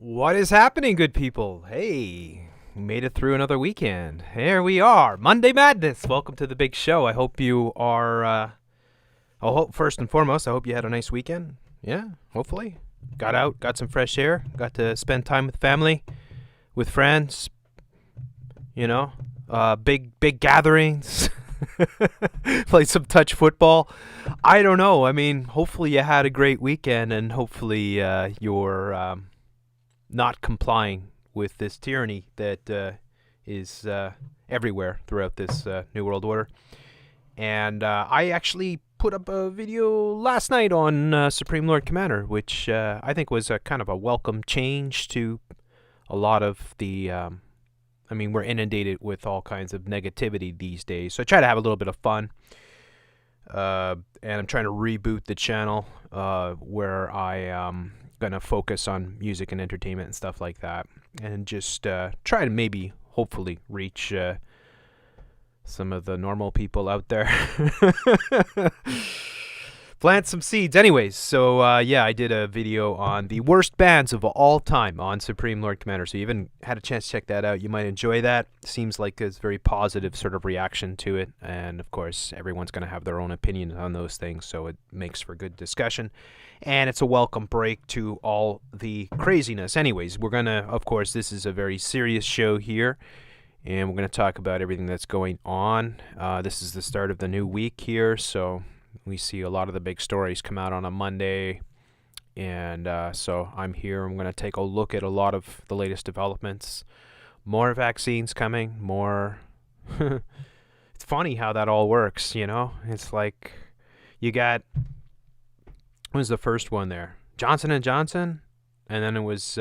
What is happening, good people? Hey, we made it through another weekend. Here we are, Monday Madness. Welcome to the big show. I hope you are. First and foremost, I hope you had a nice weekend. Yeah, hopefully, got out, got some fresh air, got to spend time with family, with friends. You know, big gatherings. Played some touch football. I don't know. I mean, hopefully you had a great weekend, and hopefully you're not complying with this tyranny that is everywhere throughout this New World Order. And I actually put up a video last night on Supreme Lord Commander, which I think was a kind of a welcome change to a lot of the... I mean, we're inundated with all kinds of negativity these days, so I try to have a little bit of fun. And I'm trying to reboot the channel where I going to focus on music and entertainment and stuff like that, and just try to maybe, hopefully, reach some of the normal people out there. Plant some seeds. Anyways, so yeah, I did a video on the worst bands of all time on Supreme Lord Commander. So you haven't had a chance to check that out, you might enjoy that. Seems like there's very positive sort of reaction to it. And of course, everyone's going to have their own opinion on those things, so it makes for good discussion. And it's a welcome break to all the craziness. Anyways, we're going to, of course, this is a very serious show here, and we're going to talk about everything that's going on. This is the start of the new week here, so we see a lot of the big stories come out on a Monday, and so I'm here. I'm going to take a look at a lot of the latest developments. More vaccines coming, more... It's funny how that all works, you know? It's like you got... What was the first one there? Johnson & Johnson? And then it was...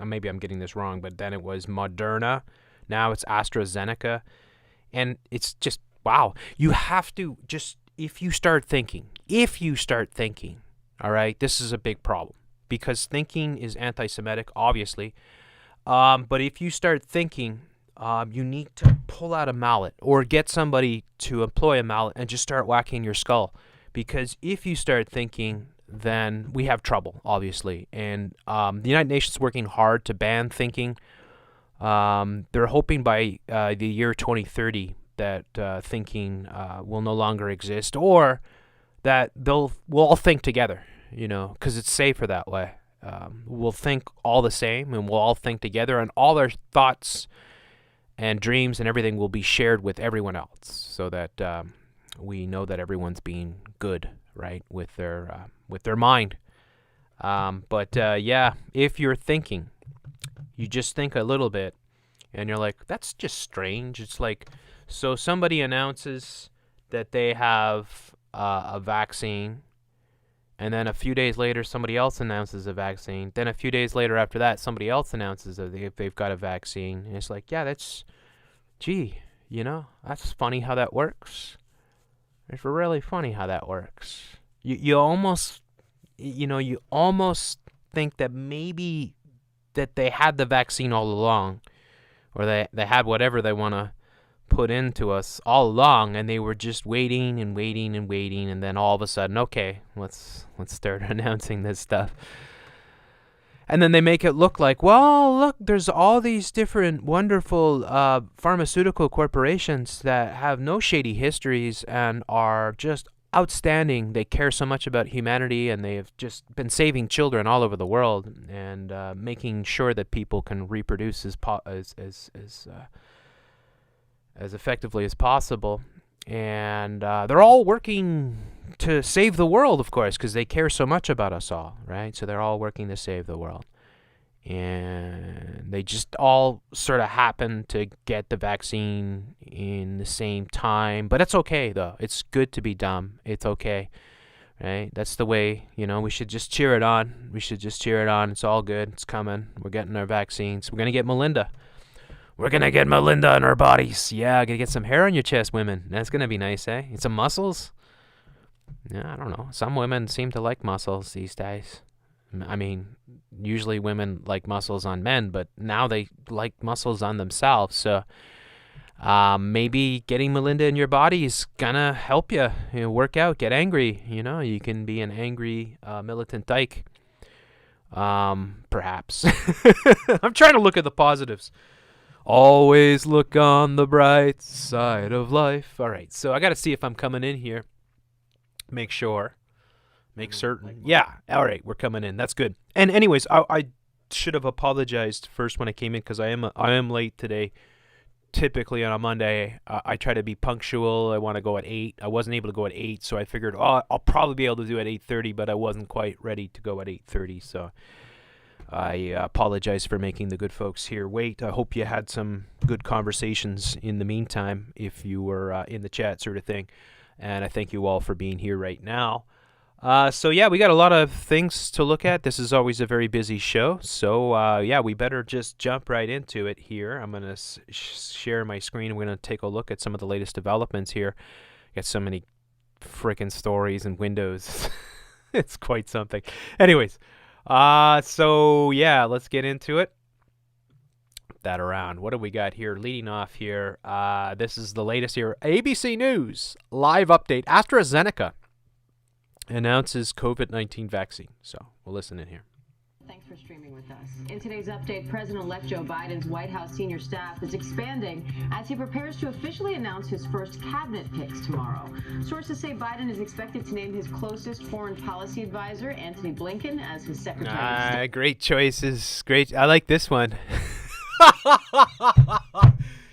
maybe I'm getting this wrong, but then it was Moderna. Now it's AstraZeneca. And it's just... Wow, you have to just, if you start thinking, all right, this is a big problem, because thinking is anti-Semitic, obviously, but if you start thinking, you need to pull out a mallet or get somebody to employ a mallet and just start whacking your skull, because if you start thinking, then we have trouble, obviously, and the United Nations is working hard to ban thinking. They're hoping by the year 2030 that thinking will no longer exist, or that we'll all think together, you know, because it's safer that way. We'll think all the same, and we'll all think together, and all our thoughts and dreams and everything will be shared with everyone else, so that we know that everyone's being good, right, with their mind. Yeah, if you're thinking, you just think a little bit, and you're like, that's just strange. It's like, so somebody announces that they have a vaccine, and then a few days later somebody else announces a vaccine. Then a few days later after that, somebody else announces that they've got a vaccine. And it's like, yeah, that's, gee, you know, that's funny how that works. It's really funny how that works. You almost, you know, you almost think that maybe that they had the vaccine all along, or they had whatever they want to put into us all along, and they were just waiting and waiting and waiting, and then all of a sudden, okay, let's start announcing this stuff. And then they make it look like, well, look, there's all these different wonderful pharmaceutical corporations that have no shady histories and are just outstanding. They care so much about humanity, and they have just been saving children all over the world, and making sure that people can reproduce as effectively as possible. And they're all working to save the world, of course, because they care so much about us all, right? So they're all working to save the world. And they just all sort of happen to get the vaccine in the same time. But it's okay, though. It's good to be dumb. It's okay, right? That's the way, you know, we should just cheer it on. We should just cheer it on. It's all good. It's coming. We're getting our vaccines. We're going to get Melinda. We're going to get Melinda in our bodies. Yeah, going to get some hair on your chest, women. That's going to be nice, eh? And some muscles? Yeah, I don't know. Some women seem to like muscles these days. I mean, usually women like muscles on men, but now they like muscles on themselves. So maybe getting Melinda in your body is going to help you, work out, get angry. You know, you can be an angry militant dyke. Perhaps. I'm trying to look at the positives. Always look on the bright side of life. All right, so I got to see if I'm coming in here. Make sure. Make certain. Yeah, all right, we're coming in. That's good. And anyways, I should have apologized first when I came in, because I am late today. Typically on a Monday, I try to be punctual. I want to go at 8. I wasn't able to go at 8, so I figured, I'll probably be able to do it at 8:30, but I wasn't quite ready to go at 8:30, so I apologize for making the good folks here wait. I hope you had some good conversations in the meantime, if you were in the chat sort of thing. And I thank you all for being here right now. So yeah, we got a lot of things to look at. This is always a very busy show. So yeah, we better just jump right into it here. I'm going to share my screen. We're going to take a look at some of the latest developments here. Got so many freaking stories and windows. It's quite something. Anyways, so yeah, let's get into it. That around. What do we got here? Leading off here, this is the latest here. ABC News live update. AstraZeneca announces COVID-19 vaccine. So we'll listen in here. Thanks for streaming with us. In today's update, President-elect Joe Biden's White House senior staff is expanding as he prepares to officially announce his first cabinet picks tomorrow. Sources say Biden is expected to name his closest foreign policy advisor, Antony Blinken, as his Secretary of State. Great choices. Great. I like this one.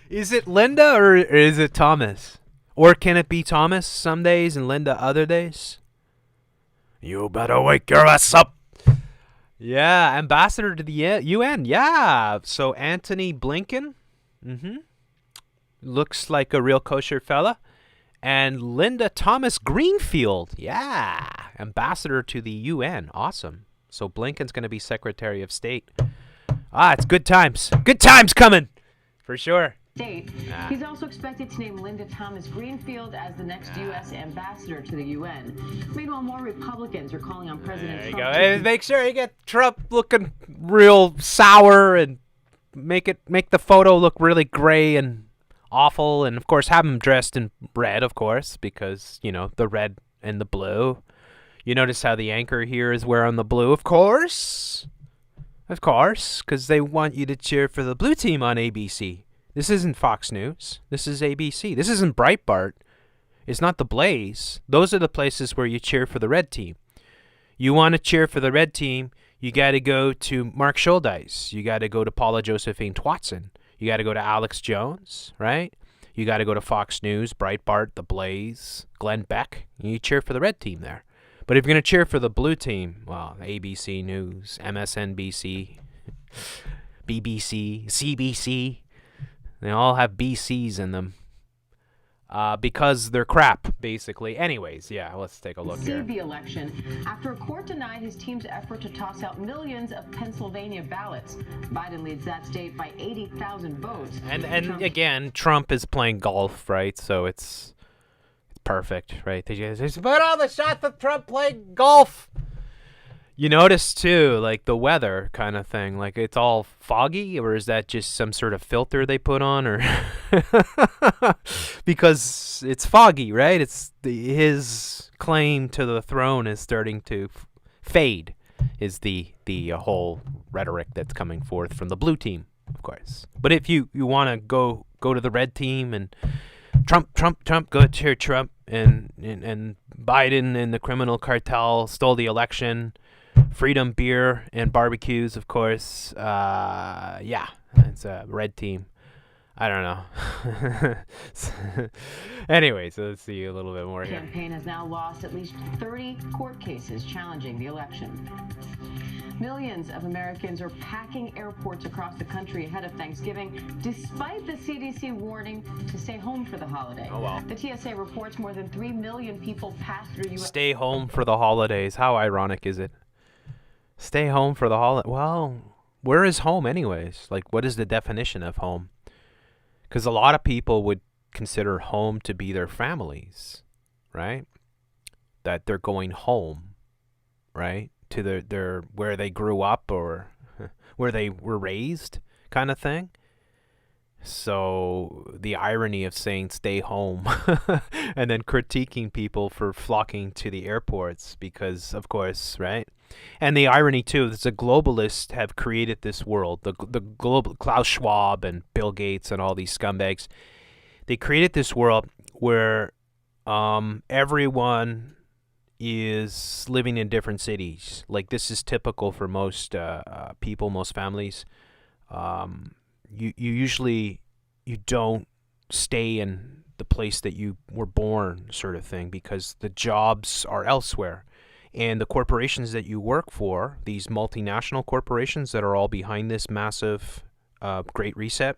Is it Linda or is it Thomas? Or can it be Thomas some days and Linda other days? You better wake your ass up. Yeah, ambassador to the UN. Yeah, so Antony Blinken. Looks like a real kosher fella. And Linda Thomas Greenfield. Yeah, ambassador to the UN. Awesome. So Blinken's going to be Secretary of State. It's good times. Good times coming. For sure. He's also expected to name Linda Thomas Greenfield as the next U.S. ambassador to the UN. Meanwhile, more Republicans are calling on President Trump. There you go. Make sure you get Trump looking real sour and make the photo look really gray and awful. And, of course, have him dressed in red, of course, because, you know, the red and the blue. You notice how the anchor here is wearing the blue, of course. Of course, because they want you to cheer for the blue team on ABC. This isn't Fox News. This is ABC. This isn't Breitbart. It's not The Blaze. Those are the places where you cheer for the red team. You want to cheer for the red team, you got to go to Mark Schuldeis. You got to go to Paula Josephine Twatson. You got to go to Alex Jones, right? You got to go to Fox News, Breitbart, The Blaze, Glenn Beck. You cheer for the red team there. But if you're going to cheer for the blue team, well, ABC News, MSNBC, BBC, CBC, they all have BCs in them because they're crap, basically. Anyways, yeah, let's take a look here. The election after a court denied his team's effort to toss out millions of Pennsylvania ballots. Biden leads that state by 80,000 votes. And again, Trump is playing golf, right? So it's perfect, right? They just put all the shots of Trump playing golf. You notice, too, like the weather kind of thing. Like, it's all foggy, or is that just some sort of filter they put on? Or because it's foggy, right? It's his claim to the throne is starting to fade, is the whole rhetoric that's coming forth from the blue team, of course. But if you want to go to the red team and Trump, go to Trump, and Biden and the criminal cartel stole the election, freedom, beer, and barbecues, of course. Yeah, it's a red team. I don't know. Anyways, so let's see a little bit more here. The campaign has now lost at least 30 court cases challenging the election. Millions of Americans are packing airports across the country ahead of Thanksgiving, despite the CDC warning to stay home for the holiday. Oh, well. The TSA reports more than 3 million people passed through U.S. Stay home for the holidays. How ironic is it? Stay home for the holiday. Well, where is home anyways? Like, what is the definition of home? Because a lot of people would consider home to be their families, right? That they're going home, right? To their where they grew up or where they were raised kind of thing. So the irony of saying stay home and then critiquing people for flocking to the airports because, of course, right? And the irony, too, is the globalists have created this world. The global Klaus Schwab and Bill Gates and all these scumbags, they created this world where everyone is living in different cities. Like, this is typical for most people, most families. You usually you don't stay in the place that you were born, sort of thing, because the jobs are elsewhere. And the corporations that you work for, these multinational corporations that are all behind this massive Great Reset,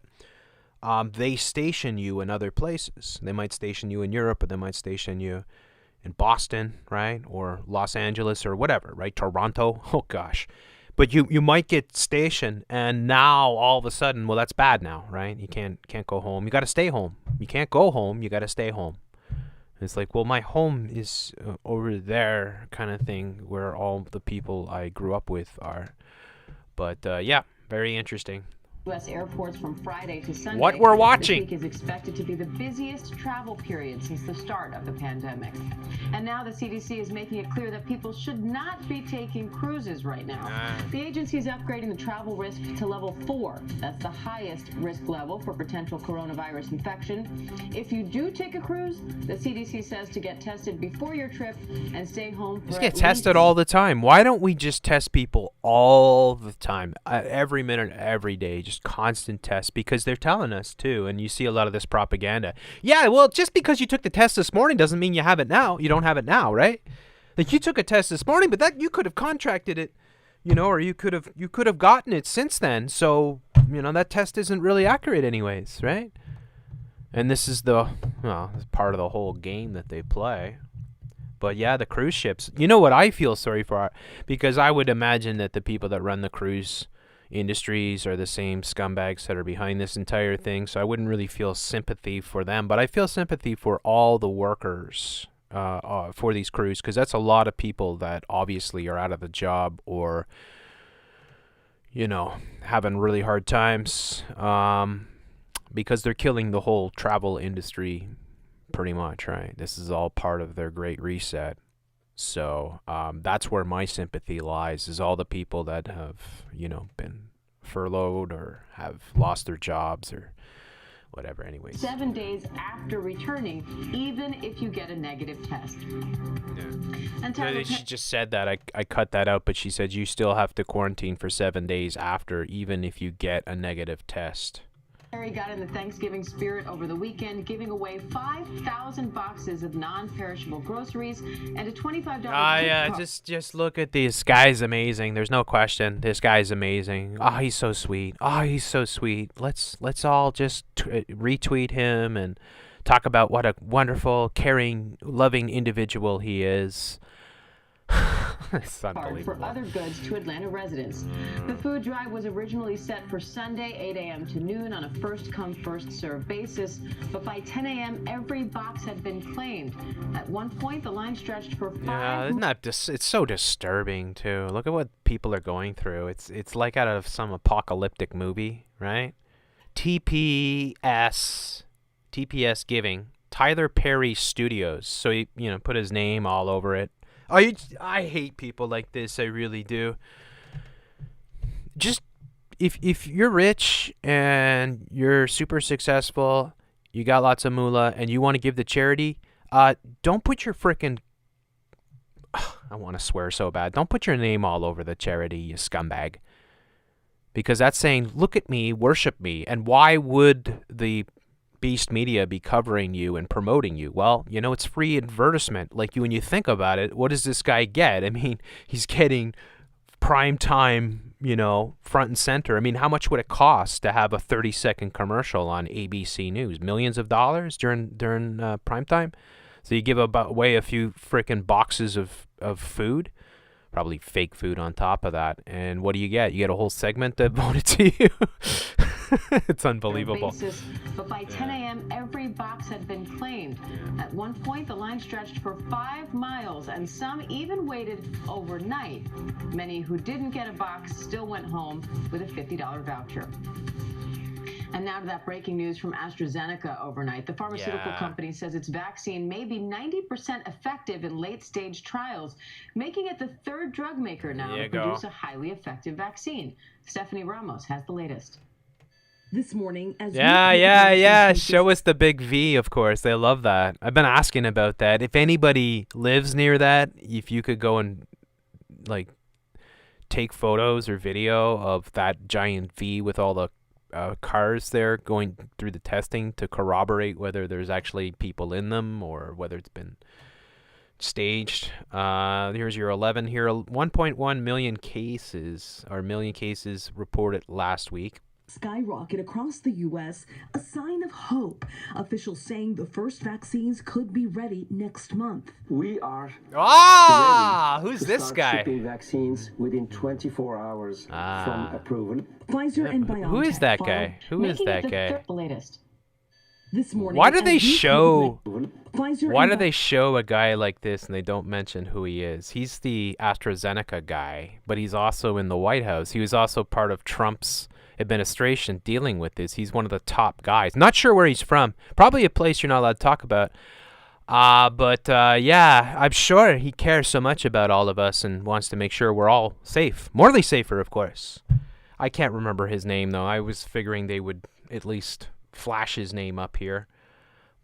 they station you in other places. They might station you in Europe, or they might station you in Boston, right? Or Los Angeles or whatever, right? Toronto. Oh, gosh. But you might get stationed, and now all of a sudden, well, that's bad now, right? You can't go home. You got to stay home. You can't go home. You got to stay home. It's like, well, my home is over there, kind of thing, where all the people I grew up with are. But yeah, very interesting. U.S. airports from Friday to Sunday. What we're watching. This week is expected to be the busiest travel period since the start of the pandemic. And now the CDC is making it clear that people should not be taking cruises right now. The agency is upgrading the travel risk to level 4. That's the highest risk level for potential coronavirus infection. If you do take a cruise, the CDC says to get tested before your trip and stay home for Just get tested all the time. Why don't we just test people all the time, every minute, every day? Just constant tests, because they're telling us too, and you see a lot of this propaganda. Yeah, well, just because you took the test this morning doesn't mean you have it now. You don't have it now, right? Like, you took a test this morning, but that you could have contracted it, or you could have gotten it since then. So, that test isn't really accurate anyways, right? And this is part of the whole game that they play. But yeah, the cruise ships. You know what I feel sorry for? Because I would imagine that the people that run the cruise industries are the same scumbags that are behind this entire thing, so I wouldn't really feel sympathy for them, but I feel sympathy for all the workers for these crews, because that's a lot of people that obviously are out of the job or having really hard times, because they're killing the whole travel industry pretty much, right? This is all part of their great reset. So that's where my sympathy lies, is all the people that have, been furloughed or have lost their jobs or whatever. Anyways. 7 days after returning, even if you get a negative test. Yeah. And she just said that. I cut that out, but she said you still have to quarantine for 7 days after, even if you get a negative test. Harry got in the Thanksgiving spirit over the weekend, giving away 5,000 boxes of non-perishable groceries and a $25 yeah, just look at this guy's amazing. There's no question. This guy's amazing. Oh, he's so sweet. Oh, he's so sweet. Let's all just retweet him and talk about what a wonderful, caring, loving individual he is. It's unbelievable. For other goods to Atlanta residents. The food drive was originally set for Sunday, 8 a.m. to noon on a first-come, first-served basis, but by 10 a.m., every box had been claimed. At one point, the line stretched for 5 Yeah, isn't that it's so disturbing, too. Look at what people are going through. It's like out of some apocalyptic movie, right? TPS Giving, Tyler Perry Studios. So he, put his name all over it. I hate people like this. I really do. Just if you're rich and you're super successful, you got lots of moolah, and you want to give to charity, don't put your frickin' I want to swear so bad. Don't put your name all over the charity, you scumbag. Because that's saying, look at me, worship me. And why would the Beast Media be covering you and promoting you? Well, it's free advertisement. Like, when you think about it, what does this guy get? I mean, he's getting prime time, front and center. I mean, how much would it cost to have a 30-second commercial on ABC News? Millions of dollars during prime time? So you give away a few frickin' boxes of food, probably fake food on top of that, and what do you get? You get a whole segment devoted to you. It's unbelievable. But by 10 a.m., every box had been claimed. At one point, the line stretched for 5 miles, and some even waited overnight. Many who didn't get a box still went home with a $50 voucher. And now to that breaking news from AstraZeneca overnight. The pharmaceutical company says its vaccine may be 90% effective in late-stage trials, making it the third drug maker now to produce a highly effective vaccine. Stephanie Ramos has the latest. This morning, as show us the big V, of course. They love that. I've been asking about that. If anybody lives near that, if you could go and take photos or video of that giant V with all the cars there going through the testing to corroborate whether there's actually people in them or whether it's been staged. Here's your 11 here. 1.1 million cases reported last week. Skyrocket across the U.S., a sign of hope. Officials saying the first vaccines could be ready next month. We are who's this guy? Shipping vaccines within 24 hours from approval. Pfizer and BioNTech. Who is that guy? Who is that guy? The latest. This morning, Why do they as we show? Pfizer Why and do they show a guy like this and they don't mention who he is? He's the AstraZeneca guy, but he's also in the White House. He was also part of Trump's administration dealing with this. He's one of the top guys. Not sure where he's from. Probably a place you're not allowed to talk about. But yeah, I'm sure he cares so much about all of us and wants to make sure we're all safe. Morally safer, of course. I can't remember his name, though. I was figuring they would at least flash his name up here.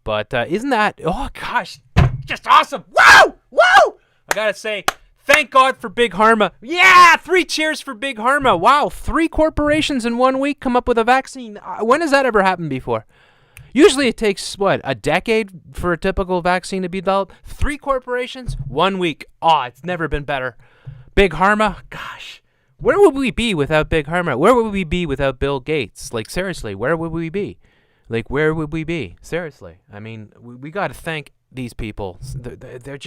But isn't that... Oh, gosh. Just awesome. Woo! Woo! I gotta say, thank God for Big Pharma. Yeah! 3 cheers for Big Pharma. Wow, 3 corporations in 1 week come up with a vaccine. When has that ever happened before? Usually it takes, what, a decade for a typical vaccine to be developed? 3 corporations, 1 week. Oh, it's never been better. Big Pharma, gosh. Where would we be without Big Pharma? Where would we be without Bill Gates? Like, seriously, where would we be? Like, where would we be? Seriously. I mean, we got to thank these people. They're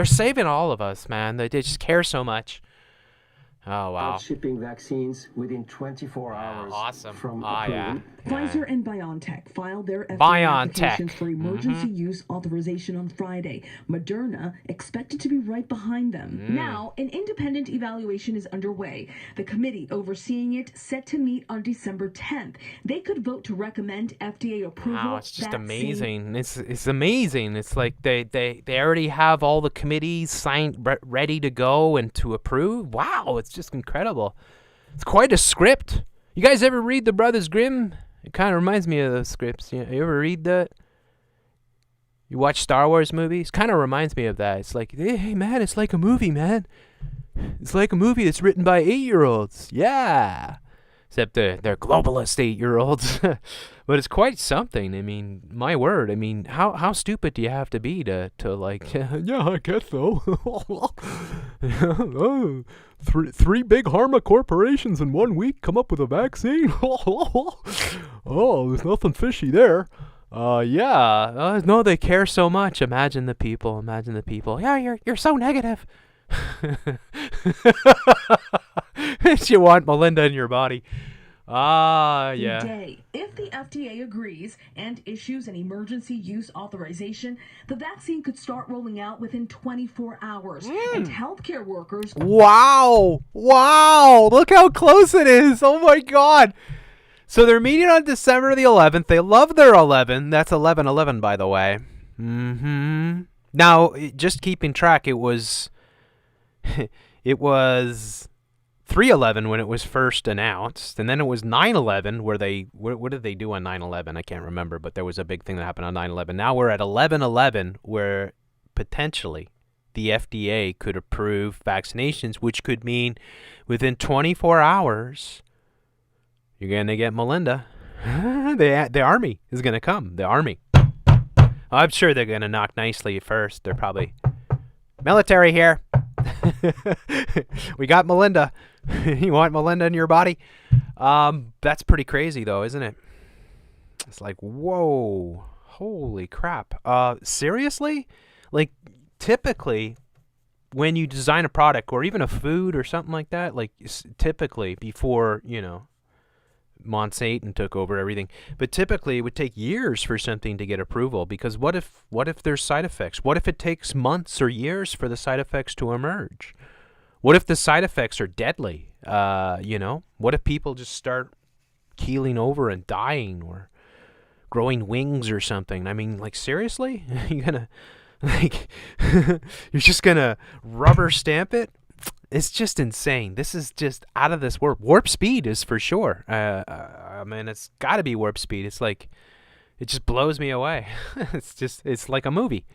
saving all of us, man. They just care so much. Oh, wow. Shipping vaccines within 24 hours. Awesome. From yeah. Pfizer and BioNTech filed their FDA BioNTech. applications for emergency use authorization on Friday. Moderna expected to be right behind them. Now, an independent evaluation is underway. The committee overseeing it set to meet on December 10th. They could vote to recommend FDA approval. Wow, it's just that amazing. It's amazing. It's like they already have all the committees signed ready to go and to approve. Wow, it's just incredible. It's quite a script. You guys ever read The Brothers Grimm? It kind of reminds me of those scripts. You ever read that? You watch Star Wars movies? Kind of reminds me of that. It's like, hey, man, it's like a movie, man. It's like a movie that's written by 8-year-olds. Yeah. Except they're globalist 8-year-olds. But it's quite something. I mean, my word. I mean, how stupid do you have to be to like, yeah, I guess so. Oh, three big pharma corporations in 1 week come up with a vaccine? Oh, there's nothing fishy there. Yeah. No, they care so much. Imagine the people. Yeah, you're so negative. You want Melinda in your body. Yeah. Day. If the FDA agrees and issues an emergency use authorization, the vaccine could start rolling out within 24 hours. And healthcare workers... Wow. Look how close it is. Oh, my God. So they're meeting on December the 11th. They love their 11. That's 11/11, by the way. Now, just keeping track, it was 3/11 when it was first announced, and then it was 9/11 where what did they do on 9/11? I can't remember, but there was a big thing that happened on 9/11. Now we're at 11/11 where potentially the FDA could approve vaccinations, which could mean within 24 hours you're going to get Melinda. The army is going to come. The army. I'm sure they're going to knock nicely first. They're probably military here. We got Melinda. You want Melinda in your body? That's pretty crazy, though, isn't it? It's like, whoa, holy crap. Seriously? Like, typically, when you design a product or even a food or something like that, like, typically before, Monsanto took over everything, but typically it would take years for something to get approval, because what if there's side effects? What if it takes months or years for the side effects to emerge? What if the side effects are deadly? What if people just start keeling over and dying or growing wings or something? I mean, like, seriously? You're gonna, like, you're just gonna rubber stamp it? It's just insane. This is just out of this world. Warp speed is for sure. I mean, it's got to be warp speed. It's like, it just blows me away. It's like a movie.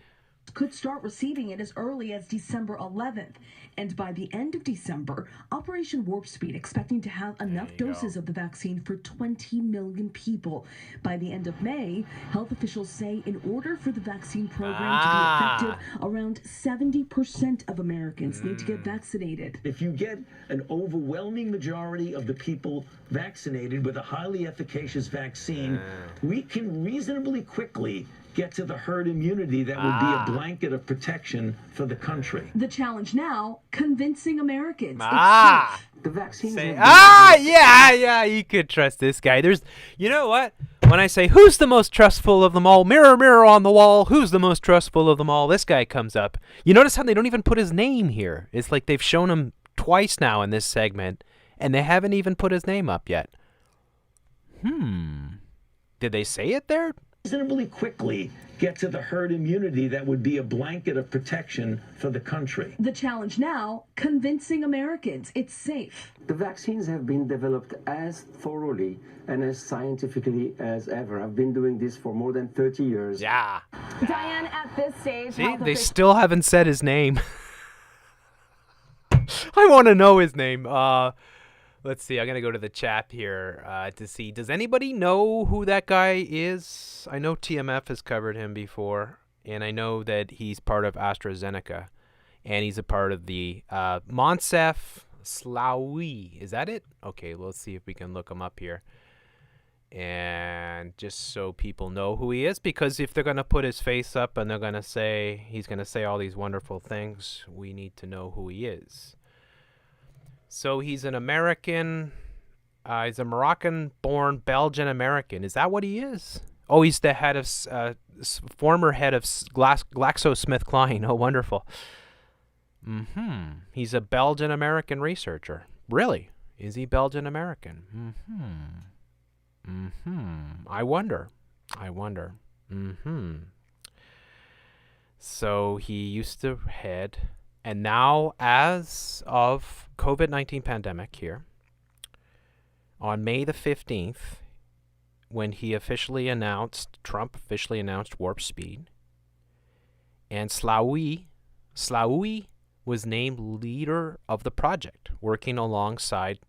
Could start receiving it as early as December 11th. And by the end of December, Operation Warp Speed expecting to have enough doses of the vaccine for 20 million people. By the end of May, health officials say in order for the vaccine program to be effective, around 70% of Americans need to get vaccinated. If you get an overwhelming majority of the people vaccinated with a highly efficacious vaccine, we can reasonably quickly get to the herd immunity that would be a blanket of protection for the country. The challenge now, convincing Americans. The vaccines. Yeah, you could trust this guy. You know what? When I say, who's the most trustful of them all? Mirror, mirror on the wall. Who's the most trustful of them all? This guy comes up. You notice how they don't even put his name here. It's like they've shown him twice now in this segment, and they haven't even put his name up yet. Did they say it there? Reasonably quickly get to the herd immunity that would be a blanket of protection for the country. The challenge now, convincing Americans it's safe. The vaccines have been developed as thoroughly and as scientifically as ever. I've been doing this for more than 30 years. Yeah. Diane, at this stage, See, they still haven't said his name. I want to know his name. Let's see. I'm going to go to the chat here to see. Does anybody know who that guy is? I know TMF has covered him before, and I know that he's part of AstraZeneca, and he's a part of the Moncef Slaoui. Is that it? Okay, let's see if we can look him up here. And just so people know who he is, because if they're going to put his face up and they're going to say, he's going to say all these wonderful things, we need to know who he is. So he's an American, he's a Moroccan-born Belgian-American. Is that what he is? Oh, he's the head of, former head of GlaxoSmithKline. Oh, wonderful. He's a Belgian-American researcher. Really? Is he Belgian-American? I wonder. So he used to head, and now as of COVID-19 pandemic here, on May the 15th, when he officially announced, Trump officially announced warp speed, and Slaoui was named leader of the project, working alongside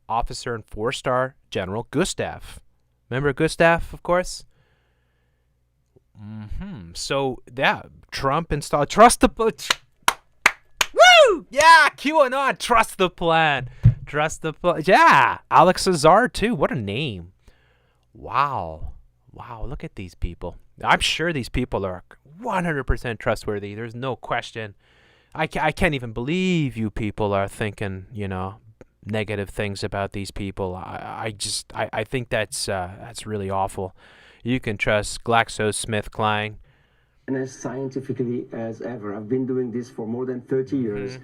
officer and 4-star General Gustav. Remember Gustav, of course? So, yeah, Trump installed, trust the, woo! Yeah, QAnon, trust the plan. Yeah, Alex Azar, too. What a name. Wow, look at these people. I'm sure these people are 100% trustworthy. There's no question. I can't even believe you people are thinking, negative things about these people. I think that's really awful. You can trust GlaxoSmithKline. And as scientifically as ever. I've been doing this for more than 30 years.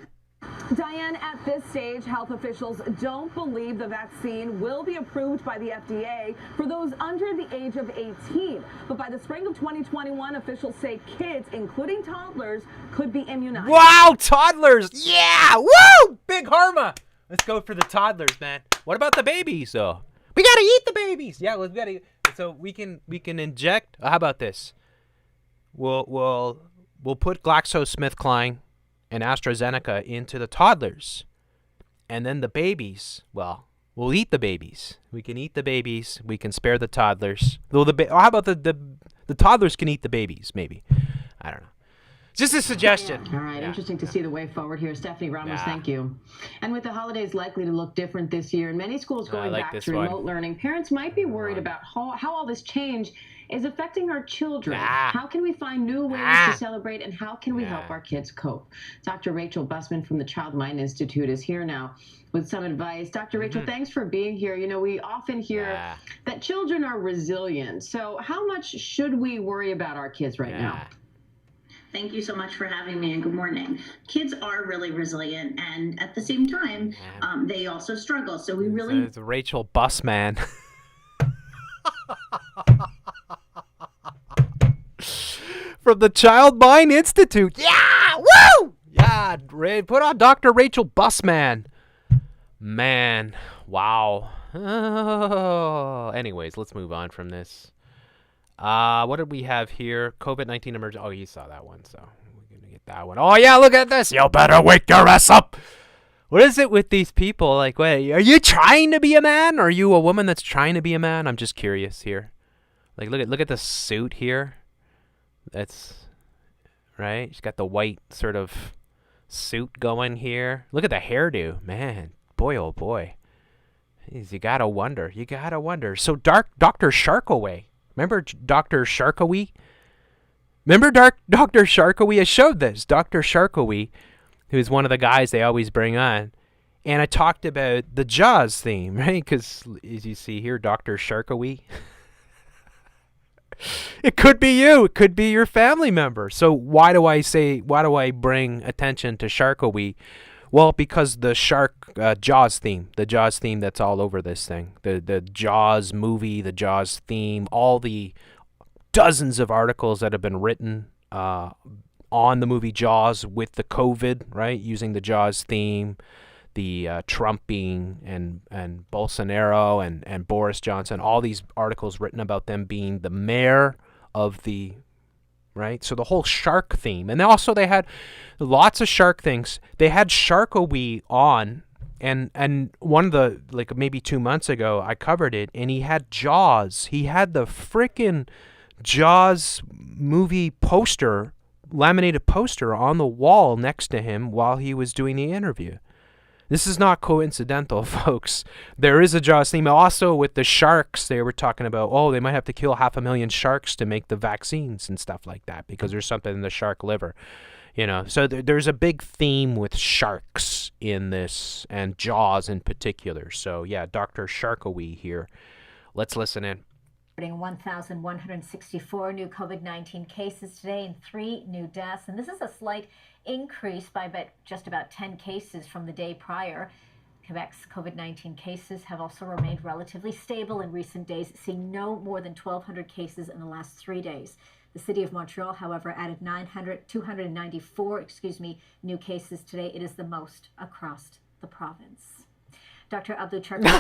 Diane, at this stage, health officials don't believe the vaccine will be approved by the FDA for those under the age of 18. But by the spring of 2021, officials say kids, including toddlers, could be immunized. Wow, toddlers! Yeah! Woo! Big Harma! Let's go for the toddlers, man. What about the babies, though? We gotta eat the babies. Yeah, we gotta. So we can inject. How about this? We'll put GlaxoSmithKline and AstraZeneca into the toddlers, and then the babies. Well, we'll eat the babies. We can eat the babies. We can spare the toddlers. Though how about the toddlers can eat the babies? Maybe. I don't know. Just a suggestion. All right, interesting to see the way forward here. Stephanie Ramos, thank you. And with the holidays likely to look different this year, and many schools going back to remote learning, parents might be worried about how all this change is affecting our children. How can we find new ways to celebrate, and how can we help our kids cope? Dr. Rachel Bussman from the Child Mind Institute is here now with some advice. Dr. Rachel, thanks for being here. We often hear that children are resilient. So how much should we worry about our kids right now? Thank you so much for having me, and good morning. Kids are really resilient, and at the same time, they also struggle. So we really... It's Rachel Bussman. From the Child Mind Institute. Yeah! Woo! Yeah, put on Dr. Rachel Bussman. Man, wow. Anyways, let's move on from this. What did we have here? COVID-19 emergency. Oh, you saw that one, so we're gonna get that one. Oh yeah, look at this. You better wake your ass up. What is it with these people? Like, wait, are you trying to be a man? Or are you a woman that's trying to be a man? I'm just curious here. Like, look at the suit here. That's right. She's got the white sort of suit going here. Look at the hairdo, man. Boy, oh boy. Jeez, you gotta wonder. So, Dr. Sharkaway. Remember Dr. Sharkawy? Remember Dr. Sharkawy? I showed this. Dr. Sharkawy, who's one of the guys they always bring on. And I talked about the Jaws theme, right? Because as you see here, Dr. Sharkawy. It could be you. It could be your family member. So why do I bring attention to Sharkawee? Well, because the Jaws theme that's all over this thing, the Jaws movie, the Jaws theme, all the dozens of articles that have been written on the movie Jaws with the COVID, right, using the Jaws theme, the Trumping and Bolsonaro and Boris Johnson, all these articles written about them being the mayor of the, right? So the whole shark theme. And also they had lots of shark things. They had Sharkawee on, and one of the, like maybe 2 months ago, I covered it, and he had Jaws. He had the frickin' Jaws movie poster, laminated poster on the wall next to him while he was doing the interview. This is not coincidental, folks. There is a Jaws theme. Also, with the sharks, they were talking about, oh, they might have to kill 500,000 sharks to make the vaccines and stuff like that because there's something in the shark liver. You know, so there's a big theme with sharks in this, and Jaws in particular. So, yeah, Dr. Sharkawee here. Let's listen in. 1,164 new COVID-19 cases today and 3 new deaths. And this is a slight increase by just about 10 cases from the day prior. Quebec's COVID-19 cases have also remained relatively stable in recent days, seeing no more than 1,200 cases in the last 3 days. The city of Montreal, however, added 294 new cases today. It is the most across the province. Dr. Abdul Charkari.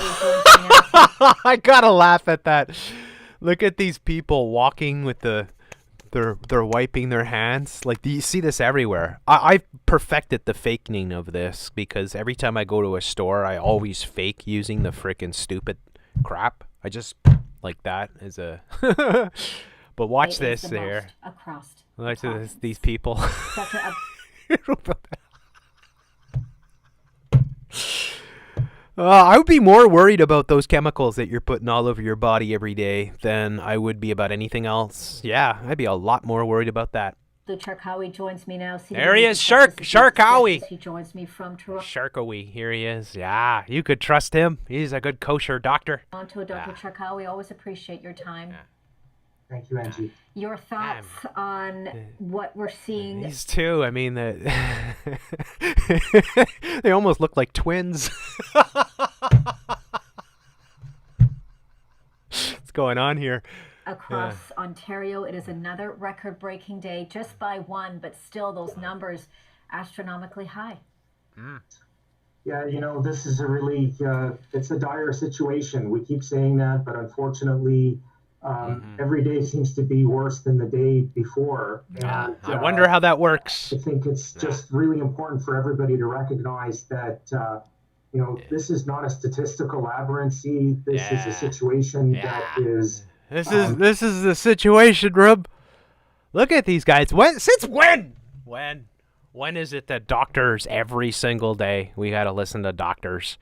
I gotta laugh at that. Look at these people walking with they're wiping their hands. Like, do you see this everywhere? I've perfected the faking of this because every time I go to a store, I always fake using the frickin' stupid crap. I just like that as a. But watch this there. Watch this, these people. I would be more worried about those chemicals that you're putting all over your body every day than I would be about anything else. Yeah, I'd be a lot more worried about that. The Sharkawee joins me now. There he is, Sharkawee. He joins me from Toronto. Sharkawee, here he is. Yeah, you could trust him. He's a good kosher doctor. Dr. Sharkawee, always appreciate your time. Yeah. Thank you, Angie. Your thoughts on what we're seeing? These two, I mean, they almost look like twins. What's going on here? Across Ontario, it is another record-breaking day, just by one, but still those numbers astronomically high. Yeah, you know, this is a really, it's a dire situation. We keep saying that, but unfortunately, every day seems to be worse than the day before. And, I wonder how that works. I think it's just really important for everybody to recognize that, you know, this is not a statistical aberrancy. This is a situation that is... This is the situation, Rub. Look at these guys. Since when? When is it that doctors every single day, we got to listen to doctors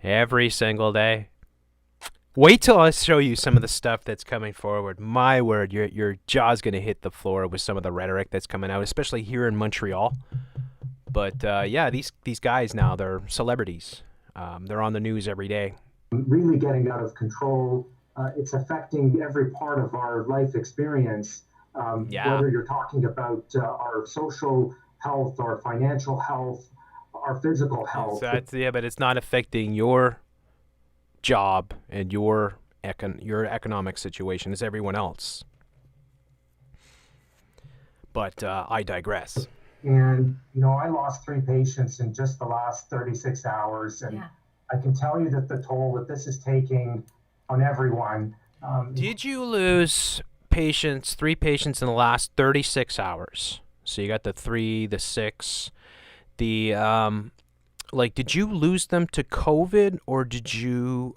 every single day? Wait till I show you some of the stuff that's coming forward. My word, your jaw's going to hit the floor with some of the rhetoric that's coming out, especially here in Montreal. But, yeah, these guys now, they're celebrities. They're on the news every day. Really getting out of control. It's affecting every part of our life experience, whether you're talking about our social health, our financial health, our physical health. But it's not affecting your job and your economic situation as everyone else. But I digress. And, you know, I lost 3 patients in just the last 36 hours. And I can tell you that the toll that this is taking on everyone. Did you lose 3 patients in the last 36 hours? So you got the 3, the 6, did you lose them to COVID, or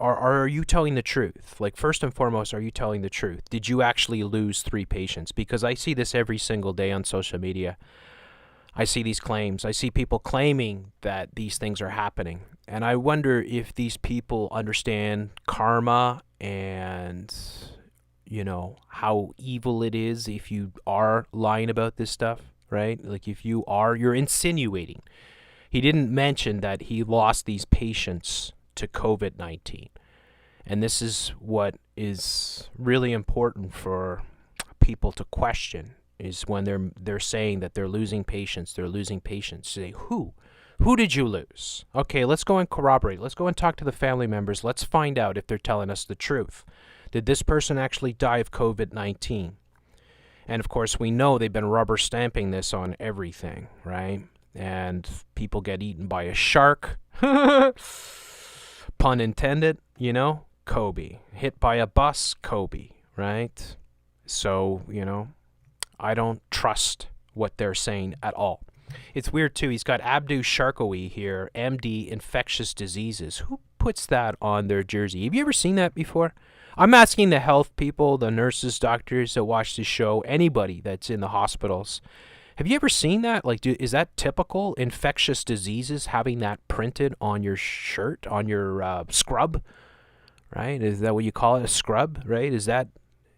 are you telling the truth? Like, first and foremost, are you telling the truth? Did you actually lose 3 patients? Because I see this every single day on social media. I see these claims. I see people claiming that these things are happening. And I wonder if these people understand karma and, you know, how evil it is if you are lying about this stuff, right? Like, if you're insinuating. He didn't mention that he lost these patients to COVID-19. And this is what is really important for people to question is when they're saying that they're losing patients. They're losing patients. Say, who? Who did you lose? Okay, let's go and corroborate. Let's go and talk to the family members. Let's find out if they're telling us the truth. Did this person actually die of COVID-19? And of course, we know they've been rubber stamping this on everything, right? And people get eaten by a shark. Pun intended, you know? Kobe. Hit by a bus, Kobe, right? So, you know, I don't trust what they're saying at all. It's weird, too. He's got Abdu Sharkawi here, MD, infectious diseases. Who puts that on their jersey? Have you ever seen that before? I'm asking the health people, the nurses, doctors that watch this show, anybody that's in the hospitals. Have you ever seen that? Like, is that typical? Infectious diseases, having that printed on your shirt, on your scrub, right? Is that what you call it, a scrub, right?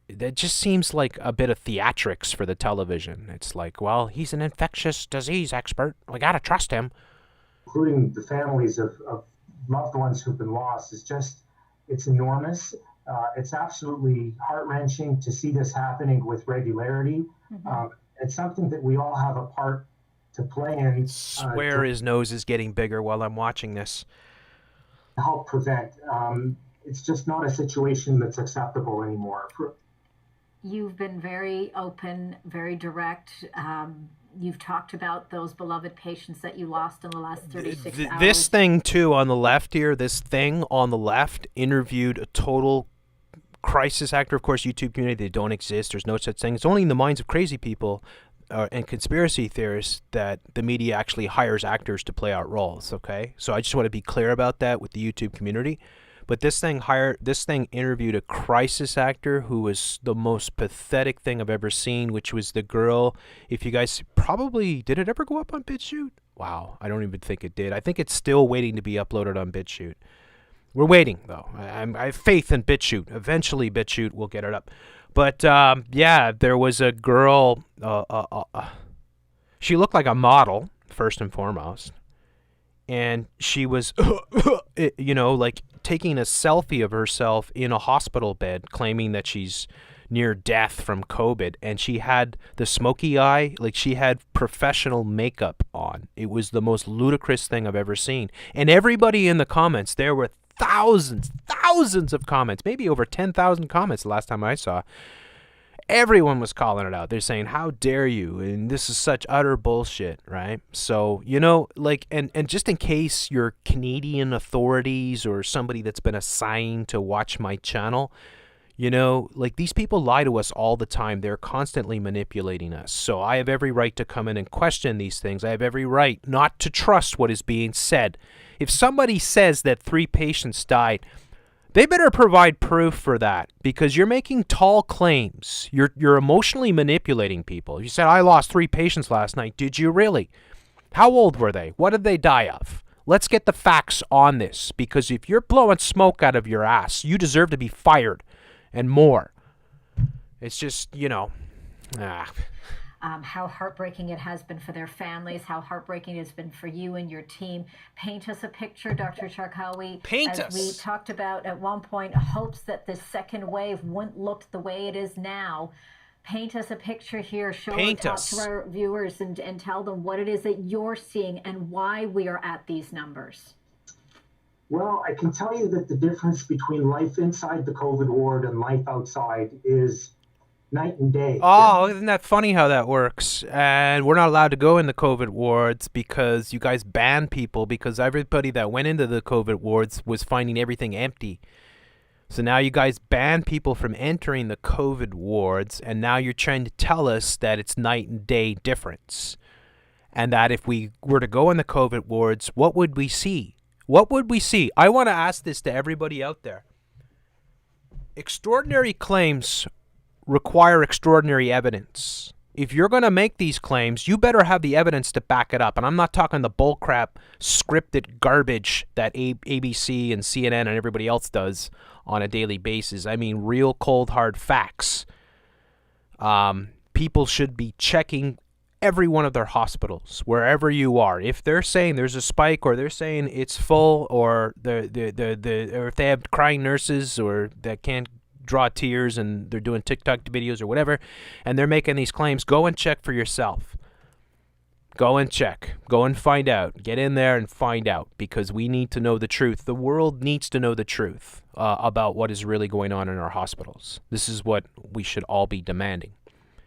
That just seems like a bit of theatrics for the television. It's like, well, he's an infectious disease expert. We got to trust him. Including the families of loved ones who've been lost, it's enormous. It's absolutely heart-wrenching to see this happening with regularity. Mm-hmm. It's something that we all have a part to play in. Swear his nose is getting bigger while I'm watching this. Help prevent. It's just not a situation that's acceptable anymore. You've been very open, very direct. You've talked about those beloved patients that you lost in the last 36 hours. This thing, too, on the left here, this thing on the left interviewed a total crisis actor. Of course, YouTube community, they don't exist. There's no such thing. It's only in the minds of crazy people and conspiracy theorists that the media actually hires actors to play out roles, okay? So I just want to be clear about that with the YouTube community. But this thing interviewed a crisis actor who was the most pathetic thing I've ever seen, which was the girl. If you guys probably, did it ever go up on BitChute? Wow, I don't even think it did. I think it's still waiting to be uploaded on BitChute. We're waiting, though. I have faith in BitChute. Eventually, BitChute will get it up. But, yeah, there was a girl. She looked like a model, first and foremost. And she was, you know, like taking a selfie of herself in a hospital bed, claiming that she's near death from COVID. And she had the smoky eye, like she had professional makeup on. It was the most ludicrous thing I've ever seen. And everybody in the comments, there were thousands of comments, maybe over 10,000 comments the last time I saw. Everyone was calling it out. They're saying, how dare you? And this is such utter bullshit, right? So, you know, like, and just in case you're Canadian authorities or somebody that's been assigned to watch my channel, you know, like these people lie to us all the time. They're constantly manipulating us. So I have every right to come in and question these things. I have every right not to trust what is being said. If somebody says that 3 patients died, they better provide proof for that, because you're making tall claims. You're emotionally manipulating people. You said, I lost 3 patients last night. Did you really? How old were they? What did they die of? Let's get the facts on this, because if you're blowing smoke out of your ass, you deserve to be fired and more. It's just, you know, how heartbreaking it has been for their families, how heartbreaking it has been for you and your team. Paint us a picture, Dr. Sharkawi. As we talked about at one point, hopes that this second wave wouldn't look the way it is now. Paint us a picture here. Talk to our viewers and tell them what it is that you're seeing and why we are at these numbers. Well, I can tell you that the difference between life inside the COVID ward and life outside is night and day. Oh, isn't that funny how that works? And we're not allowed to go in the COVID wards because you guys banned people, because everybody that went into the COVID wards was finding everything empty. So now you guys ban people from entering the COVID wards, and now you're trying to tell us that it's night and day difference. And that if we were to go in the COVID wards, what would we see? What would we see? I want to ask this to everybody out there. Extraordinary claims require extraordinary evidence. If you're going to make these claims, you better have the evidence to back it up. And I'm not talking the bullcrap scripted garbage that ABC and CNN and everybody else does on a daily basis. I mean real cold hard facts. People should be checking every one of their hospitals, wherever you are. If they're saying there's a spike, or they're saying it's full, or or if they have crying nurses or that can't draw tears and they're doing TikTok videos or whatever, and they're making these claims, go and check for yourself. Go and check. Go and find out. Get in there and find out, because we need to know the truth. The world needs to know the truth about what is really going on in our hospitals. This is what we should all be demanding.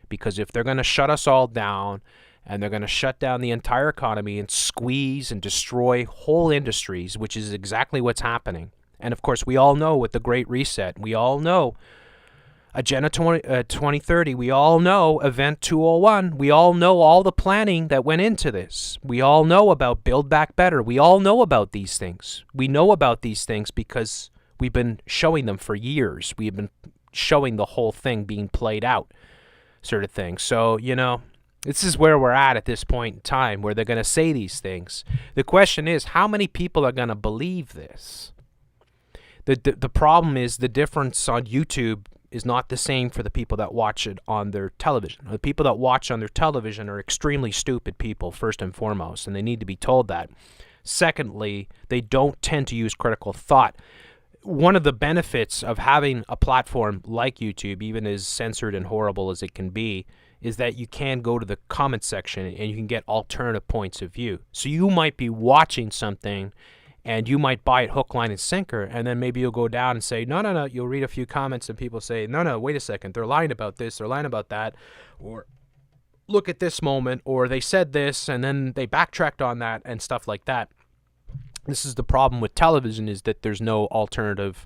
Because if they're going to shut us all down and they're going to shut down the entire economy and squeeze and destroy whole industries, which is exactly what's happening. And, of course, we all know with the Great Reset, we all know Agenda 2030, we all know Event 201, we all know all the planning that went into this. We all know about Build Back Better. We all know about these things. We know about these things because we've been showing them for years. We've been showing the whole thing being played out, sort of thing. So, you know, this is where we're at this point in time, where they're going to say these things. The question is, how many people are going to believe this? The problem is the difference on YouTube is not the same for the people that watch it on their television. The people that watch on their television are extremely stupid people, first and foremost, and they need to be told that. Secondly, they don't tend to use critical thought. One of the benefits of having a platform like YouTube, even as censored and horrible as it can be, is that you can go to the comment section and you can get alternative points of view. So you might be watching something and you might buy it hook, line, and sinker, and then maybe you'll go down and say, no, you'll read a few comments and people say, no, wait a second, they're lying about this, they're lying about that, or look at this moment, or they said this, and then they backtracked on that, and stuff like that. This is the problem with television, is that there's no alternative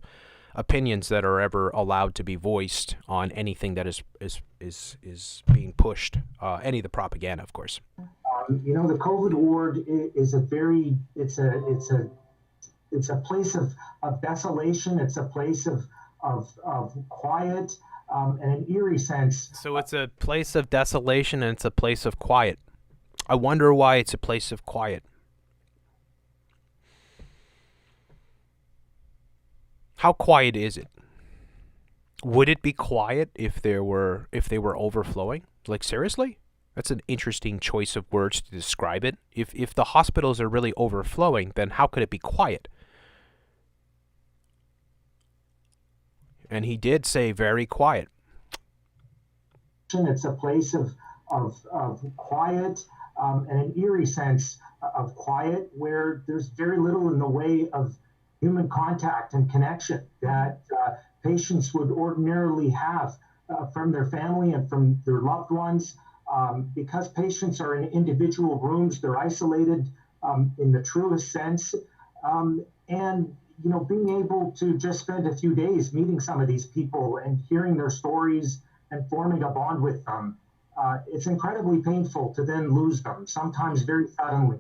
opinions that are ever allowed to be voiced on anything that is being pushed, any of the propaganda, of course. You know, the COVID ward is it's a place of desolation. It's a place of quiet and an eerie sense. So it's a place of desolation and it's a place of quiet. I wonder why it's a place of quiet. How quiet is it? Would it be quiet if they were overflowing? Like, seriously? That's an interesting choice of words to describe it. If the hospitals are really overflowing, then how could it be quiet? And he did say very quiet. It's a place of quiet and an eerie sense of quiet, where there's very little in the way of human contact and connection that patients would ordinarily have from their family and from their loved ones. Because patients are in individual rooms, they're isolated in the truest sense. And, you know, being able to just spend a few days meeting some of these people and hearing their stories and forming a bond with them, it's incredibly painful to then lose them, sometimes very suddenly.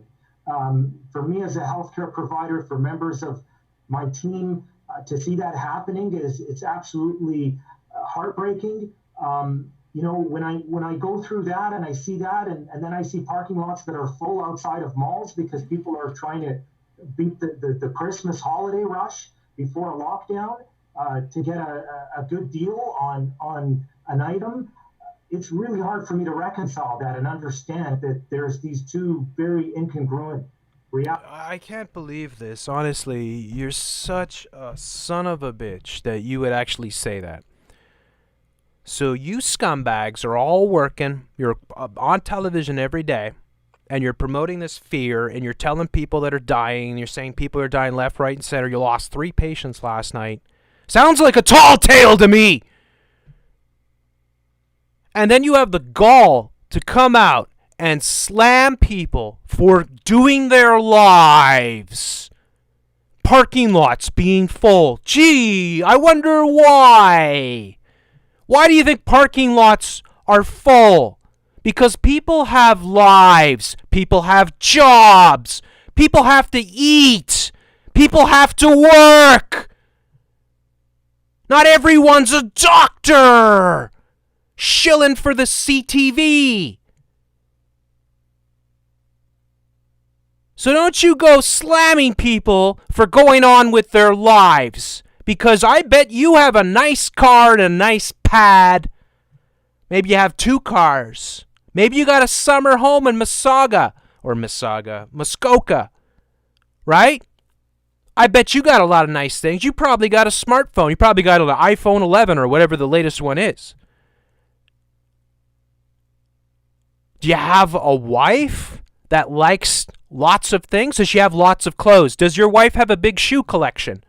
For me as a healthcare provider, for members of my team, to see that happening it's absolutely heartbreaking. You know, when I go through that and I see that, and then I see parking lots that are full outside of malls because people are trying to beat the Christmas holiday rush before a lockdown to get a good deal on an item, it's really hard for me to reconcile that and understand that there's these two very incongruent realities. I can't believe this. Honestly, you're such a son of a bitch that you would actually say that. So you scumbags are all working, you're on television every day, and you're promoting this fear, and you're telling people that are dying, and you're saying people are dying left, right, and center. You lost 3 patients last night. Sounds like a tall tale to me! And then you have the gall to come out and slam people for doing their lives. Parking lots being full. Gee, I wonder why. Why do you think parking lots are full? Because people have lives. People have jobs. People have to eat. People have to work. Not everyone's a doctor. Shilling for the CTV. So don't you go slamming people for going on with their lives. Because I bet you have a nice car and a nice pad. Maybe you have 2 cars. Maybe you got a summer home in Muskoka. Right? I bet you got a lot of nice things. You probably got a smartphone. You probably got an iPhone 11 or whatever the latest one is. Do you have a wife that likes lots of things? Does she have lots of clothes? Does your wife have a big shoe collection?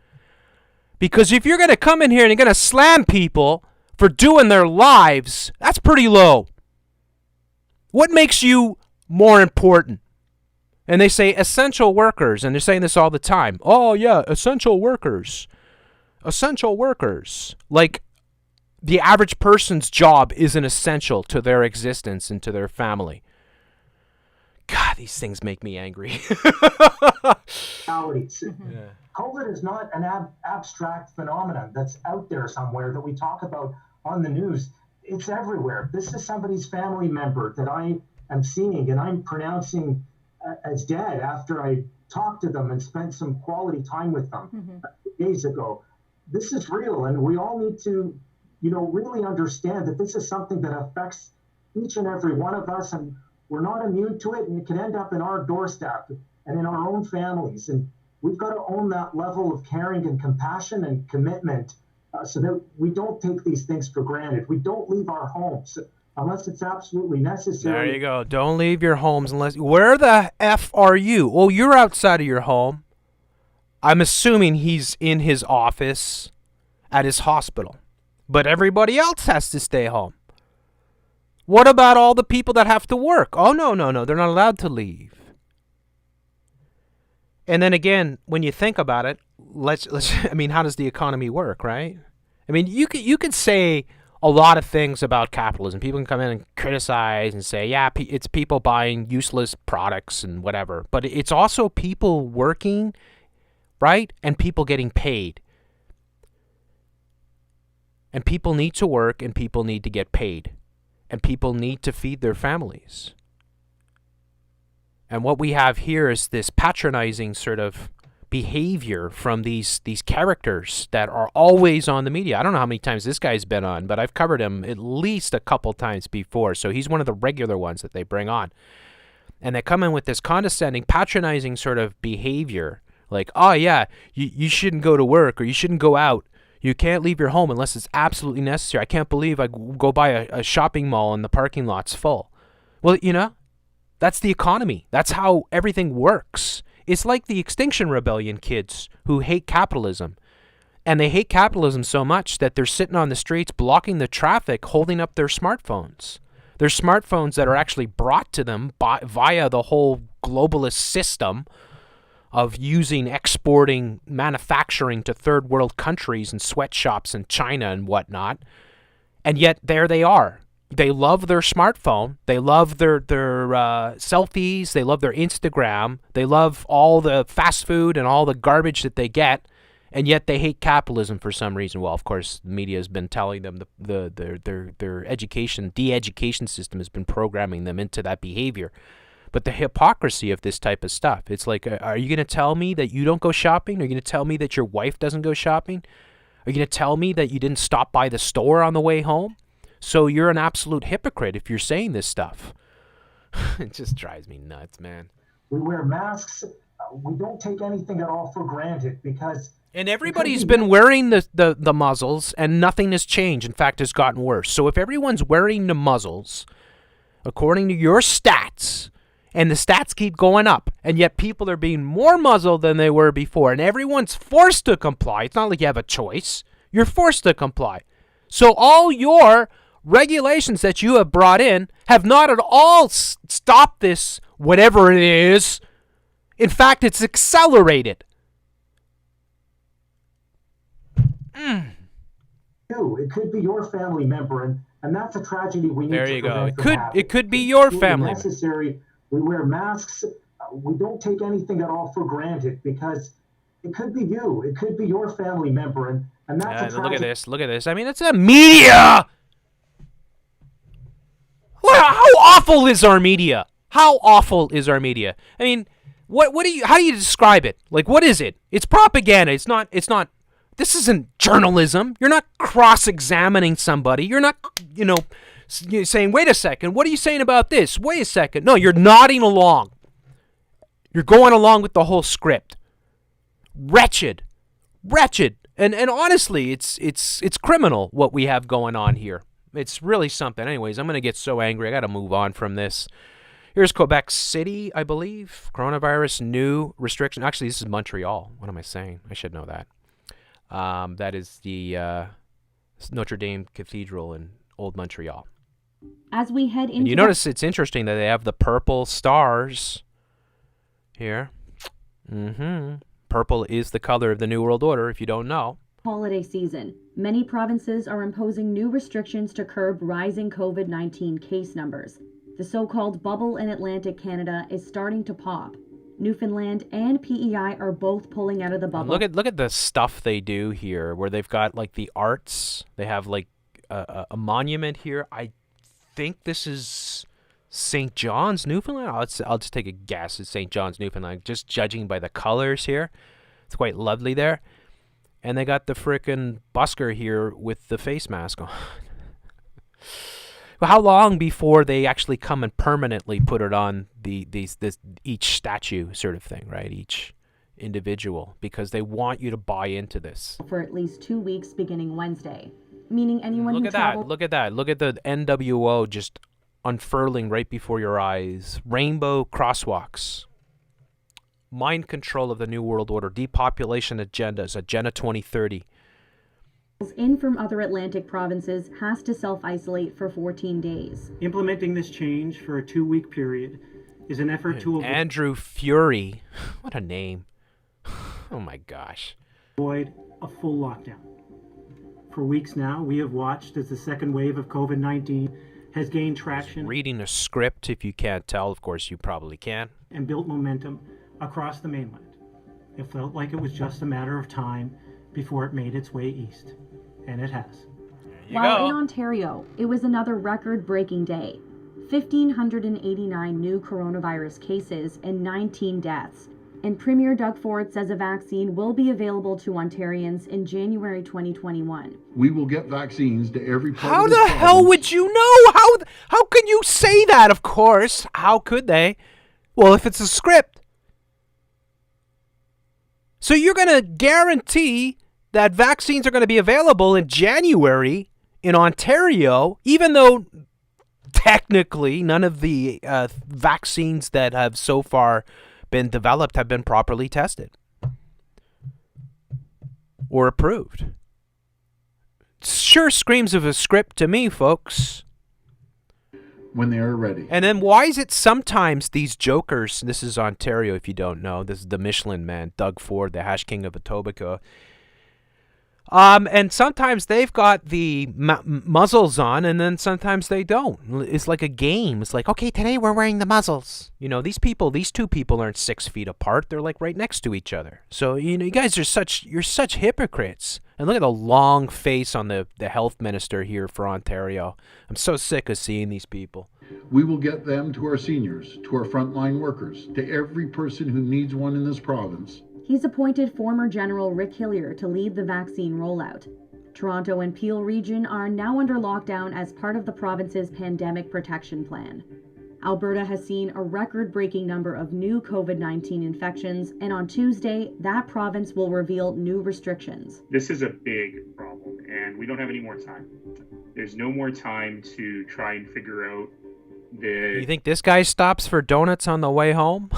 Because if you're going to come in here and you're going to slam people for doing their lives, that's pretty low. What makes you more important? And they say essential workers, and they're saying this all the time. Oh, yeah, essential workers. Essential workers. Like, the average person's job isn't essential to their existence and to their family. God, these things make me angry. COVID is not an abstract phenomenon that's out there somewhere that we talk about on the news. It's everywhere. This is somebody's family member that I am seeing, and I'm pronouncing as dead after I talked to them and spent some quality time with them days ago. This is real, and we all need to, really understand that this is something that affects each and every one of us, and we're not immune to it, and it can end up in our doorstep and in our own families. And we've got to own that level of caring and compassion and commitment so that we don't take these things for granted. We don't leave our homes unless it's absolutely necessary. There you go. Don't leave your homes unless... Where the F are you? Well, you're outside of your home. I'm assuming he's in his office at his hospital. But everybody else has to stay home. What about all the people that have to work? Oh, no. They're not allowed to leave. And then again, when you think about it, let's I mean, how does the economy work, right? I mean, you could say a lot of things about capitalism. People can come in and criticize and say, yeah, it's people buying useless products and whatever. But it's also people working, right? And people getting paid. And people need to work and people need to get paid. And people need to feed their families. And what we have here is this patronizing sort of behavior from these characters that are always on the media. I don't know how many times this guy's been on, but I've covered him at least a couple times before. So he's one of the regular ones that they bring on. And they come in with this condescending, patronizing sort of behavior. Like, oh yeah, you shouldn't go to work or you shouldn't go out. You can't leave your home unless it's absolutely necessary. I can't believe I go by a shopping mall and the parking lot's full. Well, that's the economy. That's how everything works. It's like the Extinction Rebellion kids who hate capitalism. And they hate capitalism so much that they're sitting on the streets blocking the traffic, holding up their smartphones. Their smartphones that are actually brought to them via the whole globalist system of exporting manufacturing to third world countries and sweatshops in China and whatnot. And yet there they are. They love their smartphone. They love their selfies. They love their Instagram. They love all the fast food and all the garbage that they get. And yet they hate capitalism for some reason. Well, of course, the media has been telling them their education, de-education system has been programming them into that behavior. But the hypocrisy of this type of stuff, it's like, are you going to tell me that you don't go shopping? Are you going to tell me that your wife doesn't go shopping? Are you going to tell me that you didn't stop by the store on the way home? So you're an absolute hypocrite if you're saying this stuff. It just drives me nuts, man. We wear masks. We don't take anything at all for granted because... And everybody's been wearing the muzzles and nothing has changed. In fact, it's gotten worse. So if everyone's wearing the muzzles, according to your stats... And the stats keep going up, and yet people are being more muzzled than they were before, and everyone's forced to comply. It's not like you have a choice. You're forced to comply. So all your regulations that you have brought in have not at all stopped this, whatever it is. In fact, it's accelerated. It could be your family member, and that's a tragedy we need to prevent. There you go. It could be your family. Necessary. We wear masks. We don't take anything at all for granted because it could be you. It could be your family member. And that's a tragedy. Look at this. I mean, it's a media. How awful is our media? How awful is our media? I mean, how do you describe it? Like, what is it? It's propaganda. It's not, this isn't journalism. You're not cross-examining somebody. You're not, you're saying, wait a second, what are you saying about this? Wait a second. No, you're nodding along. You're going along with the whole script. Wretched. And honestly, it's criminal what we have going on here. It's really something. Anyways, I'm going to get so angry. I got to move on from this. Here's Quebec City, I believe. Coronavirus new restriction. Actually, this is Montreal. What am I saying? I should know that. That is the Notre Dame Cathedral in Old Montreal. As we head into and you notice it's interesting that they have the purple stars here. Purple is the color of the New World Order, if you don't know. holiday season, many provinces are imposing new restrictions to curb rising COVID-19 case numbers. The so-called bubble in Atlantic Canada is starting to pop. Newfoundland and PEI are both pulling out of the bubble. Look at the stuff they do here, where they've got like the arts. They have like a monument here. I think this is St. John's, Newfoundland. I'll just take a guess. It's St. John's, Newfoundland. Just judging by the colors here, it's quite lovely there. And they got the frickin' busker here with the face mask on. Well, how long before they actually come and permanently put it on each statue sort of thing, right? Each individual, because they want you to buy into this. For at least 2 weeks beginning Wednesday, meaning anyone who Look at that. Look at the NWO just unfurling right before your eyes. Rainbow crosswalks. Mind control of the New World Order. Depopulation agendas. Agenda 2030. in from other Atlantic provinces has to self-isolate for 14 days. Implementing this change for a 2-week period is an effort to Andrew Fury. What a name. Oh my gosh. Avoid a full lockdown. For weeks now, we have watched as the second wave of COVID-19 has gained traction. Reading a script, if you can't tell, of course you probably can. And built momentum across the mainland. It felt like it was just a matter of time before it made its way east. And it has. While in Ontario, it was another record-breaking day. 1,589 new coronavirus cases and 19 deaths. And Premier Doug Ford says a vaccine will be available to Ontarians in January 2021. We will get vaccines to every part How of the the hell would you know? How can you say that? Of course. How could they? Well, if it's a script. So you're going to guarantee that vaccines are going to be available in January in Ontario, even though technically none of the vaccines that have so far been developed have been properly tested or approved. Sure screams of a script to me, folks. When they are ready. And then why is it sometimes these jokers, this is Ontario if you don't know, this is the Michelin Man, Doug Ford, the hash king of Etobicoke. And sometimes they've got the muzzles on, and then sometimes they don't. It's like a game. It's like, okay, today we're wearing the muzzles. You know, these two people aren't 6 feet apart. They're like right next to each other. So, you know, you guys are you're such hypocrites. And look at the long face on the health minister here for Ontario. I'm so sick of seeing these people. We will get them to our seniors, to our frontline workers, to every person who needs one in this province. He's appointed former General Rick Hillier to lead the vaccine rollout. Toronto and Peel region are now under lockdown as part of the province's pandemic protection plan. Alberta has seen a record-breaking number of new COVID-19 infections, and on Tuesday, that province will reveal new restrictions. This is a big problem, and we don't have any more time. There's no more time to try and figure out You think this guy stops for donuts on the way home?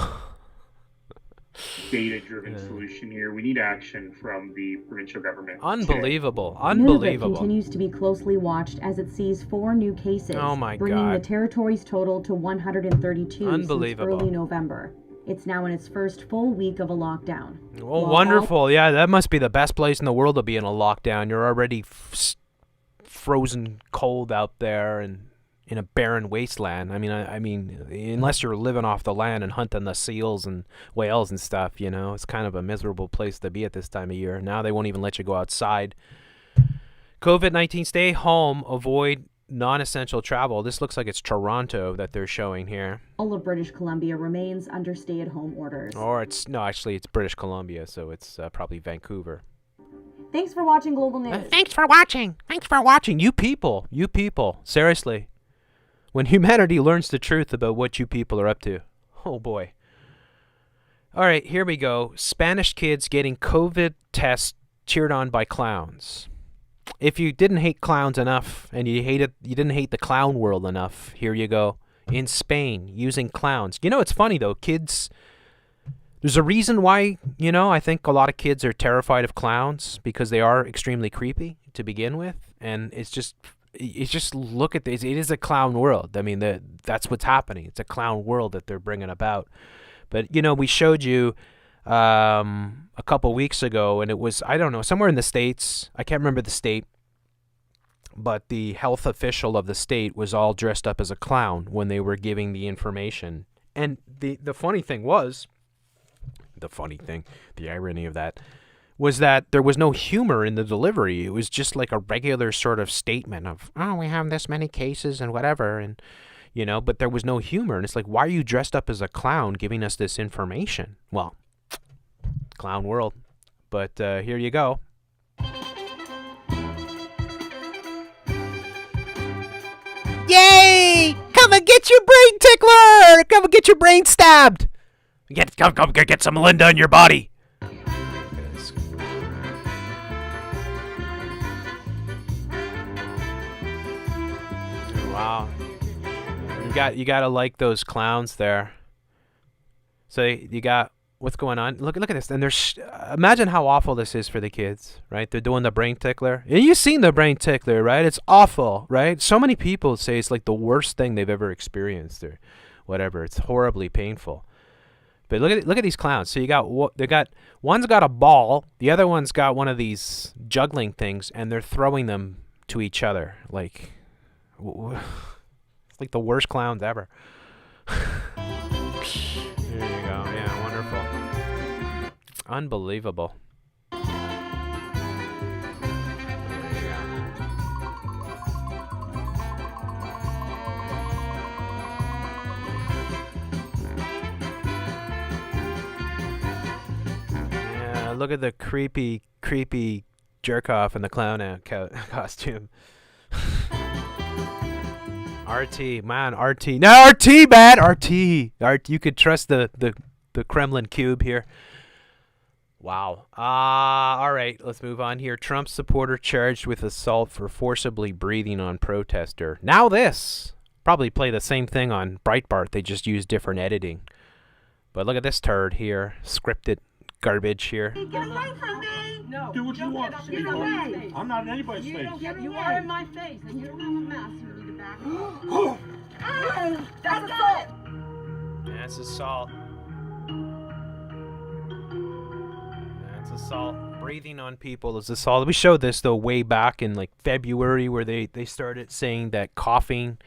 data-driven solution here. We need action from the provincial government. Unbelievable. Today. Unbelievable. Nunavut continues to be closely watched as it sees 4 new cases, bringing the territory's total to 132 since early November. It's now in its first full week of a lockdown. Oh, wonderful. Yeah, that must be the best place in the world to be in a lockdown. You're already frozen cold out there and in a barren wasteland. I mean, unless you're living off the land and hunting the seals and whales and stuff, you know, it's kind of a miserable place to be at this time of year. Now they won't even let you go outside. COVID-19, stay home, avoid non-essential travel. This looks like it's Toronto that they're showing here. All of British Columbia remains under stay-at-home orders. Or it's British Columbia, so it's probably Vancouver. Thanks for watching Global News. Thanks for watching. You people. Seriously. When humanity learns the truth about what you people are up to, oh boy. All right, here we go. Spanish kids getting COVID tests cheered on by clowns. If you didn't hate clowns enough and you didn't hate the clown world enough, here you go. In Spain, using clowns. You know, it's funny though, kids, there's a reason why, I think a lot of kids are terrified of clowns, because they are extremely creepy to begin with. And it's just look at this. It is a clown world. I mean, that's what's happening. It's a clown world that they're bringing about. But, we showed you a couple weeks ago, and it was, I don't know, somewhere in the States. I can't remember the state. But the health official of the state was all dressed up as a clown when they were giving the information. And the funny thing was, the irony of that, was that there was no humor in the delivery. It was just like a regular sort of statement of, oh, we have this many cases and whatever, and, but there was no humor. And it's like, why are you dressed up as a clown giving us this information? Well, clown world. But here you go. Yay! Come and get your brain tickler! Come and get your brain stabbed! Come get some Linda in your body. Wow. You gotta like those clowns there. So you got what's going on. Look at this. And there's imagine how awful this is for the kids, right? They're doing the brain tickler. And you've seen the brain tickler, right? It's awful, right? So many people say it's like the worst thing they've ever experienced or whatever. It's horribly painful. But look at these clowns. So one's got a ball, the other one's got one of these juggling things, and they're throwing them to each other. Like, it's like the worst clowns ever. There you go. Yeah, wonderful. Unbelievable. Look at the creepy jerk off in the clown costume. RT, man, RT. No, RT, man, RT. You could trust the Kremlin cube here. Wow. All right, let's move on here. Trump supporter charged with assault for forcibly breathing on protester. Now this. Probably play the same thing on Breitbart. They just use different editing. But look at this turd here. Scripted garbage here. Get away from me! No, do what you want. Get away! I'm not in anybody's face. You are in my face, and you don't have a mask. You need to back up. That's assault! That's assault. That's assault. Breathing on people is assault. We showed this, though, way back in, like, February, where they started saying that coughing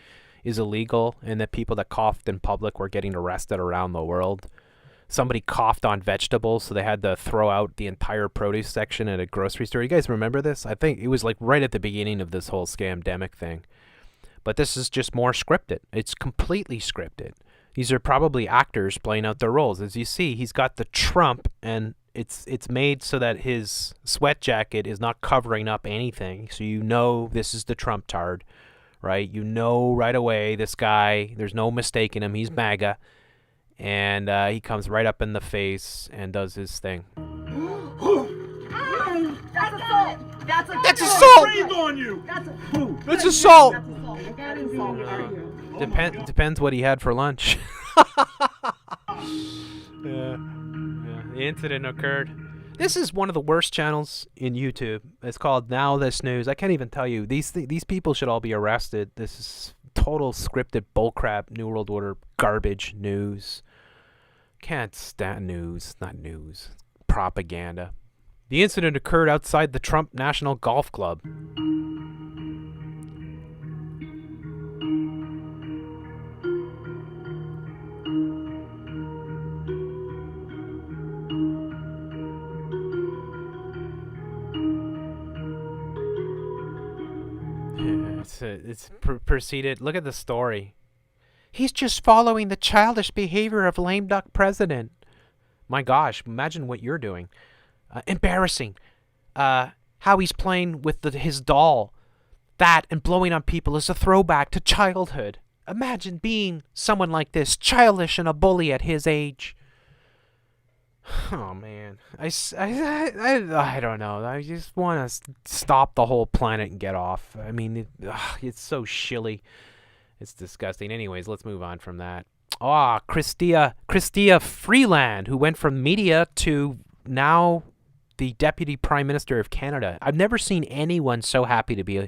is illegal and that people that coughed in public were getting arrested around the world. Somebody coughed on vegetables, so they had to throw out the entire produce section at a grocery store. You guys remember this? I think it was like right at the beginning of this whole scamdemic thing. But this is just more scripted. It's completely scripted. These are probably actors playing out their roles. As you see, he's got the Trump, and it's made so that his sweat jacket is not covering up anything. So you know this is the Trump tard, right? You know right away this guy, there's no mistaking him. He's MAGA. And he comes right up in the face and does his thing. That's assault! That's assault! Breathe on you! That's assault! That is assault. Depends what he had for lunch. Yeah. The incident occurred. This is one of the worst channels in YouTube. It's called Now This News. I can't even tell you. These people should all be arrested. This is total scripted bullcrap, New World Order garbage news. Can't stand news. Not news. Propaganda. The incident occurred outside the Trump National Golf Club. It's proceeded. Look at the story. He's just following the childish behavior of lame duck president. My gosh, imagine what you're doing. Embarrassing. How he's playing with his doll. That and blowing on people is a throwback to childhood. Imagine being someone like this, childish and a bully at his age. Oh man, I don't know. I just want to stop the whole planet and get off. I mean, it's so shilly. It's disgusting. Anyways, let's move on from that. Chrystia Freeland, who went from media to now the Deputy Prime Minister of Canada. I've never seen anyone so happy to be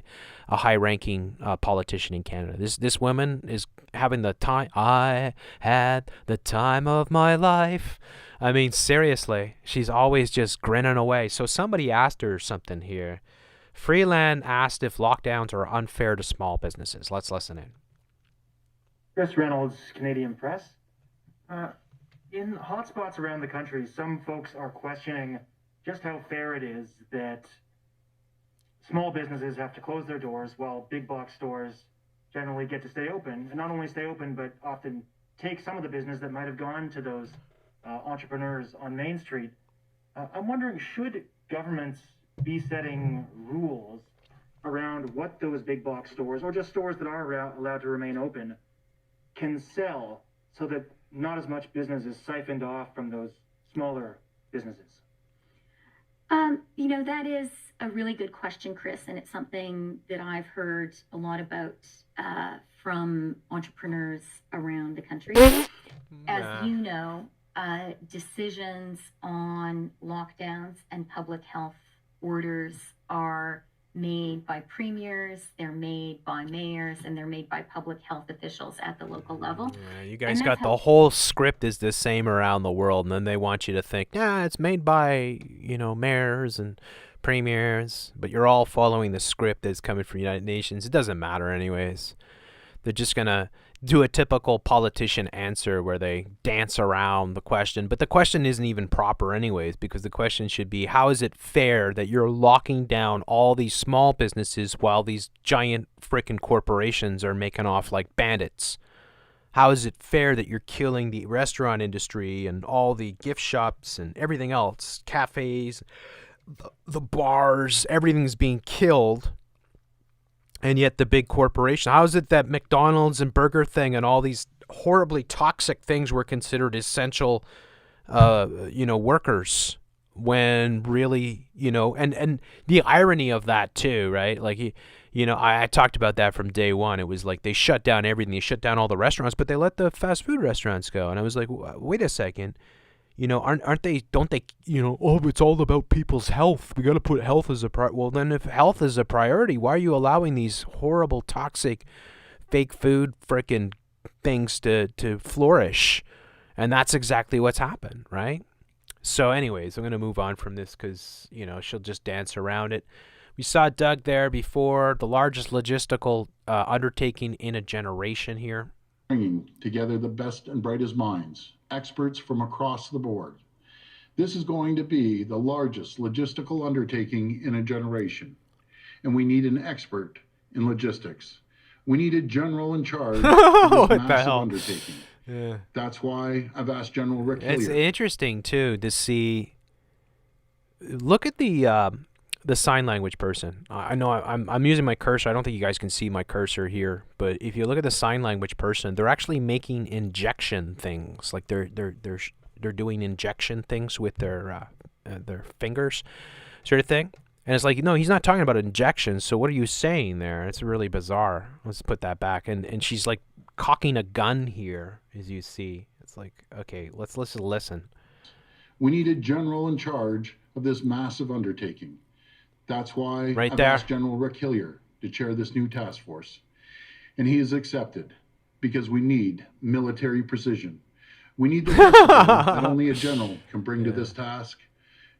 a high-ranking politician in Canada. This woman is having the time. I had the time of my life. I mean, seriously, she's always just grinning away. So somebody asked her something here. Freeland asked if lockdowns are unfair to small businesses. Let's listen in. Chris Reynolds, Canadian Press. In hotspots around the country, some folks are questioning just how fair it is that small businesses have to close their doors while big box stores generally get to stay open. And not only stay open, but often take some of the business that might have gone to those entrepreneurs on Main Street. I'm wondering, should governments be setting rules around what those big box stores, or just stores that are allowed to remain open, can sell, so that not as much business is siphoned off from those smaller businesses? That is a really good question, Chris, and it's something that I've heard a lot about from entrepreneurs around the country. As you know, decisions on lockdowns and public health orders are made by premiers, they're made by mayors, and they're made by public health officials at the local level. Yeah, you guys got the whole script is the same around the world, and then they want you to think, it's made by, mayors and premiers, but you're all following the script that's coming from the United Nations. It doesn't matter anyways. They're just going to do a typical politician answer where they dance around the question, but the question isn't even proper anyways, because the question should be, how is it fair that you're locking down all these small businesses while these giant frickin' corporations are making off like bandits? How is it fair that you're killing the restaurant industry and all the gift shops and everything else, cafes, the bars, everything's being killed? And yet the big corporation, how is it that McDonald's and Burger Thing and all these horribly toxic things were considered essential, workers, when really, and the irony of that too, right? Like, I talked about that from day one. It was like they shut down everything. They shut down all the restaurants, but they let the fast food restaurants go. And I was like, wait a second. Aren't they, don't they, it's all about people's health. We got to put health as a priority. Well, then if health is a priority, why are you allowing these horrible, toxic, fake food frickin' things to flourish? And that's exactly what's happened, right? So anyways, I'm going to move on from this because, she'll just dance around it. We saw Doug there before, the largest logistical undertaking in a generation here. Bringing together the best and brightest minds, experts from across the board. This is going to be the largest logistical undertaking in a generation, and we need an expert in logistics. We need a general in charge of this massive undertaking. Yeah. That's why I've asked General Rick Hillier. It's interesting too to see. Look at the sign language person. I know I'm using my cursor. I don't think you guys can see my cursor here, but if you look at the sign language person, they're actually making injection things. Like they're doing injection things with their fingers, sort of thing. And it's like, no, he's not talking about injections. So what are you saying there? It's really bizarre. Let's put that back. And she's like cocking a gun here, as you see. It's like, okay, let's listen. We need a general in charge of this massive undertaking. That's why I've there. asked General Rick Hillier to chair this new task force. And he has accepted, because we need military precision. We need the discipline that only a general can bring to this task.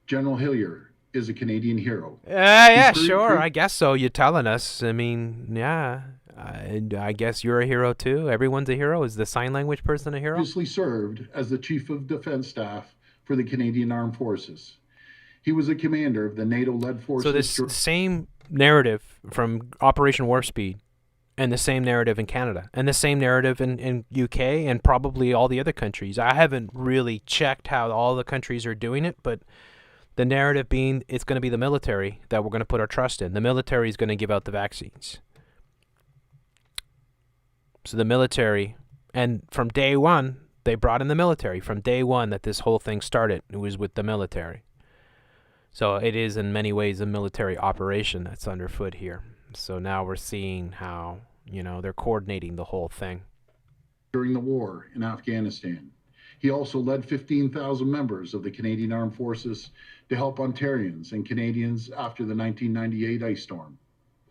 General Hillier is a Canadian hero. Yeah, sure. I guess so. You're telling us. I mean, yeah. I guess you're a hero too. Everyone's a hero. Is the sign language person a hero? Previously served as the Chief of Defense Staff for the Canadian Armed Forces. He was a commander of the NATO-led forces. So this same narrative from Operation Warp Speed, and the same narrative in Canada, and the same narrative in UK, and probably all the other countries. I haven't really checked how all the countries are doing it, but the narrative being it's going to be the military that we're going to put our trust in. The military is going to give out the vaccines. So the military, and from day one, They brought in the military from day one that this whole thing started. It was with the military. So it is in many ways a military operation that's underfoot here. So now we're seeing how, they're coordinating the whole thing. During the war in Afghanistan, he also led 15,000 members of the Canadian Armed Forces to help Ontarians and Canadians after the 1998 ice storm.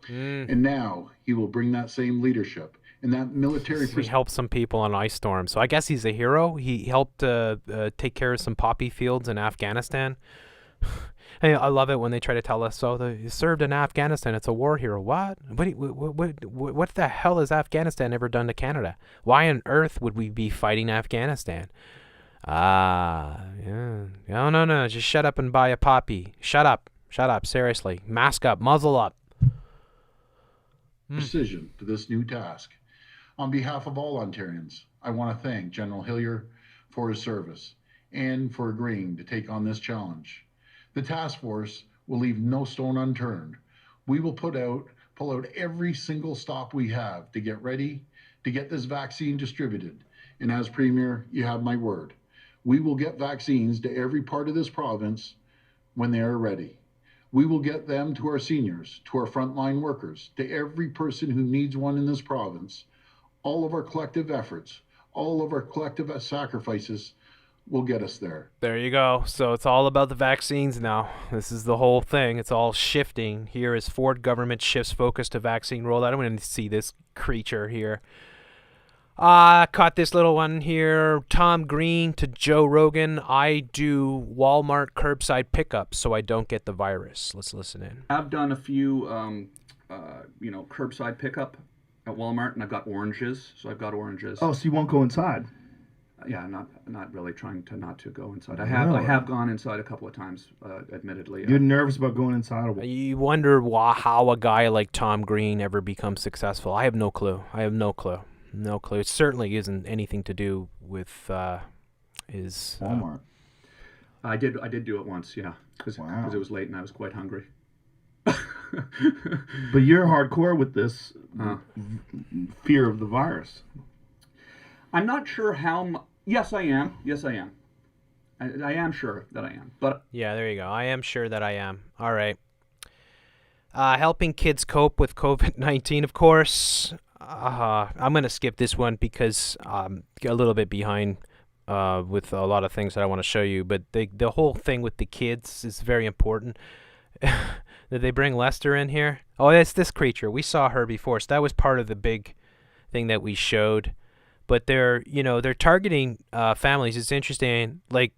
And now he will bring that same leadership and that military... He helped some people on ice storm. So I guess he's a hero. He helped take care of some poppy fields in Afghanistan. Hey, I love it when they try to tell us, he served in Afghanistan. It's a war hero. What? What the hell has Afghanistan ever done to Canada? Why on earth would we be fighting Afghanistan? Yeah. No. Just shut up and buy a poppy. Shut up. Seriously. Mask up. Muzzle up. Precision to this new task. On behalf of all Ontarians, I want to thank General Hillier for his service and for agreeing to take on this challenge. The task force will leave no stone unturned. We will pull out every single stop we have to get ready to get this vaccine distributed. And as Premier, you have my word. We will get vaccines to every part of this province when they are ready. We will get them to our seniors, to our frontline workers, to every person who needs one in this province. All of our collective efforts, all of our collective sacrifices will get us there. There you go. So it's all about the vaccines now. This is the whole thing. It's all shifting here as Ford government shifts focus to vaccine rollout. I'm going to see this creature here. Caught this little one here. Tom Green to Joe Rogan. I do Walmart curbside pickup so I don't get the virus. Let's listen in. I've done a few, curbside pickup at Walmart, and I've got oranges. So I've got oranges. Oh, so you won't go inside? Yeah, not really trying to not to go inside. I have gone inside a couple of times, admittely. You're nervous about going inside? You wonder how a guy like Tom Green ever becomes successful. I have no clue. No clue. It certainly isn't anything to do with his Walmart. I did do it once, yeah, because it was late and I was quite hungry. But you're hardcore with this fear of the virus. I'm not sure how. Yes, I am. I am sure that I am. But yeah, there you go. I am sure that I am. All right. Helping kids cope with COVID-19, of course. I'm going to skip this one because I'm a little bit behind with a lot of things that I want to show you. But the whole thing with the kids is very important. Did they bring Lester in here? Oh, it's this creature. We saw her before, so that was part of the big thing that we showed. But they're targeting families. It's interesting. Like,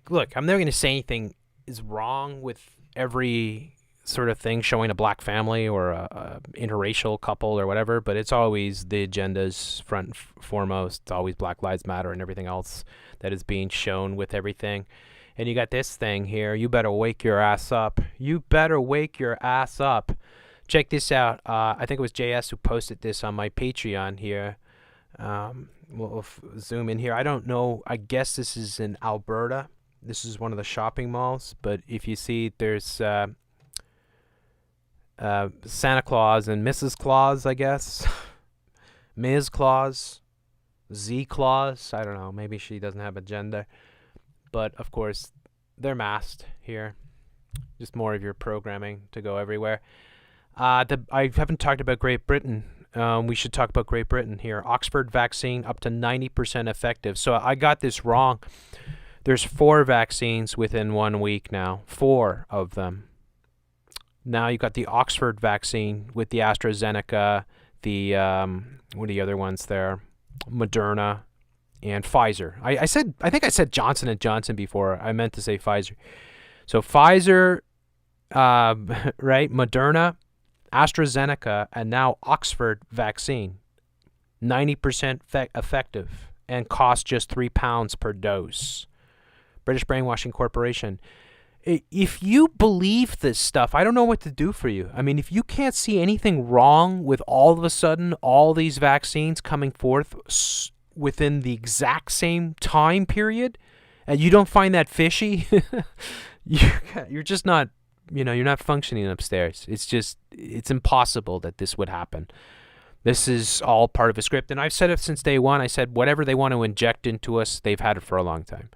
look, I'm never going to say anything is wrong with every sort of thing showing a black family or a interracial couple or whatever, but it's always the agendas front and foremost. It's always Black Lives Matter and everything else that is being shown with everything. And you got this thing here. You better wake your ass up. Check this out. I think it was JS who posted this on my Patreon here. We'll zoom in here. I don't know. I guess this is in Alberta. This is one of the shopping malls. But if you see, there's Santa Claus and Mrs. Claus, I guess. Ms. Claus. Z Claus. I don't know. Maybe she doesn't have a gender. But, of course, they're masked here. Just more of your programming to go everywhere. I haven't talked about Great Britain. We should talk about Great Britain here. Oxford vaccine up to 90% effective. So I got this wrong. There's 4 vaccines within 1 week now. 4 of them. Now you got the Oxford vaccine with the AstraZeneca, the what are the other ones there? Moderna and Pfizer. I think I said Johnson & Johnson before. I meant to say Pfizer. So Pfizer, right? Moderna, AstraZeneca, and now Oxford vaccine. 90% effective and cost just £3 per dose. British Brainwashing Corporation. If you believe this stuff, I don't know what to do for you. I mean, if you can't see anything wrong with all of a sudden all these vaccines coming forth within the exact same time period, and you don't find that fishy, you're just not, you're not functioning upstairs. It's impossible that this would happen. This is all part of a script. And I've said it since day one. I said whatever they want to inject into us, they've had it for a long time.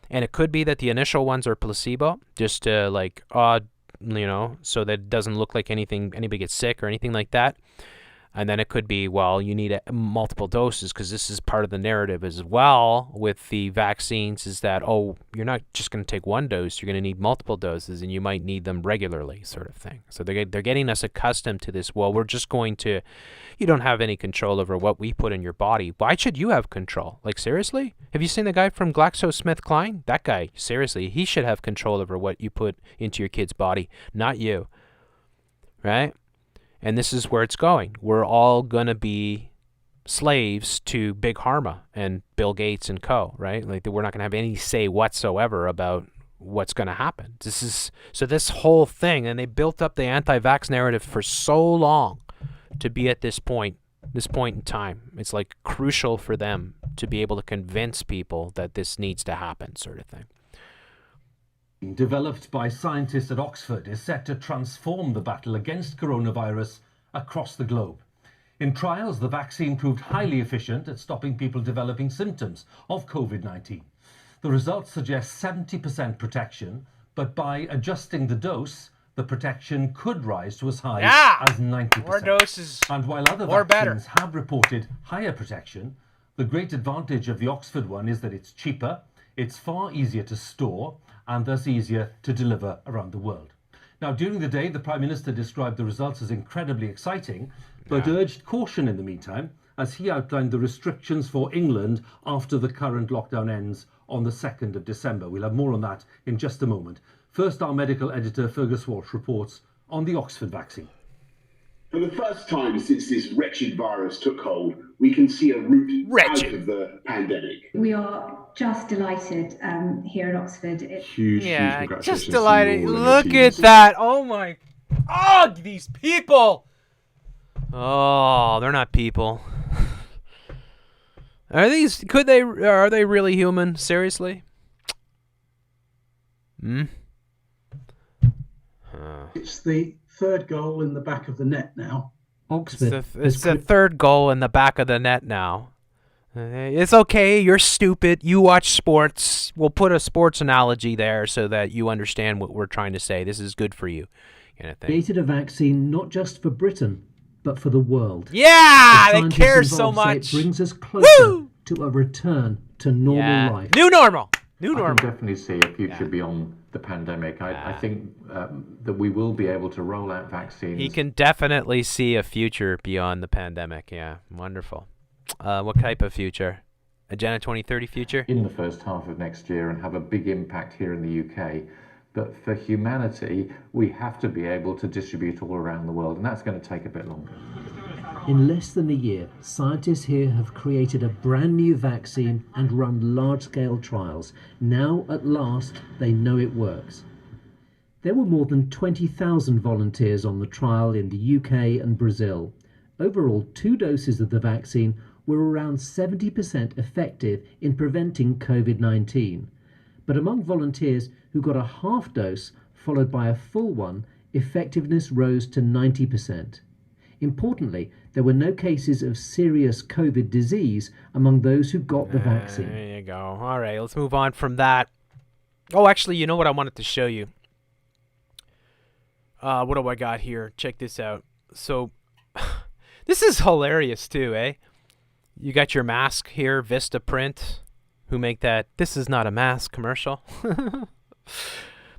And it could be that the initial ones are placebo, just to like, so that it doesn't look like anybody gets sick or anything like that. And then it could be, well, you need multiple doses, because this is part of the narrative as well with the vaccines, is that, oh, you're not just going to take one dose, you're going to need multiple doses, and you might need them regularly, sort of thing. So they're getting us accustomed to this. Well, we're just going to, you don't have any control over what we put in your body. Why should you have control? Like, seriously? Have you seen the guy from GlaxoSmithKline? That guy, seriously, he should have control over what you put into your kid's body, not you. Right? And this is where it's going. We're all going to be slaves to Big Pharma and Bill Gates and co., right? Like, we're not going to have any say whatsoever about what's going to happen. This whole thing, and they built up the anti-vax narrative for so long to be at this point in time. It's like crucial for them to be able to convince people that this needs to happen, sort of thing. Developed by scientists at Oxford is set to transform the battle against coronavirus across the globe. In trials, the vaccine proved highly efficient at stopping people developing symptoms of COVID-19. The results suggest 70% protection, but by adjusting the dose, the protection could rise to as high as 90%. More doses, and while other more vaccines have reported higher protection, the great advantage of the Oxford one is that it's cheaper, it's far easier to store, and thus easier to deliver around the world. Now, during the day, the Prime Minister described the results as incredibly exciting, but urged caution in the meantime, as he outlined the restrictions for England after the current lockdown ends on the 2nd of December. We'll have more on that in just a moment. First, our medical editor, Fergus Walsh, reports on the Oxford vaccine. For the first time since this wretched virus took hold, we can see a route out of the pandemic. We are just delighted here at Oxford. Huge congratulations. Just delighted. Look at that. Oh my. Oh, these people. Oh, they're not people. Are they really human? Seriously? It's the third goal in the back of the net now. Oxford. It's the third goal in the back of the net now. It's okay. You're stupid. You watch sports. We'll put a sports analogy there so that you understand what we're trying to say. This is good for you, kind of thing. Created a vaccine not just for Britain, but for the world. Yeah, they care so much. It brings us closer to a return to normal life. New normal. I can definitely see a future beyond the pandemic. I think that we will be able to roll out vaccines. He can definitely see a future beyond the pandemic. Yeah, wonderful. What type of future? Agenda 2030 future? In the first half of next year and have a big impact here in the UK. But for humanity, we have to be able to distribute all around the world, and that's going to take a bit longer. In less than a year, scientists here have created a brand new vaccine and run large-scale trials. Now, at last, they know it works. There were more than 20,000 volunteers on the trial in the UK and Brazil. Overall, 2 doses of the vaccine were around 70% effective in preventing COVID-19. But among volunteers who got a half dose followed by a full one, effectiveness rose to 90%. Importantly, there were no cases of serious COVID disease among those who got the vaccine. There you go. All right, let's move on from that. Oh, actually, you know what I wanted to show you? What do I got here? Check this out. So, this is hilarious too, eh? You got your mask here, Vista Print, who make that "this is not a mask" commercial.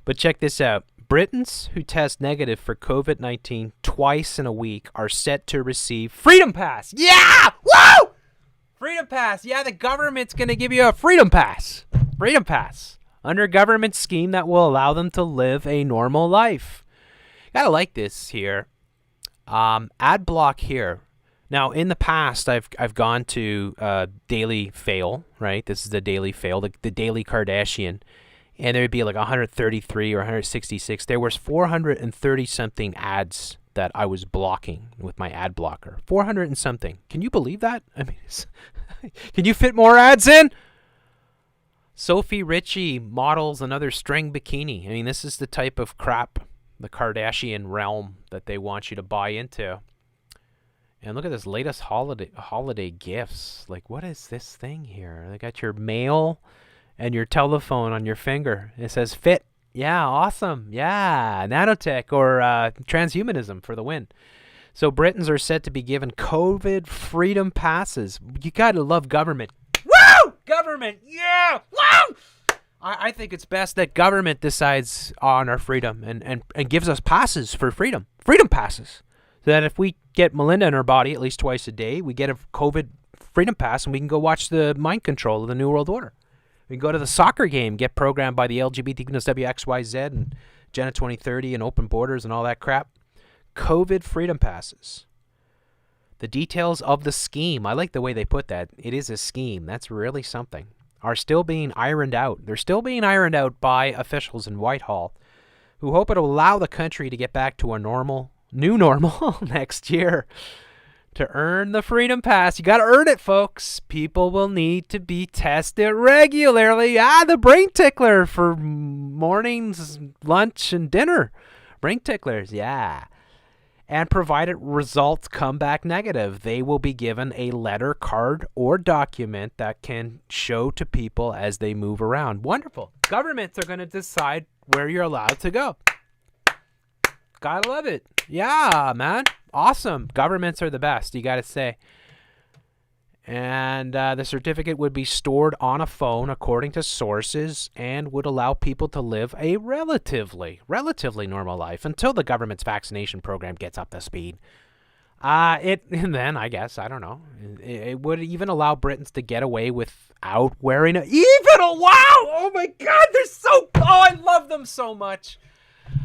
But check this out. Britons who test negative for COVID-19 twice in a week are set to receive Freedom Pass. Yeah! Woo! Freedom Pass. Yeah, the government's going to give you a Freedom Pass. Freedom Pass. Under a government scheme that will allow them to live a normal life. Gotta like this here. Ad block here. Now, in the past, I've gone to Daily Fail, right? This is the Daily Fail, the Daily Kardashian. And there would be like 133 or 166. There was 430 something ads that I was blocking with my ad blocker. 400 and something. Can you believe that? I mean, can you fit more ads in? Sophie Richie models another string bikini. I mean, this is the type of crap, the Kardashian realm, that they want you to buy into. And look at this latest holiday gifts. Like, what is this thing here? They got your mail and your telephone on your finger. It says fit. Yeah, awesome. Yeah, nanotech or transhumanism for the win. So Britons are said to be given COVID freedom passes. You got to love government. Woo! Government. Yeah. Woo! I think it's best that government decides on our freedom and gives us passes for freedom. Freedom passes. So that if we get Melinda in our body at least twice a day, we get a COVID freedom pass and we can go watch the mind control of the New World Order. We can go to the soccer game, get programmed by the LGBTQXYZ and Agenda 2030 and open borders and all that crap. COVID freedom passes. The details of the scheme, I like the way they put that. It is a scheme. That's really something. Are still being ironed out. They're still being ironed out by officials in Whitehall who hope it'll allow the country to get back to a new normal next year. To earn the freedom pass, you got to earn it, folks. People will need to be tested regularly. The brain tickler for mornings, lunch, and dinner. Brain ticklers, yeah. And provided results come back negative, they will be given a letter, card, or document that can show to people as they move around. Wonderful. Governments are going to decide where you're allowed to go. Gotta love it. Yeah, man. Awesome. Governments are the best, you gotta say. And the certificate would be stored on a phone according to sources and would allow people to live a relatively normal life until the government's vaccination program gets up to speed. And then, I guess, I don't know, it would even allow Britons to get away without wearing wow! Oh my God, I love them so much.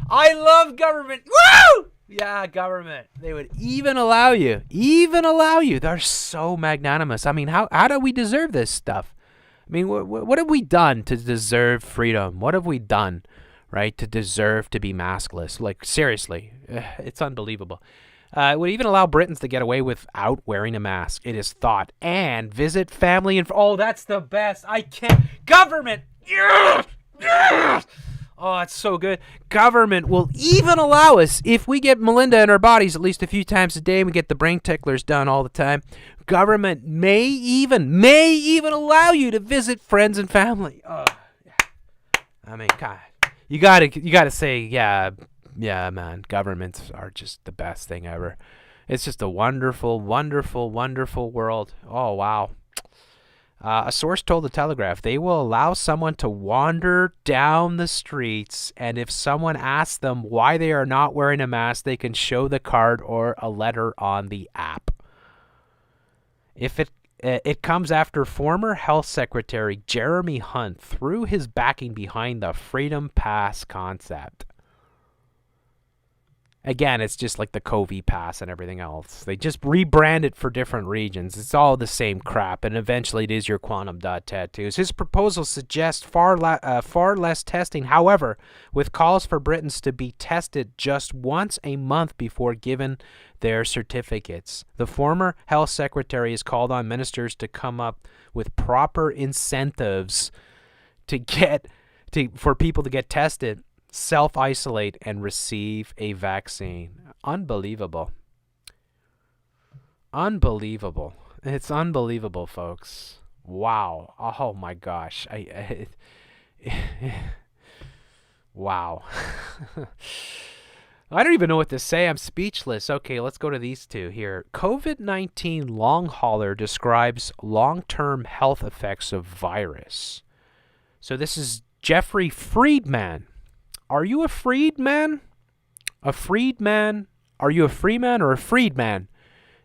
I love government. Woo! Yeah, government. They would even allow you. They're so magnanimous. I mean, how do we deserve this stuff? I mean, what have we done to deserve freedom? What have we done, right, to deserve to be maskless? Like, seriously, it's unbelievable. It would even allow Britons to get away without wearing a mask. It is thought. And visit family and... Oh, that's the best. I can't... Government! Yes! Yes! Oh, it's so good. Government will even allow us, if we get Melinda in our bodies at least a few times a day and we get the brain ticklers done all the time, government may even allow you to visit friends and family. Oh, yeah. I mean, God, you gotta say, yeah, man, governments are just the best thing ever. It's just a wonderful, wonderful, wonderful world. Oh, wow. A source told the Telegraph they will allow someone to wander down the streets, and if someone asks them why they are not wearing a mask, they can show the card or a letter on the app. If it comes after former Health Secretary Jeremy Hunt threw his backing behind the Freedom Pass concept. Again, it's just like the COVID pass and everything else. They just rebrand it for different regions. It's all the same crap, and eventually it is your quantum dot tattoos. His proposal suggests far less testing. However, with calls for Britons to be tested just once a month before given their certificates. The former health secretary has called on ministers to come up with proper incentives for people to get tested, self-isolate, and receive a vaccine. Unbelievable. Unbelievable. It's unbelievable, folks. Wow. Oh my gosh. Wow. I don't even know what to say. I'm speechless. Okay, let's go to these two here. COVID-19 long hauler describes long-term health effects of virus. So this is Jeffrey Friedman. Are you a freedman? A freedman? Are you a freeman or a freedman?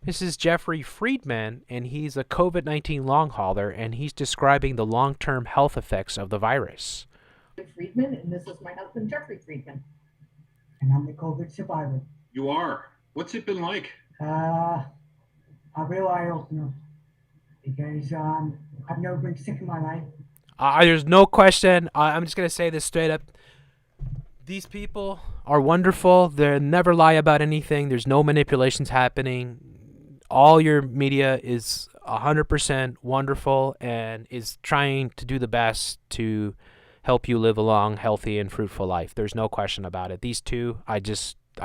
This is Jeffrey Friedman, and he's a COVID-19 long hauler, and he's describing the long-term health effects of the virus. Friedman, and this is my husband, Jeffrey Friedman. And I'm the COVID survivor. You are? What's it been like? A real eye-opener. Because I've never been sick in my life. There's no question. I'm just going to say this straight up. These people are wonderful. They never lie about anything. There's no manipulations happening. All your media is 100% wonderful and is trying to do the best to help you live a long, healthy, and fruitful life. There's no question about it. These two, I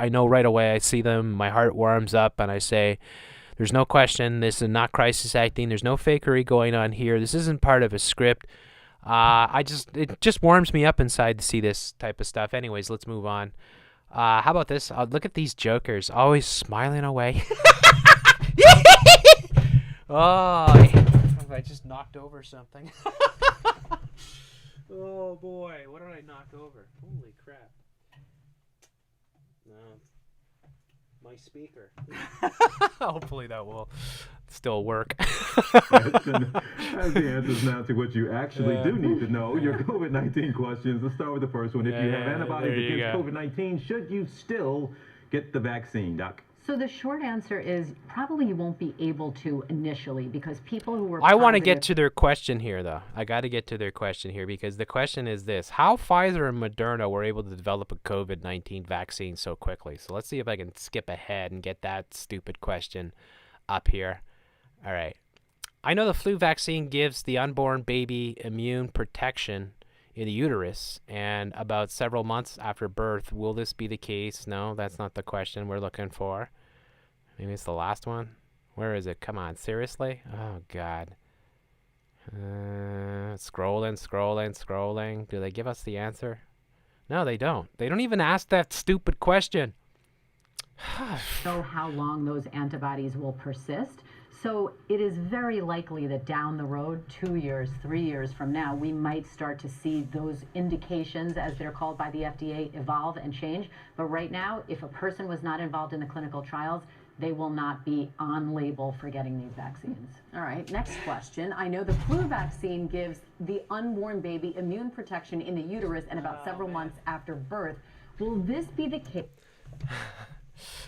know right away. I see them, my heart warms up, and I say, There's no question. This is not crisis acting. There's no fakery going on here. This isn't part of a script. It just warms me up inside to see this type of stuff. Anyways, let's move on. How about this? Look at these jokers, always smiling away. Oh, I just knocked over something. Oh boy, what did I knock over? Holy crap. No. My speaker. Hopefully that will still work. As the answers now to what you actually do need to know, your COVID-19 questions. Let's start with the first one. If you have antibodies against COVID-19, should you still get the vaccine, Doc? So the short answer is probably you won't be able to initially because people who were I want to get to their question here, though. I got to get to their question here because the question is this. How Pfizer and Moderna were able to develop a COVID-19 vaccine so quickly? So let's see if I can skip ahead and get that stupid question up here. All right. I know the flu vaccine gives the unborn baby immune protection in the uterus and about several months after birth. Will this be the case? No, that's not the question we're looking for. Maybe it's the last one. Where is it? Come on, seriously? Oh, God. Scrolling. Do they give us the answer? No, they don't. They don't even ask that stupid question. know how long those antibodies will persist. So it is very likely that down the road, 2 years, 3 years from now, we might start to see those indications, as they're called by the FDA, evolve and change. But right now, if a person was not involved in the clinical trials, they will not be on label for getting these vaccines. All right, next question. I know the flu vaccine gives the unborn baby immune protection in the uterus and about several months after birth. Will this be the case?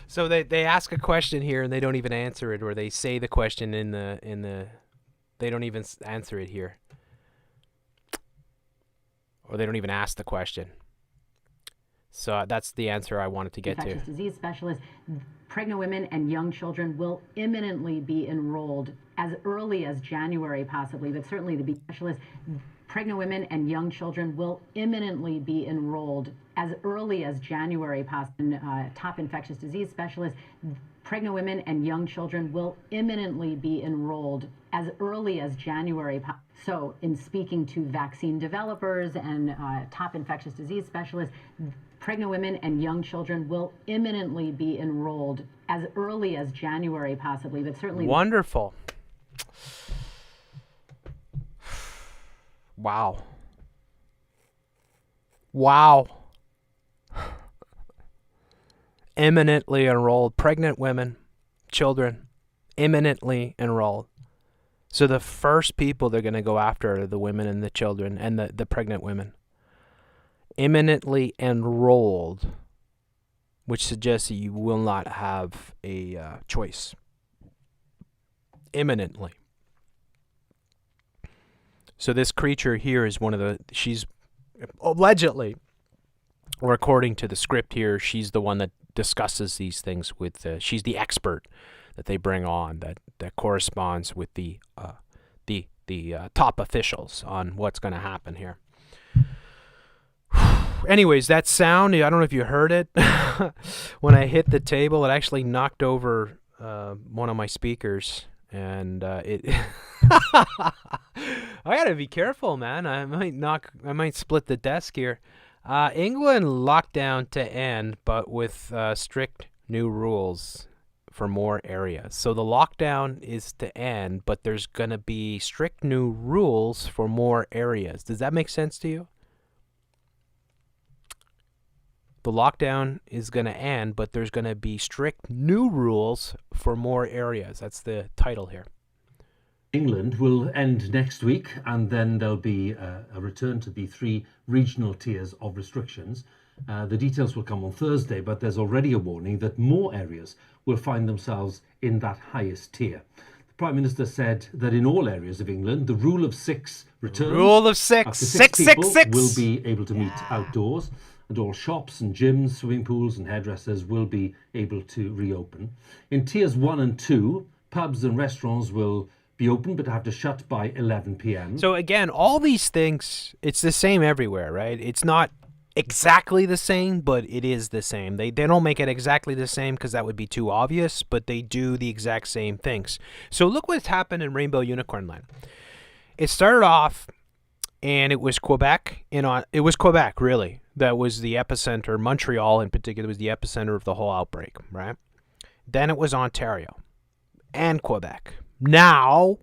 So they ask a question here and they don't even answer it, or they say the question in the they don't even answer it here, or they don't even ask the question. So that's the answer I wanted to get to. Infectious disease specialist, pregnant women and young children will imminently be enrolled as early as January, possibly, but certainly the specialist. Pregnant women and young children will imminently be enrolled as early as January, possibly. Top infectious disease specialist. Pregnant women and young children will imminently be enrolled as early as January. So in speaking to vaccine developers and top infectious disease specialists, pregnant women and young children will imminently be enrolled as early as January, possibly, but certainly. Wonderful. Wow. Imminently enrolled. Pregnant women, children, imminently enrolled. So the first people they're going to go after are the women and the children and the pregnant women. Imminently enrolled, which suggests that you will not have a choice. Imminently. So this creature here is she's allegedly, or according to the script here, she's the one that discusses these things with, she's the expert that they bring on that corresponds with the top officials on what's going to happen here. Anyways, that sound, I don't know if you heard it. When I hit the table, it actually knocked over one of my speakers. And it I gotta be careful, man. I might split the desk here. England lockdown to end, but with strict new rules for more areas. So the lockdown is to end, but there's gonna be strict new rules for more areas. Does that make sense to you? The lockdown is going to end, but there's going to be strict new rules for more areas. That's the title here. England will end next week, and then there'll be a return to the 3 regional tiers of restrictions. The details will come on Thursday, but there's already a warning that more areas will find themselves in that highest tier. The Prime Minister said that in all areas of England, the rule of 6 returns. Rule of 6. After 6, 6 people 6, 6. will be able to meet outdoors. And all shops and gyms, swimming pools and hairdressers will be able to reopen. In tiers 1 and 2, pubs and restaurants will be open but have to shut by 11 p.m. So again, all these things, it's the same everywhere, right? It's not exactly the same, but it is the same. They don't make it exactly the same because that would be too obvious, but they do the exact same things. So look what's happened in Rainbow Unicorn Land. It started off, and it was Quebec. It was Quebec, really. That was the epicenter. Montreal, in particular, was the epicenter of the whole outbreak, right? Then it was Ontario and Quebec. Now,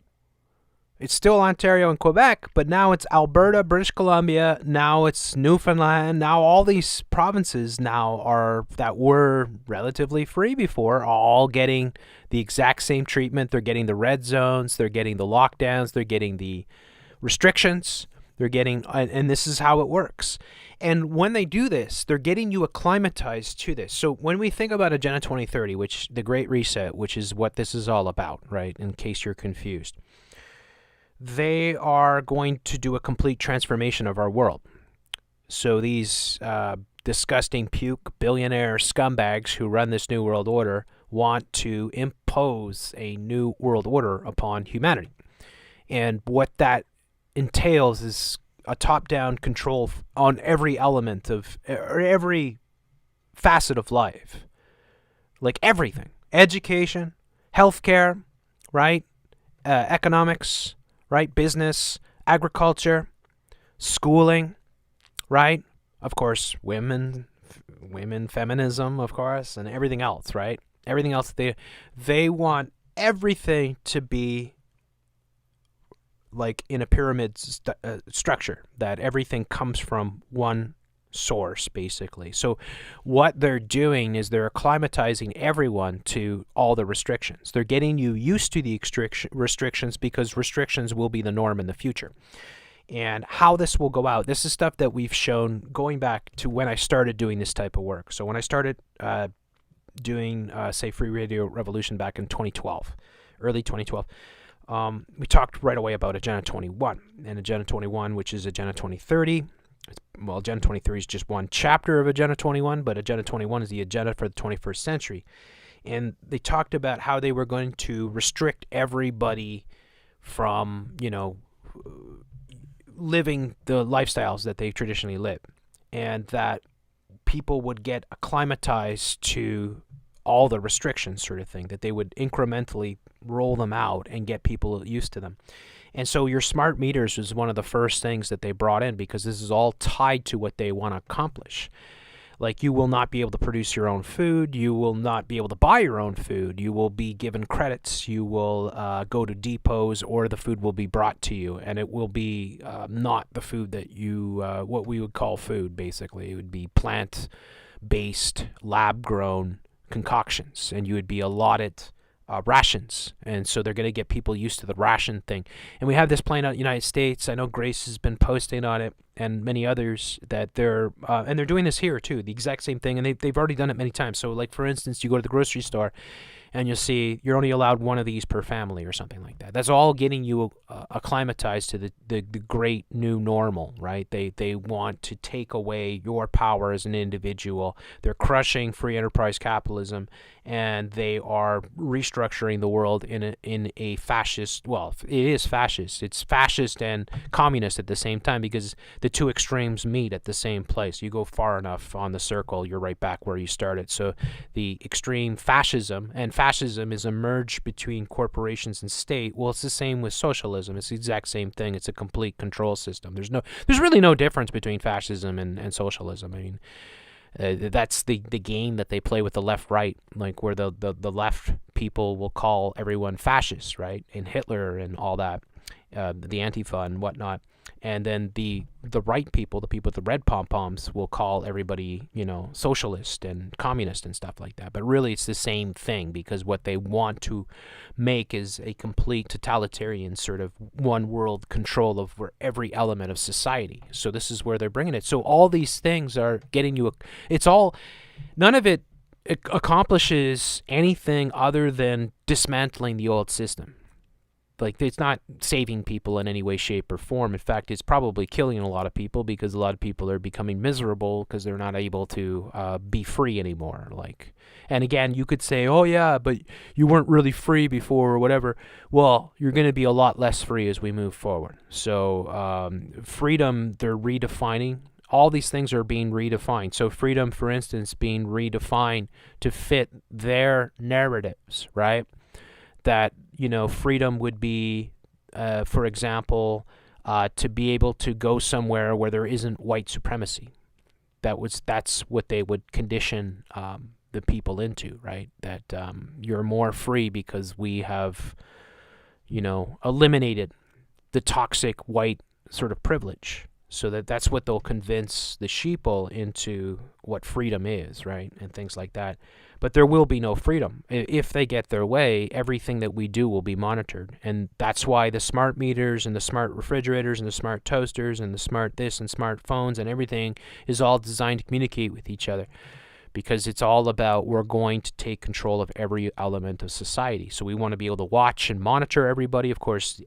it's still Ontario and Quebec, but now it's Alberta, British Columbia, now it's Newfoundland. Now all these provinces that were relatively free before are all getting the exact same treatment. They're getting the red zones, they're getting the lockdowns, they're getting the restrictions, and this is how it works. And when they do this, they're getting you acclimatized to this. So when we think about Agenda 2030, which the Great Reset, which is what this is all about, right, in case you're confused, they are going to do a complete transformation of our world. So these disgusting puke billionaire scumbags who run this new world order want to impose a new world order upon humanity. And what that entails is a top-down control on every element of, or every facet of life. Like everything. Education, healthcare, right? Economics, right? Business, agriculture, schooling, right? Of course, women, feminism, of course, and everything else, right? Everything else, they want everything to be like in a pyramid structure, that everything comes from one source, basically. So what they're doing is they're acclimatizing everyone to all the restrictions. They're getting you used to the restrictions because restrictions will be the norm in the future. And how this will go out, this is stuff that we've shown going back to when I started doing this type of work. So when I started doing, say, Free Radio Revolution back in 2012, early 2012, we talked right away about Agenda 21. And Agenda 21, which is Agenda 2030, well, Agenda 2030 is just one chapter of Agenda 21, but Agenda 21 is the agenda for the 21st century. And they talked about how they were going to restrict everybody from, living the lifestyles that they traditionally live, and that people would get acclimatized to all the restrictions, sort of thing, that they would incrementally roll them out and get people used to them. And so your smart meters was one of the first things that they brought in, because this is all tied to what they want to accomplish. Like, you will not be able to produce your own food. You will not be able to buy your own food. You will be given credits. You will go to depots, or the food will be brought to you. And it will be not the food that you, what we would call food, basically. It would be plant-based, lab-grown concoctions. And you would be allotted rations. And so they're going to get people used to the ration thing. And we have this playing out in the United States. I know Grace has been posting on it, and many others, that they're doing this here too, the exact same thing, and they've already done it many times. So, like, for instance, you go to the grocery store and you'll see you're only allowed one of these per family or something like that. That's all getting you acclimatized to the great new normal, right? They want to take away your power as an individual. They're crushing free enterprise capitalism, and they are restructuring the world in a fascist, well, it is fascist. It's fascist and communist at the same time, because the two extremes meet at the same place. You go far enough on the circle, you're right back where you started. So the extreme fascism, and fascism is a merge between corporations and state. Well, it's the same with socialism. It's the exact same thing. It's a complete control system. There's really no difference between fascism and socialism. I mean, that's the game that they play with the left-right, like where the left people will call everyone fascist, right? And Hitler and all that, the Antifa and whatnot. And then the right people, the people with the red pom-poms, will call everybody, socialist and communist and stuff like that. But really it's the same thing, because what they want to make is a complete totalitarian sort of one world control of every element of society. So this is where they're bringing it. So all these things are getting you, none of it accomplishes anything other than dismantling the old system. Like, it's not saving people in any way, shape, or form. In fact, it's probably killing a lot of people, because a lot of people are becoming miserable because they're not able to be free anymore. And again, you could say, oh yeah, but you weren't really free before, or whatever. Well, you're going to be a lot less free as we move forward. So freedom, they're redefining all these things are being redefined. So freedom, for instance, being redefined to fit their narratives, right? That, freedom would be, for example, to be able to go somewhere where there isn't white supremacy. That's what they would condition the people into, right? That you're more free because we have, eliminated the toxic white sort of privilege. So that's what they'll convince the sheeple into what freedom is, right? And things like that. But there will be no freedom. If they get their way, everything that we do will be monitored. And that's why the smart meters and the smart refrigerators and the smart toasters and the smart this and smartphones and everything is all designed to communicate with each other. Because it's all about, we're going to take control of every element of society. So we want to be able to watch and monitor everybody. Of course,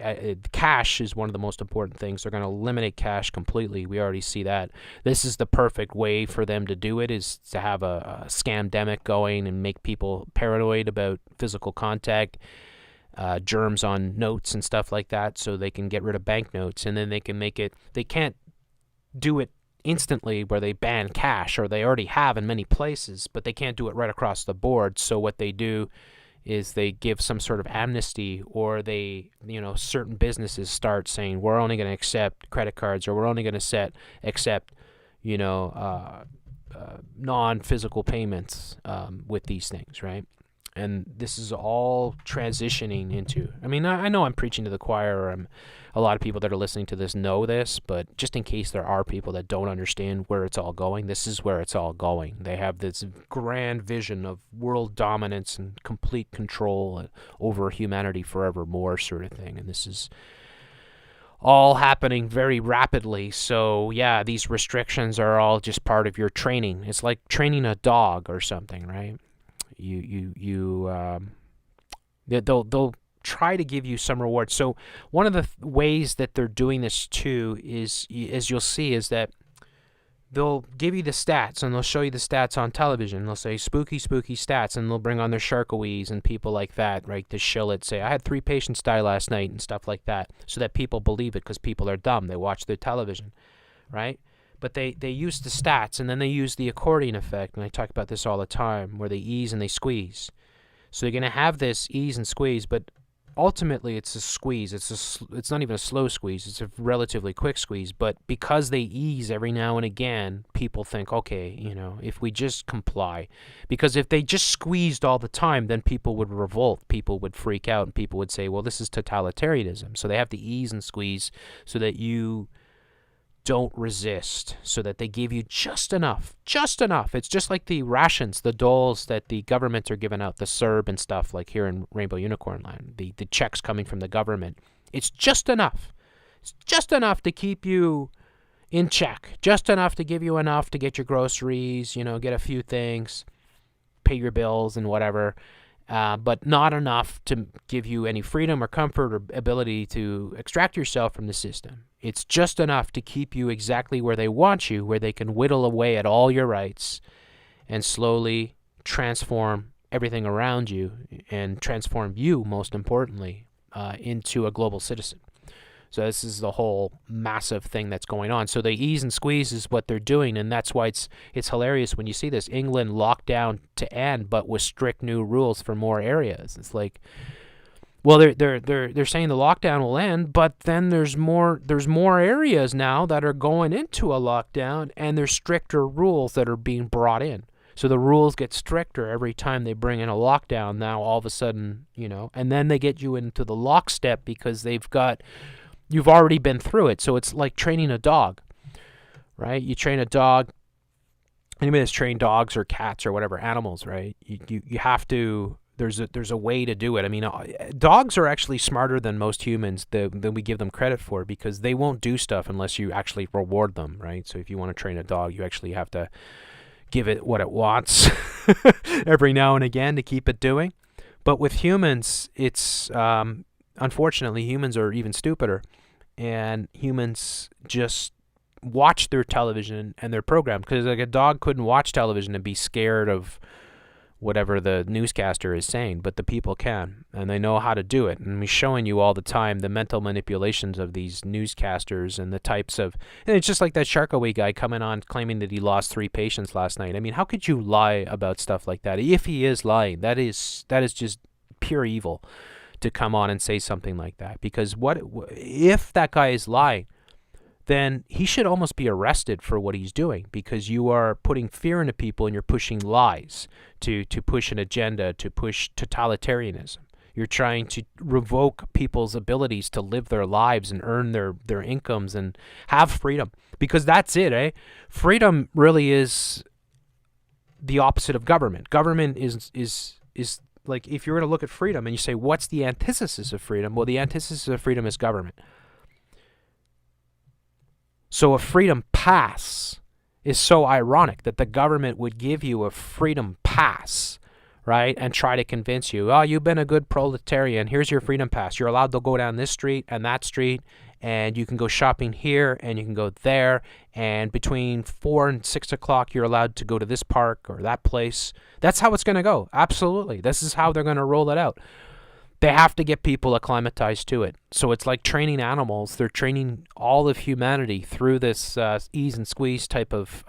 cash is one of the most important things. They're going to eliminate cash completely. We already see that. This is the perfect way for them to do it, is to have a scamdemic going and make people paranoid about physical contact, germs on notes and stuff like that, so they can get rid of banknotes. And then they can make it, they can't do it instantly where they ban cash, or they already have in many places, but they can't do it right across the board. So what they do is they give some sort of amnesty, or they, certain businesses start saying, we're only going to accept credit cards, or we're only going to accept non-physical payments with these things, right? And this is all transitioning into, I know I'm preaching to the choir, or a lot of people that are listening to this know this, but just in case there are people that don't understand where it's all going, this is where it's all going. They have this grand vision of world dominance and complete control over humanity forevermore sort of thing. And this is all happening very rapidly. So yeah, these restrictions are all just part of your training. It's like training a dog or something, right? They'll try to give you some reward. So one of the ways that they're doing this too is, as you'll see, is that they'll give you the stats, and they'll show you the stats on television. They'll say spooky stats, and they'll bring on their Sharkawees and people like that, right, to shill it, say I had 3 patients die last night and stuff like that, so that people believe it, because people are dumb. They watch their television, right? But they use the stats, and then they use the accordion effect, and I talk about this all the time, where they ease and they squeeze. So you're going to have this ease and squeeze, but ultimately it's a squeeze. It's not even a slow squeeze. It's a relatively quick squeeze. But because they ease every now and again, people think, okay, if we just comply. Because if they just squeezed all the time, then people would revolt. People would freak out, and people would say, well, this is totalitarianism. So they have to ease and squeeze so that you don't resist, so that they give you just enough. It's just like the rations, the doles that the governments are giving out, the CERB and stuff, like here in Rainbow Unicorn Land, the checks coming from the government. It's just enough. It's just enough to keep you in check, just enough to give you enough to get your groceries, get a few things, pay your bills and whatever, but not enough to give you any freedom or comfort or ability to extract yourself from the system. It's just enough to keep you exactly where they want you, where they can whittle away at all your rights and slowly transform everything around you, and transform you, most importantly, into a global citizen. So this is the whole massive thing that's going on. So the ease and squeeze is what they're doing, and that's why it's hilarious when you see this. England locked down to end, but with strict new rules for more areas. It's like, well, they're saying the lockdown will end, but then there's more areas now that are going into a lockdown, and there's stricter rules that are being brought in. So the rules get stricter every time they bring in a lockdown. Now all of a sudden, and then they get you into the lockstep because you've already been through it. So it's like training a dog, right? You train a dog. Anybody that's trained dogs or cats or whatever animals, right? You have to. There's a way to do it. Dogs are actually smarter than most humans than we give them credit for, because they won't do stuff unless you actually reward them, right? So if you want to train a dog, you actually have to give it what it wants every now and again to keep it doing. But with humans, it's unfortunately, humans are even stupider, and humans just watch their television and their program, because like a dog couldn't watch television and be scared of whatever the newscaster is saying, but the people can, and they know how to do it. And we're showing you all the time the mental manipulations of these newscasters and the types of, and it's just like that Sharkaway guy coming on claiming that he lost 3 patients last night. I mean, how could you lie about stuff like that? If he is lying, that is just pure evil to come on and say something like that. Because what if that guy is lying? Then he should almost be arrested for what he's doing, because you are putting fear into people and you're pushing lies to push an agenda, to push totalitarianism. You're trying to revoke people's abilities to live their lives and earn their incomes and have freedom, because that's it, eh? Freedom really is the opposite of government. Government is like, if you're going to look at freedom and you say, what's the antithesis of freedom? Well, the antithesis of freedom is government. So a freedom pass is so ironic that the government would give you a freedom pass, right? And try to convince you, oh, you've been a good proletarian. Here's your freedom pass. You're allowed to go down this street and that street, and you can go shopping here and you can go there. And between 4 and 6 o'clock, you're allowed to go to this park or that place. That's how it's going to go. Absolutely. This is how they're going to roll it out. They have to get people acclimatized to it. So it's like training animals. They're training all of humanity through this ease and squeeze type of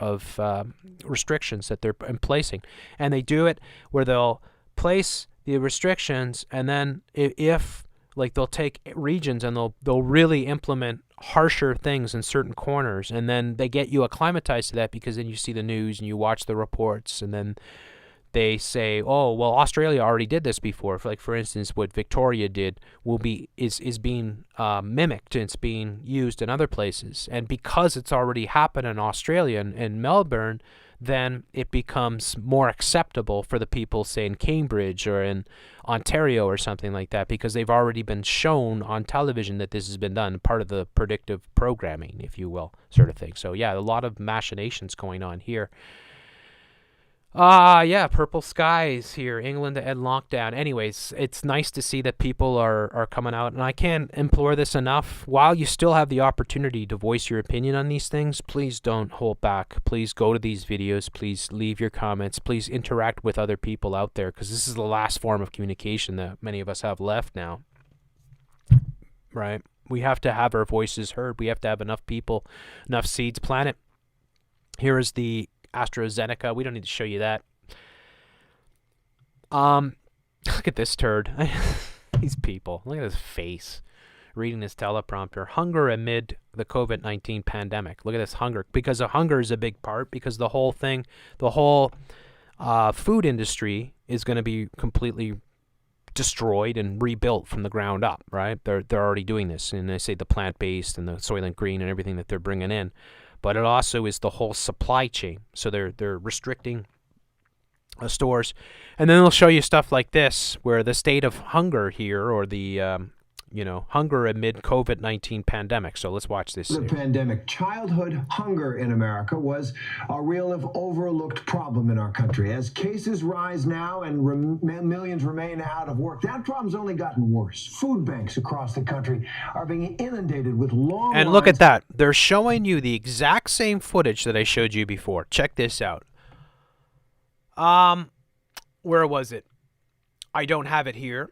restrictions that they're placing. And they do it where they'll place the restrictions, and then if like, they'll take regions and they'll really implement harsher things in certain corners, and then they get you acclimatized to that, because then you see the news and you watch the reports, and then they say, oh, well, Australia already did this before. Like, for instance, what Victoria did is being mimicked, and it's being used in other places. And because it's already happened in Australia and in Melbourne, then it becomes more acceptable for the people, say, in Cambridge or in Ontario or something like that, because they've already been shown on television that this has been done, part of the predictive programming, if you will, sort of thing. So, yeah, a lot of machinations going on here. Yeah, purple skies here, England to end lockdown. Anyways, it's nice to see that people are coming out, and I can't implore this enough. While you still have the opportunity to voice your opinion on these things, please don't hold back. Please go to these videos. Please leave your comments. Please interact with other people out there, because this is the last form of communication that many of us have left now, right? We have to have our voices heard. We have to have enough people, enough seeds planted. Here is the AstraZeneca. We don't need to show you that. Look at this turd. These people. Look at his face. Reading this teleprompter. Hunger amid the COVID-19 pandemic. Look at this hunger. Because of hunger is a big part. Because the whole thing, the whole food industry is going to be completely destroyed and rebuilt from the ground up, right? They're already doing this. And they say the plant-based and the Soylent Green and everything that they're bringing in. But it also is the whole supply chain. So they're restricting stores. And then they'll show you stuff like this, where the state of hunger here, or the, hunger amid COVID-19 pandemic. So let's watch this. The pandemic. Childhood hunger in America was a real, if overlooked, problem in our country. As cases rise now and millions remain out of work, that problem's only gotten worse. Food banks across the country are being inundated with long And look at that. They're showing you the exact same footage that I showed you before. Check this out. Where was it? I don't have it here.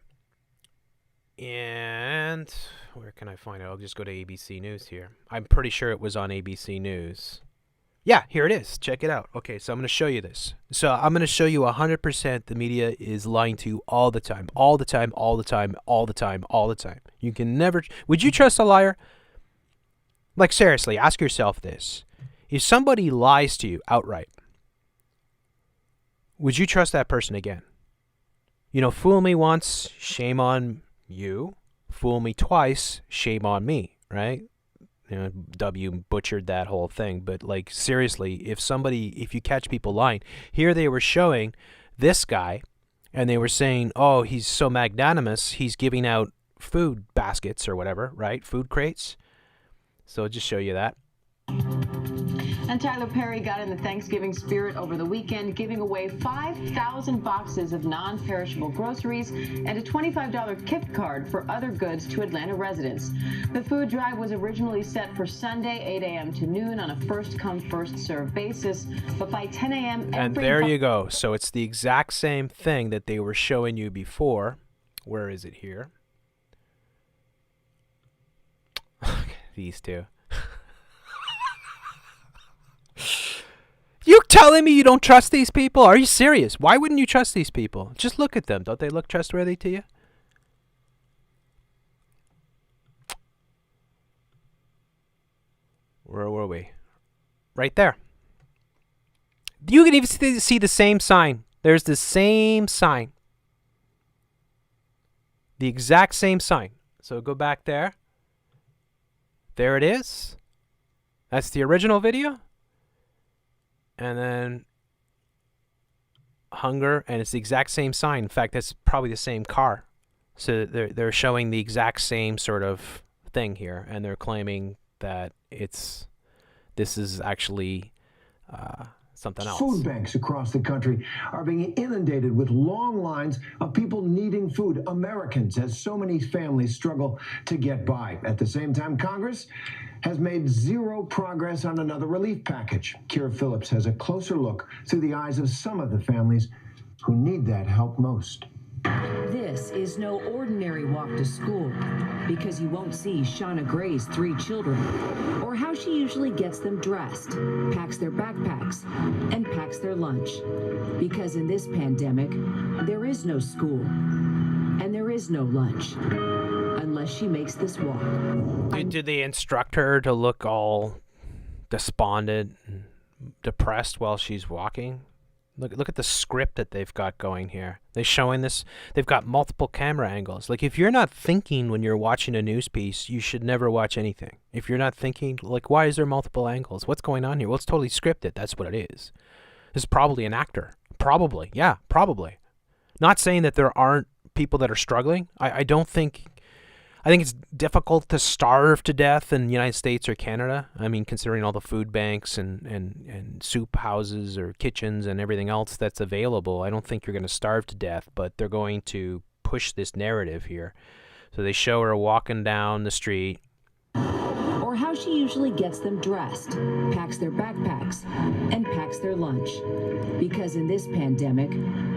And where can I find it? I'll just go to ABC News here. I'm pretty sure it was on ABC News. Yeah, here it is. Check it out. Okay, so I'm going to show you this. So I'm going to show you 100% the media is lying to you all the time. All the time, all the time, all the time, all the time. You can never... Would you trust a liar? Like, seriously, ask yourself this. If somebody lies to you outright, would you trust that person again? Fool me once, shame on you. Fool me twice, shame on me, right? W butchered that whole thing, but like, seriously, if you catch people lying, here they were showing this guy, and they were saying, oh, he's so magnanimous, he's giving out food baskets or whatever, right? Food crates. So I'll just show you that. And Tyler Perry got in the Thanksgiving spirit over the weekend, giving away 5,000 boxes of non-perishable groceries and a $25 gift card for other goods to Atlanta residents. The food drive was originally set for Sunday, 8 a.m. to noon on a first-come, first-served basis, but by 10 a.m. And there you go. So it's the exact same thing that they were showing you before. Where is it here? These two. You telling me you don't trust these people? Are you serious? Why wouldn't you trust these people? Just look at them. Don't they look trustworthy to you? Where were we? Right there. You can even see the same sign. There's the same sign. The exact same sign. So go back there. There it is. That's the original video. And then hunger, and it's the exact same sign. In fact, that's probably the same car. So they're showing the exact same sort of thing here, and they're claiming that this is actually something else. Food banks across the country are being inundated with long lines of people needing food, Americans, as so many families struggle to get by. At the same time, Congress has made zero progress on another relief package. Kira Phillips has a closer look through the eyes of some of the families who need that help most. This is no ordinary walk to school, because you won't see Shauna Gray's 3 children, or how she usually gets them dressed, packs their backpacks, and packs their lunch. Because in this pandemic, there is no school, and there is no lunch, unless she makes this walk. Did they instruct her to look all despondent and depressed while she's walking? Look at the script that they've got going here. They're showing this. They've got multiple camera angles. Like, if you're not thinking when you're watching a news piece, you should never watch anything. If you're not thinking, like, why is there multiple angles? What's going on here? Well, it's totally scripted. That's what it is. This is probably an actor. Probably. Yeah, probably. Not saying that there aren't people that are struggling. I don't think... I think it's difficult to starve to death in the United States or Canada. I mean, considering all the food banks and soup houses or kitchens and everything else that's available, I don't think you're going to starve to death, but they're going to push this narrative here. So they show her walking down the street. Or how she usually gets them dressed, packs their backpacks, and packs their lunch. Because in this pandemic,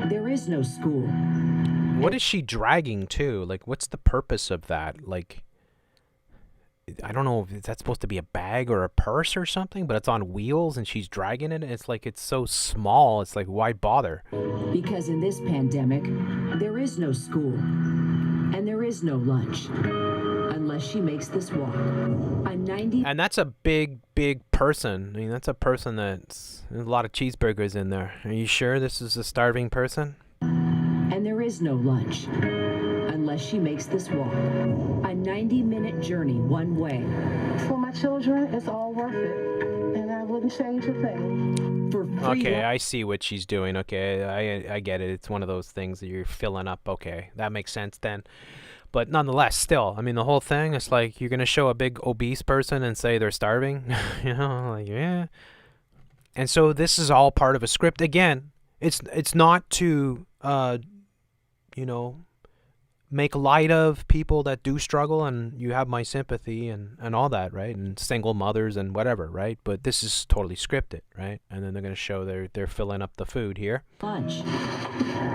there is no school. What is she dragging to? Like, what's the purpose of that? Like, I don't know if that's supposed to be a bag or a purse or something, but it's on wheels and she's dragging it. And it's like, it's so small. It's like, why bother? Because in this pandemic, there is no school and there is no lunch unless she makes this walk. And that's a big, big person. I mean, that's a person there's a lot of cheeseburgers in there. Are you sure this is a starving person? And there is no lunch unless she makes this walk. A 90-minute journey one way. For my children, it's all worth it, and I wouldn't change a thing. Okay, I see what she's doing. Okay, I get it. It's one of those things that you're filling up. Okay, that makes sense then. But nonetheless, still, I mean, the whole thing, it's like you're going to show a big obese person and say they're starving. You know, like, yeah. And so this is all part of a script. Again, it's not to... you know, make light of people that do struggle, and you have my sympathy and all that, right? And single mothers and whatever, right? But this is totally scripted, right? And then they're going to show they're filling up the food here. Lunch,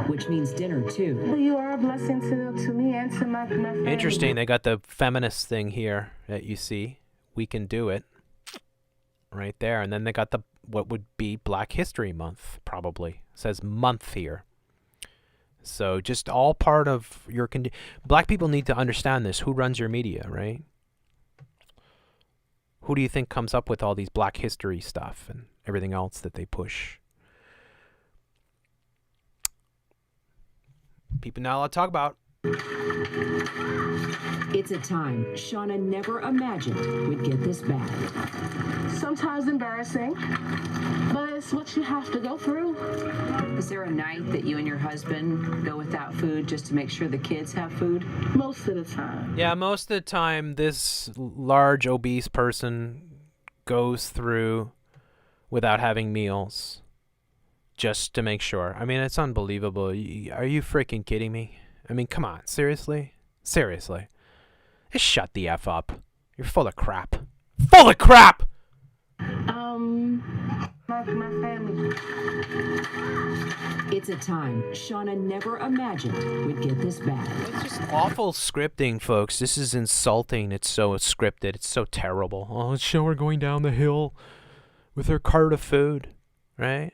which means dinner too. Well, you are a blessing to me and to my family. Interesting. They got the feminist thing here that you see. We can do it. Right there. And then they got the what would be Black History Month, probably. It says month here. So just all part of your black people need to understand this. Who runs your media, right? Who do you think comes up with all these Black history stuff and everything else that they push? People not allowed to talk about. It's a time Shauna never imagined would get this bad. Sometimes embarrassing, but it's what you have to go through. Is there a night that you and your husband go without food just to make sure the kids have food? Most of the time. Yeah, most of the time this large obese person goes through without having meals just to make sure. I mean, it's unbelievable. Are you freaking kidding me? I mean, come on. Seriously? Seriously. Just shut the F up. You're full of crap. Full of crap! My family. It's a time Shauna never imagined would get this bad. It's just awful scripting, folks. This is insulting. It's so scripted. It's so terrible. Oh, let's show her going down the hill with her cart of food, right?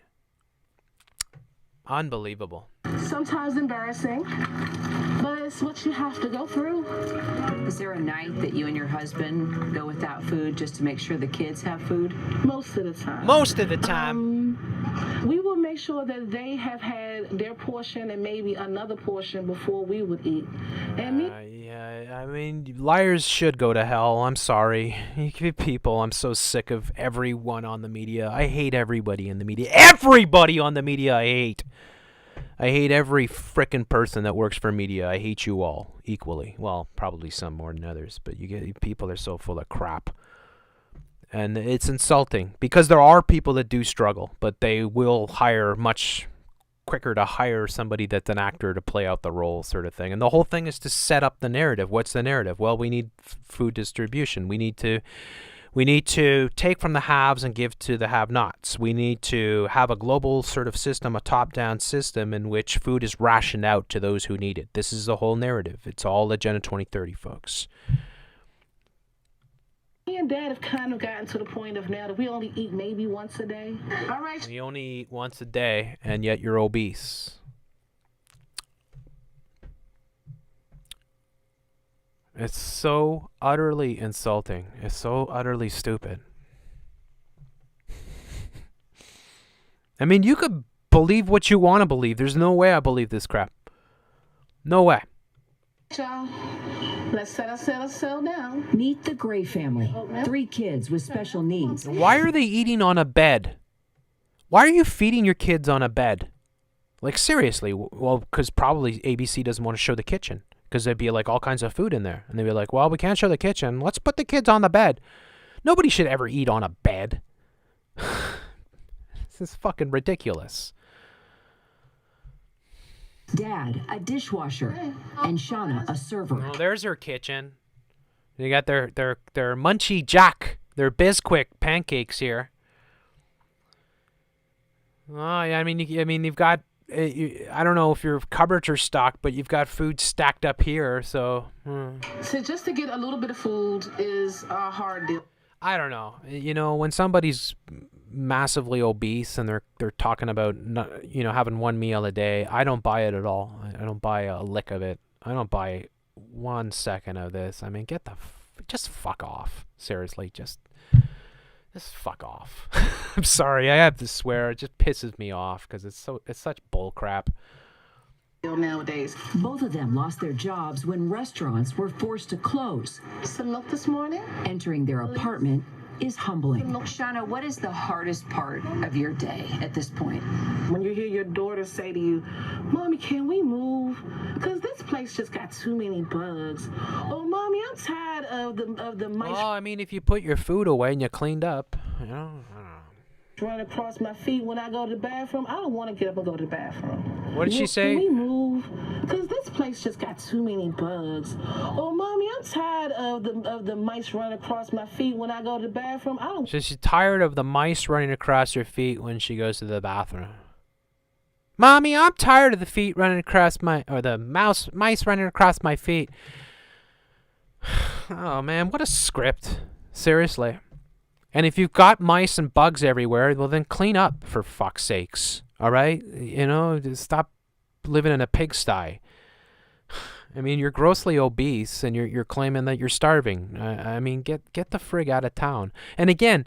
Unbelievable. Sometimes embarrassing, but it's what you have to go through. Is there a night that you and your husband go without food just to make sure the kids have food? Most of the time. Most of the time. We will make sure that they have had their portion and maybe another portion before we would eat. And Yeah, I mean, liars should go to hell. I'm sorry. You people, I'm so sick of everyone on the media. I hate everybody in the media. Everybody on the media I hate. I hate every frickin' person that works for media. I hate you all equally. Well, probably some more than others, but people are so full of crap. And it's insulting because there are people that do struggle, but they will hire much quicker to hire somebody that's an actor to play out the role, sort of thing. And the whole thing is to set up the narrative. What's the narrative? Well, we need food distribution. We need to take from the haves and give to the have-nots. We need to have a global sort of system, a top-down system in which food is rationed out to those who need it. This is the whole narrative. It's all Agenda 2030, folks. me and Dad have kind of gotten to the point of now that we only eat maybe once a day. All right. You only eat once a day, and yet you're obese. It's so utterly insulting. It's so utterly stupid. I mean, you could believe what you want to believe. There's no way I believe this crap. No way. Y'all, let's settle down. Meet the Gray family. 3 kids with special needs. Why are they eating on a bed? Why are you feeding your kids on a bed? Like, seriously. Well, because probably ABC doesn't want to show the kitchen. Because there'd be like all kinds of food in there. And they'd be like, well, we can't show the kitchen. Let's put the kids on the bed. Nobody should ever eat on a bed. This is fucking ridiculous. Dad, a dishwasher, and Shauna, a server. Oh, there's her kitchen. You got their Munchie Jack, their Bisquick pancakes here. Oh, yeah, I mean, you've got. I don't know if your cupboards are stocked, but you've got food stacked up here. So. So just to get a little bit of food is a hard deal. I don't know. You know, when somebody's massively obese and they're talking about having one meal a day, I don't buy it at all. I don't buy a lick of it. I don't buy 1 second of this. I mean, just fuck off. Seriously, just fuck off. I'm sorry, I have to swear. It just pisses me off because it's such bull crap. Nowadays, both of them lost their jobs when restaurants were forced to close. Some milk this morning. Entering their apartment is humbling. Shauna, what is the hardest part of your day at this point? When you hear your daughter say to you, Mommy, can we move? Because this place just got too many bugs. Oh, Mommy, I'm tired of the mice. Oh, I mean, if you put your food away and you cleaned up, I don't know. Run across my feet when I go to the bathroom. I don't want to get up and go to the bathroom. What did she say? Can we move? Because this place just got too many bugs. Oh, Mommy, I'm tired of the mice running across my feet when I go to the bathroom. So she's tired of the mice running across her feet when she goes to the bathroom. Mommy, I'm tired of the feet running across the mice running across my feet. Oh man, what a script. Seriously. And if you've got mice and bugs everywhere, well then clean up, for fuck's sakes. All right? Just stop living in a pigsty. I mean, you're grossly obese and you're claiming that you're starving. I mean, get the frig out of town. And again,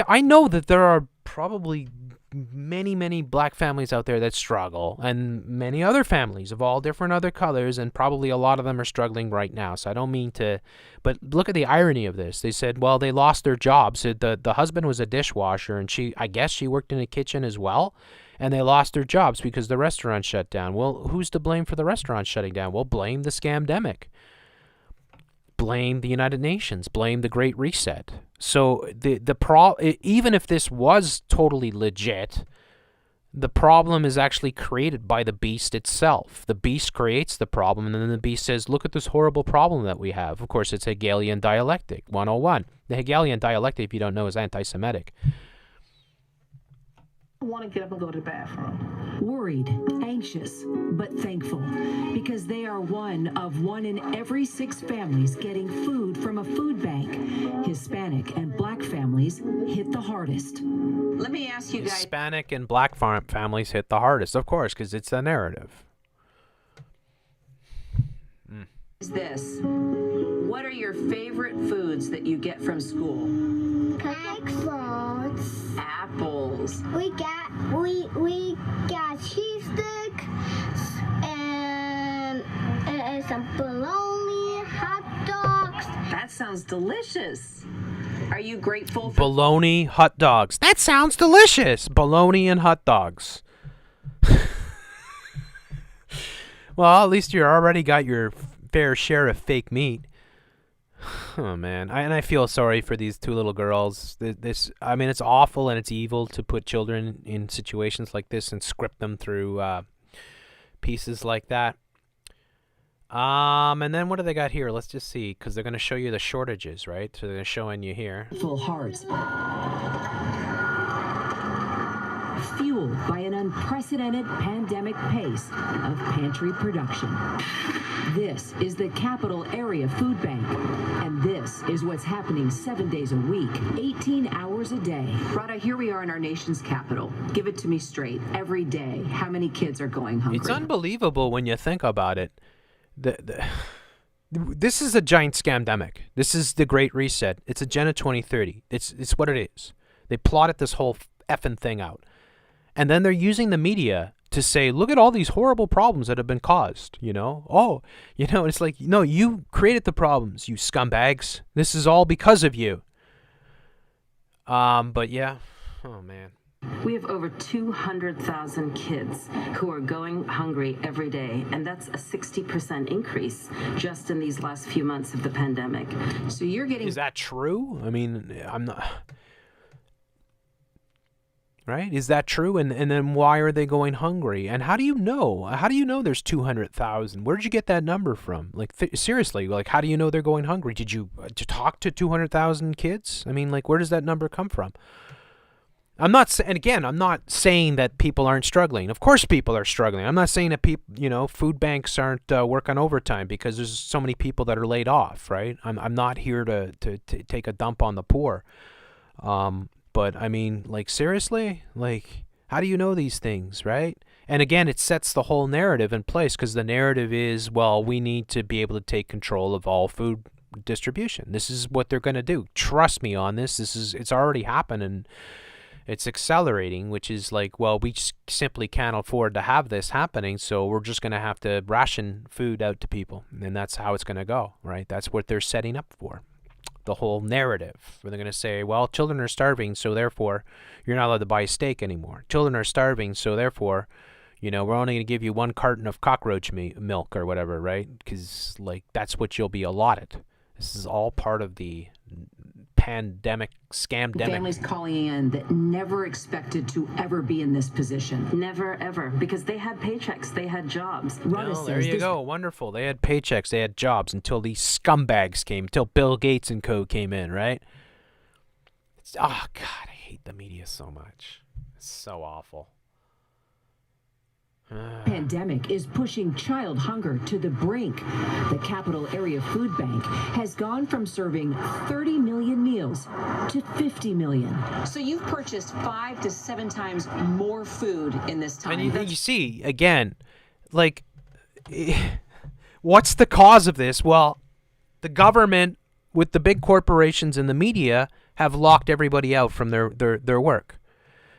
I know that there are probably many black families out there that struggle, and many other families of all different other colors, and probably a lot of them are struggling right now. So I don't mean to, but look at the irony of this. They said, well, they lost their jobs. The husband was a dishwasher, and I guess she worked in a kitchen as well, and they lost their jobs because the restaurant shut down. Well, who's to blame for the restaurant shutting down? Well, blame the scamdemic. blame the United Nations, blame the Great Reset. So even if this was totally legit, the problem is actually created by the beast itself. The beast creates the problem, and then the beast says, look at this horrible problem that we have. Of course, it's Hegelian dialectic 101. The Hegelian dialectic, if you don't know, is anti-Semitic. I want to get up and go to the bathroom. Worried, anxious, but thankful, because they are one in every 6 families getting food from a food bank. Hispanic and black families hit the hardest. Let me ask you guys. Hispanic and black families hit the hardest, of course, because it's the narrative. This. What are your favorite foods that you get from school? Cupcake fruits. Apples. We got cheese stick and some bologna, hot dogs. That sounds delicious. Are you grateful for Bologna hot dogs? That sounds delicious. Bologna and hot dogs. Well, at least you already got your fair share of fake meat. Oh man, I feel sorry for these 2 little girls. I mean, it's awful and it's evil to put children in situations like this and script them through pieces like that. And then what do they got here? Let's just see, because they're going to show you the shortages, right? So they're showing you here. Full hearts. Fueled by an unprecedented pandemic pace of pantry production. This is the Capital Area Food Bank, and this is what's happening 7 days a week, 18 hours a day. Rada, here we are in our nation's capital. Give it to me straight. Every day, how many kids are going hungry? It's unbelievable when you think about it. This is a giant scamdemic. This is the Great Reset. It's Agenda 2030. It's what it is. They plotted this whole effing thing out. And then they're using the media to say, look at all these horrible problems that have been caused, you know? Oh, you know, it's like, no, you created the problems, you scumbags. This is all because of you. But yeah, oh man. We have over 200,000 kids who are going hungry every day, and that's a 60% increase just in these last few months of the pandemic. So you're getting... Is that true? I mean, I'm not... Right? Is that true? And then why are they going hungry? And how do you know? How do you know there's 200,000? Where did you get that number from? Like, seriously, like, how do you know they're going hungry? Did you talk to 200,000 kids? I mean, like, where does that number come from? I'm not saying that people aren't struggling. Of course people are struggling. I'm not saying that people, food banks aren't working overtime because there's so many people that are laid off, right? I'm not here to take a dump on the poor. But I mean, like, seriously, like, how do you know these things, right? And again, it sets the whole narrative in place because the narrative is, well, we need to be able to take control of all food distribution. This is what they're going to do. Trust me on this. It's already happened and it's accelerating, which is like, well, we just simply can't afford to have this happening, so we're just going to have to ration food out to people, and that's how it's going to go, right? That's what they're setting up for. The whole narrative where they're going to say, well, children are starving, so therefore you're not allowed to buy steak anymore. Children are starving, so therefore, we're only going to give you 1 carton of cockroach milk or whatever, right? Because, like, that's what you'll be allotted. This is all part of the pandemic, scamdemic. Families calling in that never expected to ever be in this position. Never, ever. Because they had paychecks. They had jobs. Well, there you go. Wonderful. They had paychecks. They had jobs until these scumbags came, until Bill Gates and co came in, right? Oh, God, I hate the media so much. It's so awful. Pandemic is pushing child hunger to the brink. The Capital Area Food Bank has gone from serving 30 million meals to 50 million. So you've purchased 5 to 7 times more food in this time. And you see, again, like, what's the cause of this? Well, the government with the big corporations and the media have locked everybody out from their work.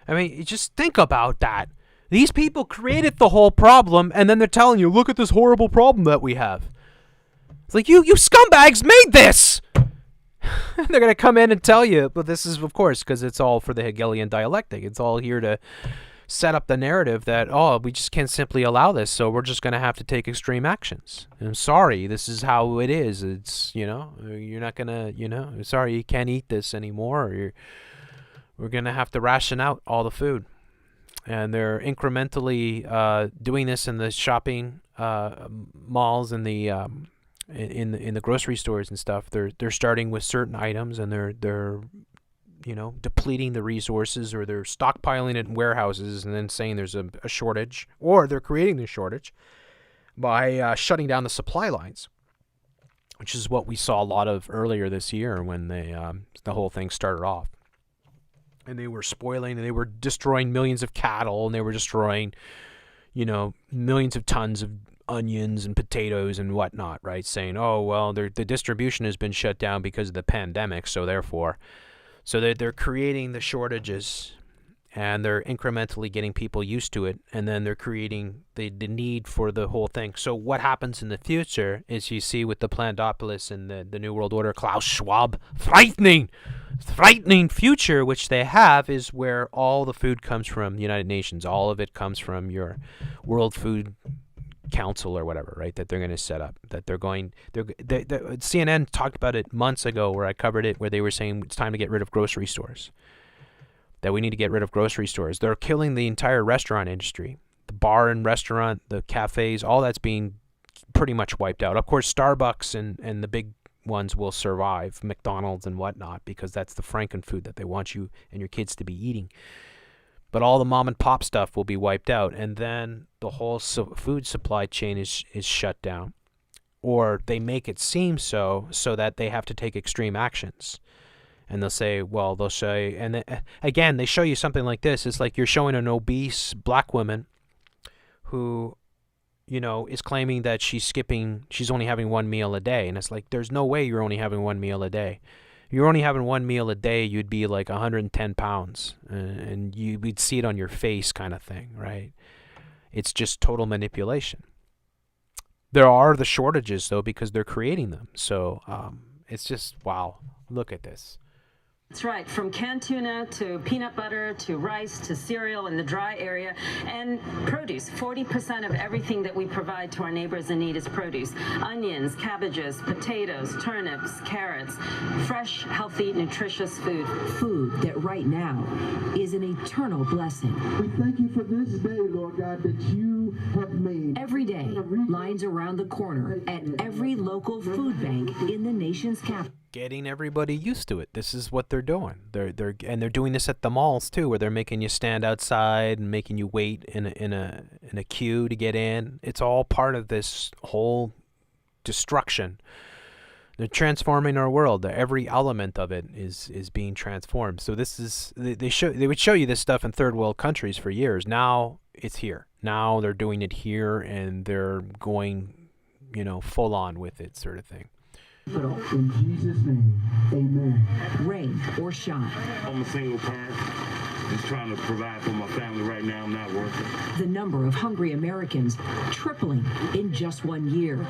I mean, you just think about that. These people created the whole problem, and then they're telling you, look at this horrible problem that we have. It's like, you scumbags made this! They're going to come in and tell you, but this is, of course, because it's all for the Hegelian dialectic. It's all here to set up the narrative that, oh, we just can't simply allow this, so we're just going to have to take extreme actions. I'm sorry, this is how it is. It's, you know, you're not going to, you know, sorry, you can't eat this anymore. Or we're going to have to ration out all the food. And they're incrementally doing this in the shopping malls and the in the grocery stores and stuff. They're starting with certain items, and they're you know, depleting the resources, or they're stockpiling it in warehouses and then saying there's a shortage, or they're creating the shortage by shutting down the supply lines, which is what we saw a lot of earlier this year when the whole thing started off. And they were spoiling, and they were destroying millions of cattle, and they were destroying, you know, millions of tons of onions and potatoes and whatnot, right? Saying, oh, well, the distribution has been shut down because of the pandemic, so therefore... So they're creating the shortages, and they're incrementally getting people used to it, and then they're creating the need for the whole thing. So what happens in the future is, you see with the Plandopolis and the New World Order, Klaus Schwab, frightening future, which they have, is where all the food comes from the United Nations. All of it comes from your World Food Council or whatever, right, that they're going to set up, that CNN talked about it months ago, where I covered it, where they were saying it's time to get rid of grocery stores, that we need to get rid of grocery stores. They're killing the entire restaurant industry, the bar and restaurant, the cafes, all that's being pretty much wiped out. Of course, Starbucks and the big ones will survive, McDonald's and whatnot, because that's the frankenfood that they want you and your kids to be eating. But all the mom and pop stuff will be wiped out, and then the whole food supply chain is shut down, or they make it seem so that they have to take extreme actions. And they'll say, well, they'll say, and again, they show you something like this. It's like you're showing an obese black woman who, you know, is claiming that she's only having one meal a day, and it's like, there's no way you're only having one meal a day. You're only having one meal a day, you'd be like 110 pounds, and we'd see it on your face, kind of thing, right? It's just total manipulation. There are the shortages, though, because they're creating them. So it's just, wow, look at this. That's right, from canned tuna to peanut butter to rice to cereal in the dry area, and produce. 40% of everything that we provide to our neighbors in need is produce. Onions, cabbages, potatoes, turnips, carrots, fresh, healthy, nutritious food. Food that right now is an eternal blessing. We thank you for this day, Lord God, that you have made. Every day, lines around the corner at every local food bank in the nation's capital. Getting everybody used to it. This is what they're doing. They're doing this at the malls too, where they're making you stand outside and making you wait in a queue to get in. It's all part of this whole destruction. They're transforming our world. Every element of it is being transformed. So this is they would show you this stuff in third world countries for years. Now it's here. Now they're doing it here, and they're going, you know, full on with it, sort of thing. In Jesus' name, amen. Rain or shine. I'm a single parent. Just trying to provide for my family right now. I'm not working. The number of hungry Americans tripling in just 1 year.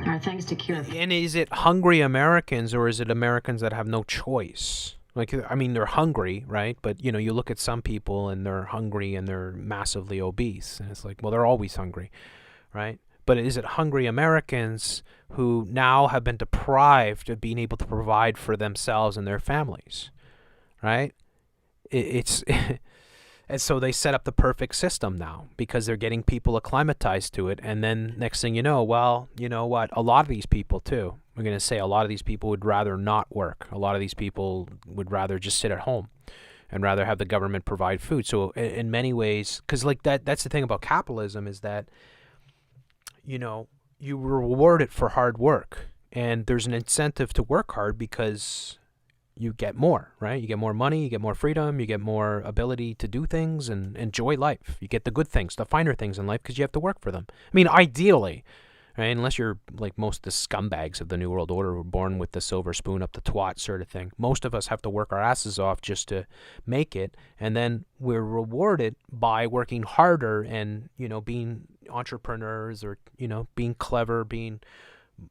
Our thanks to Cure. And is it hungry Americans, or is it Americans that have no choice? Like, I mean, they're hungry, right? But, you know, you look at some people and they're hungry and they're massively obese. And it's like, well, they're always hungry, right? But is it hungry Americans who now have been deprived of being able to provide for themselves and their families, right? It's and so they set up the perfect system now, because they're getting people acclimatized to it. And then next thing you know, well, you know what? A lot of these people too, we're going to say a lot of these people would rather not work. A lot of these people would rather just sit at home and rather have the government provide food. So in many ways, because like that's the thing about capitalism, is that, you know, you reward it for hard work, and there's an incentive to work hard because you get more, right? You get more money, you get more freedom, you get more ability to do things and enjoy life. You get the good things, the finer things in life, because you have to work for them. I mean, ideally, right? Unless you're like most of the scumbags of the New World Order who were born with the silver spoon up the twat sort of thing. Most of us have to work our asses off just to make it, and then we're rewarded by working harder and, you know, being entrepreneurs, or, you know, being clever, being,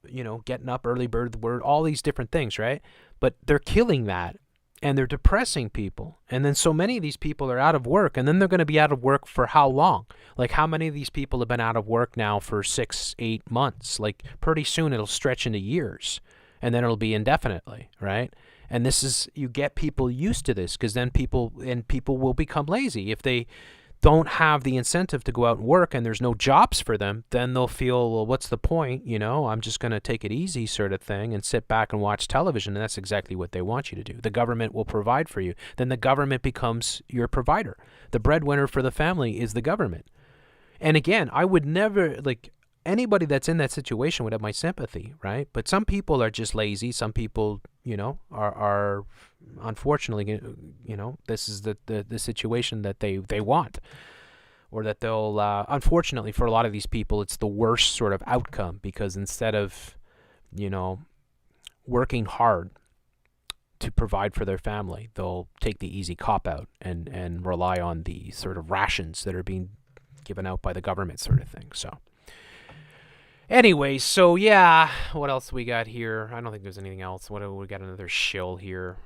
you know, getting up early, bird the word, all these different things, right? But they're killing that, and they're depressing people. And then so many of these people are out of work, and then they're going to be out of work for how long? Like, how many of these people have been out of work now for 6-8 months? Like, pretty soon it'll stretch into years, and then it'll be indefinitely, right? And this is, you get people used to this, because then people will become lazy. If they don't have the incentive to go out and work and there's no jobs for them, then they'll feel, well, what's the point? You know, I'm just going to take it easy sort of thing and sit back and watch television. And that's exactly what they want you to do. The government will provide for you. Then the government becomes your provider. The breadwinner for the family is the government. And again, I would never, like, anybody that's in that situation would have my sympathy, right? But some people are just lazy. Some people, you know, are unfortunately, you know, this is the situation that they want, or that they'll, unfortunately for a lot of these people, it's the worst sort of outcome, because instead of, you know, working hard to provide for their family, they'll take the easy cop-out and rely on the sort of rations that are being given out by the government sort of thing. So anyway, so yeah, what else we got here? I don't think there's anything else. What do we got? Another shill here.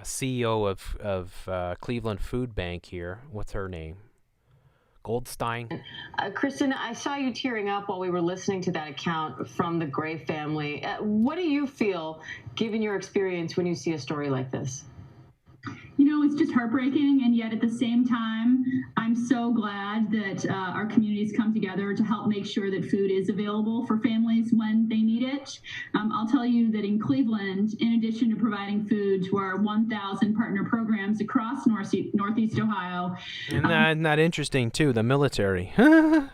CEO of Cleveland Food Bank here. What's her name? Goldstein. Kristen, I saw you tearing up while we were listening to that account from the Gray family. What do you feel, given your experience, when you see a story like this? You know, it's just heartbreaking, and yet at the same time, I'm so glad that our communities come together to help make sure that food is available for families when they need it. I'll tell you that in Cleveland, in addition to providing food to our 1,000 partner programs across Northeast Ohio. Isn't that interesting, too? The military. So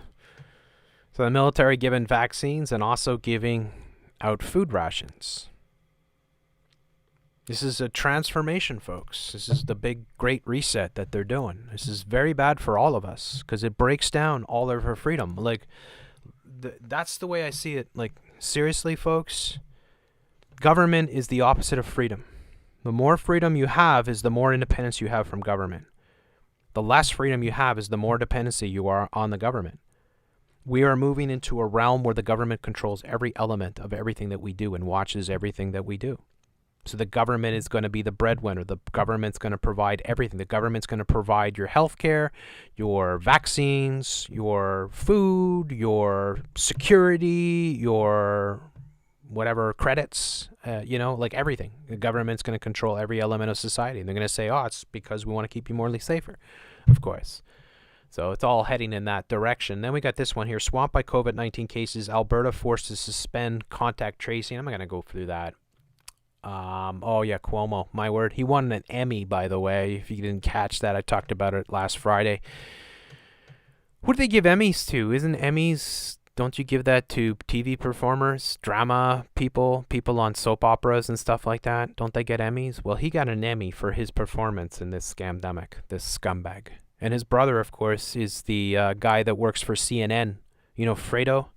the military giving vaccines and also giving out food rations. This is a transformation, folks. This is the big, great reset that they're doing. This is very bad for all of us, because it breaks down all of our freedom. Like, that's the way I see it. Like, seriously, folks, government is the opposite of freedom. The more freedom you have is the more independence you have from government. The less freedom you have is the more dependency you are on the government. We are moving into a realm where the government controls every element of everything that we do and watches everything that we do. So the government is going to be the breadwinner. The government's going to provide everything. The government's going to provide your health care, your vaccines, your food, your security, your whatever credits, you know, like everything. The government's going to control every element of society. And they're going to say, oh, it's because we want to keep you morally safer, of course. So it's all heading in that direction. Then we got this one here. Swamped by COVID-19 cases, Alberta forced to suspend contact tracing. I'm not going to go through that. Oh yeah, Cuomo, my word. He won an Emmy, by the way. If you didn't catch that, I talked about it last Friday. Who do they give Emmys to? Isn't Emmys, don't you give that to TV performers, drama people, people on soap operas and stuff like that? Don't they get Emmys? Well, he got an Emmy for his performance in this scamdemic, this scumbag. And his brother, of course, is the guy that works for CNN. You know, Fredo?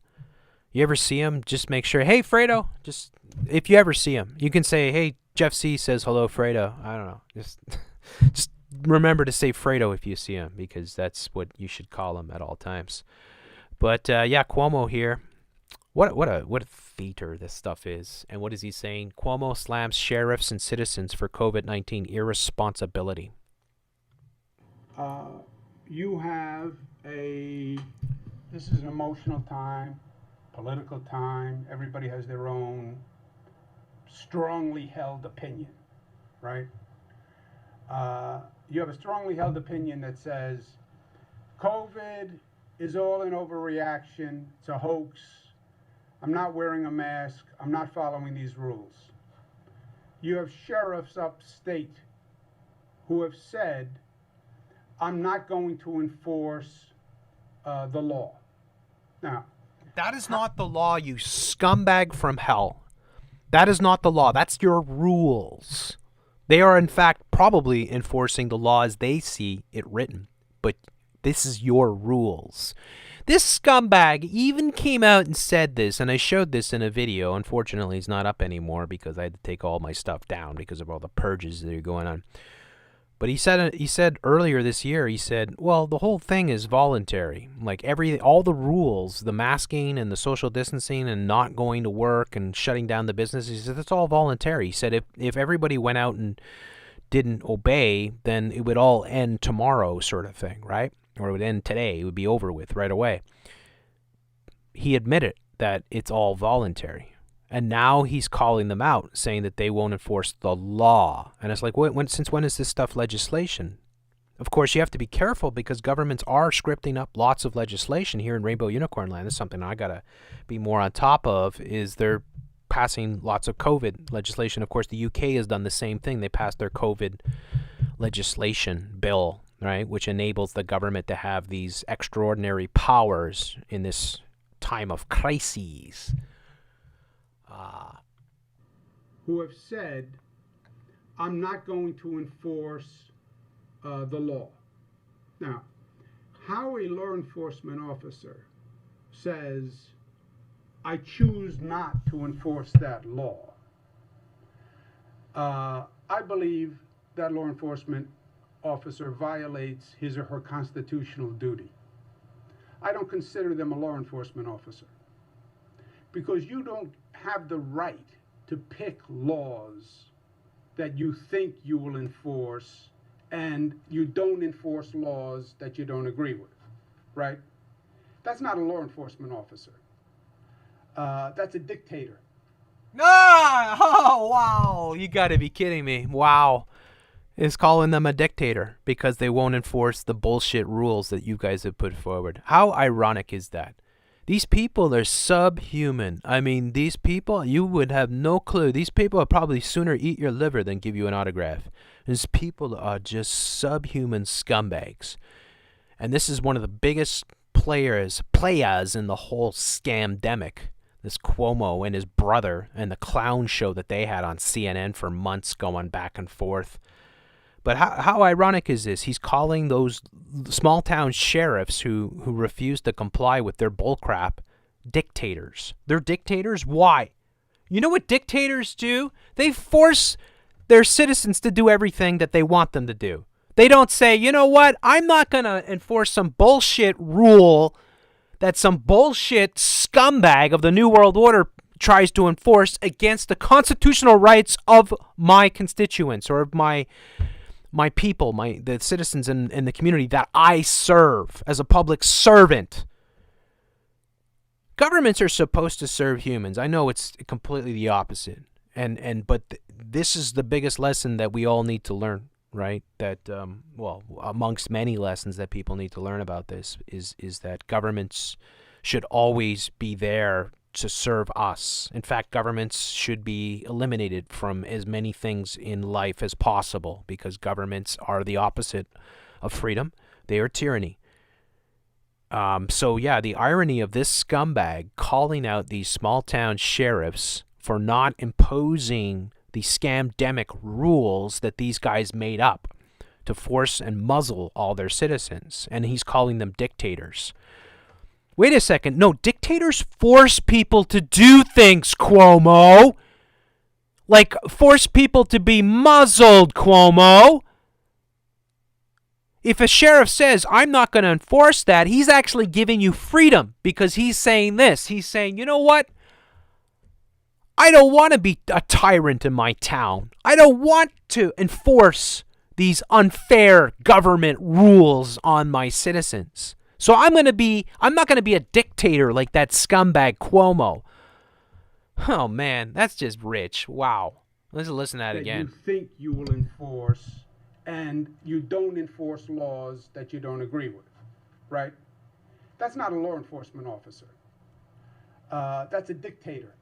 You ever see him? Just make sure, hey, Fredo, just, if you ever see him, you can say, hey, Jeff C says hello, Fredo. I don't know. Just remember to say Fredo if you see him, because that's what you should call him at all times. But yeah, Cuomo here. What a theater this stuff is. And what is he saying? Cuomo slams sheriffs and citizens for COVID-19 irresponsibility. You have this is an emotional time, political time. Everybody has their own strongly held opinion, right? You have a strongly held opinion that says COVID is all an overreaction, it's a hoax, I'm not wearing a mask, I'm not following these rules. You have sheriffs upstate who have said, I'm not going to enforce the law. Now, that is not the law, you scumbag from hell. That is not the law. That's your rules. They are, in fact, probably enforcing the law as they see it written. But this is your rules. This scumbag even came out and said this, and I showed this in a video. Unfortunately, it's not up anymore because I had to take all my stuff down because of all the purges that are going on. But he said earlier this year, he said, well, the whole thing is voluntary. Like all the rules, the masking and the social distancing and not going to work and shutting down the business, he said, it's all voluntary. He said if everybody went out and didn't obey, then it would all end tomorrow, sort of thing, right? Or it would end today. It would be over with right away. He admitted that it's all voluntary. And now he's calling them out, saying that they won't enforce the law. And it's like, since when is this stuff legislation? Of course, you have to be careful because governments are scripting up lots of legislation here in Rainbow Unicorn Land. That's something I got to be more on top of, is they're passing lots of COVID legislation. Of course, the UK has done the same thing. They passed their COVID legislation bill, right, which enables the government to have these extraordinary powers in this time of crises. Who have said, I'm not going to enforce the law. Now, how a law enforcement officer says, I choose not to enforce that law, I believe that law enforcement officer violates his or her constitutional duty. I don't consider them a law enforcement officer because you don't have the right to pick laws that you think you will enforce, and you don't enforce laws that you don't agree with, right? That's not a law enforcement officer. That's a dictator. Ah! Oh, wow. You got to be kidding me. Wow. Is calling them a dictator because they won't enforce the bullshit rules that you guys have put forward. How ironic is that? These people are subhuman. I mean, these people, you would have no clue. These people would probably sooner eat your liver than give you an autograph. These people are just subhuman scumbags. And this is one of the biggest players in the whole scamdemic. This Cuomo and his brother and the clown show that they had on CNN for months going back and forth. But how ironic is this? He's calling those small-town sheriffs who refuse to comply with their bullcrap dictators. They're dictators? Why? You know what dictators do? They force their citizens to do everything that they want them to do. They don't say, you know what? I'm not going to enforce some bullshit rule that some bullshit scumbag of the New World Order tries to enforce against the constitutional rights of my constituents or of my people, the citizens in the community that I serve as a public servant. Governments are supposed to serve humans. I know it's completely the opposite. But this is the biggest lesson that we all need to learn, right? That, amongst many lessons that people need to learn about this is that governments should always be there to serve us. In fact, governments should be eliminated from as many things in life as possible because governments are the opposite of freedom. They are tyranny. The irony of this scumbag calling out these small-town sheriffs for not imposing the scamdemic rules that these guys made up to force and muzzle all their citizens, and he's calling them dictators. Wait a second. No, dictators force people to do things, Cuomo. Like, force people to be muzzled, Cuomo. If a sheriff says, I'm not going to enforce that, he's actually giving you freedom because he's saying this. He's saying, you know what? I don't want to be a tyrant in my town. I don't want to enforce these unfair government rules on my citizens. So I'm not going to be a dictator like that scumbag Cuomo. Oh, man, that's just rich. Wow. Let's listen to that again. You think you will enforce, and you don't enforce laws that you don't agree with, right? That's not a law enforcement officer. That's a dictator.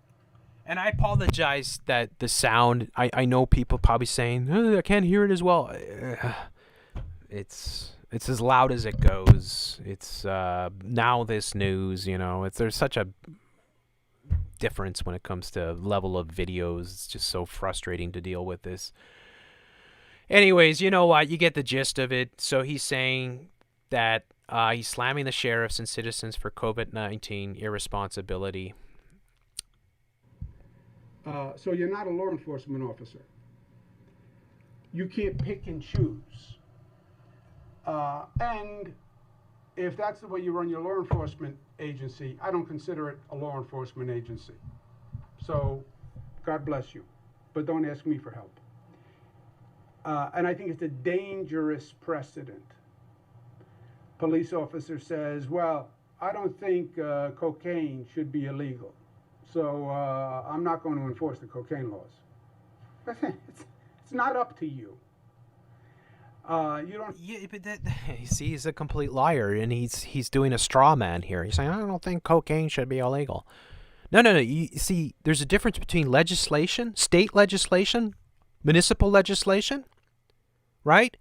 And I apologize that the sound, I know people probably saying, I can't hear it as well. It's as loud as it goes. It's Now This News, there's such a difference when it comes to level of videos. It's just so frustrating to deal with this. Anyways, you know what? You get the gist of it. So he's saying that he's slamming the sheriffs and citizens for COVID-19 irresponsibility. So you're not a law enforcement officer. You can't pick and choose. And if that's the way you run your law enforcement agency, I don't consider it a law enforcement agency. So God bless you. But don't ask me for help. And I think it's a dangerous precedent. Police officer says, well, I don't think cocaine should be illegal, so I'm not going to enforce the cocaine laws. It's not up to you. You don't. Yeah, but see, he's a complete liar, and he's doing a straw man here. He's saying, I don't think cocaine should be illegal. No. You see, there's a difference between legislation, state legislation, municipal legislation, right,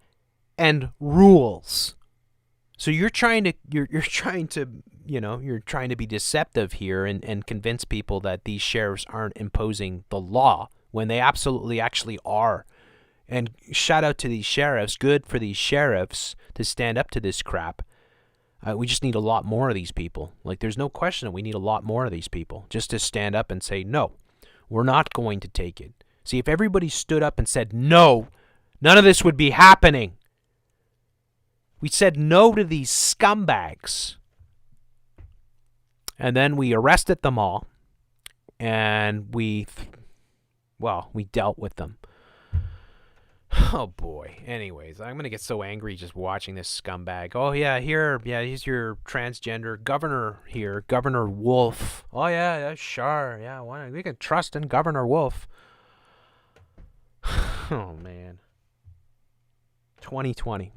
and rules. So you're trying to be deceptive here and convince people that these sheriffs aren't imposing the law when they absolutely actually are. And shout out to these sheriffs. Good for these sheriffs to stand up to this crap. We just need a lot more of these people. Like, there's no question that we need a lot more of these people just to stand up and say, no, we're not going to take it. See, if everybody stood up and said no, none of this would be happening. We said no to these scumbags. And then we arrested them all. And we dealt with them. Oh, boy. Anyways, I'm going to get so angry just watching this scumbag. Oh, yeah, he's your transgender governor here, Governor Wolf. Oh, yeah, sure. Yeah, we can trust in Governor Wolf. Oh, man. 2020.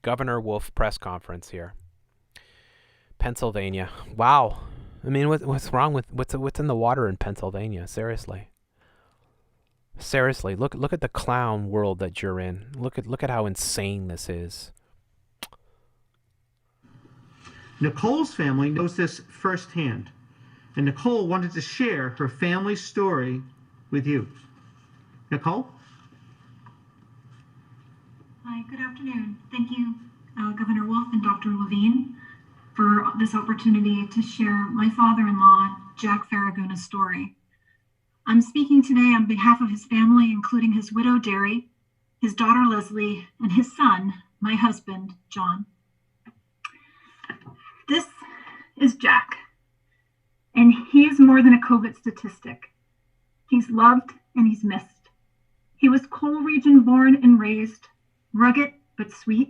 Governor Wolf press conference here. Pennsylvania. Wow. I mean, what's wrong with what's in the water in Pennsylvania? Seriously, look at the clown world that you're in. Look at how insane this is. Nicole's family knows this firsthand, and Nicole wanted to share her family's story with you. Nicole? Hi, good afternoon. Thank you, Governor Wolf and Dr. Levine, for this opportunity to share my father-in-law, Jack Farraguna's story. I'm speaking today on behalf of his family, including his widow, Derry, his daughter, Leslie, and his son, my husband, John. This is Jack, and he is more than a COVID statistic. He's loved and he's missed. He was coal region born and raised, rugged but sweet,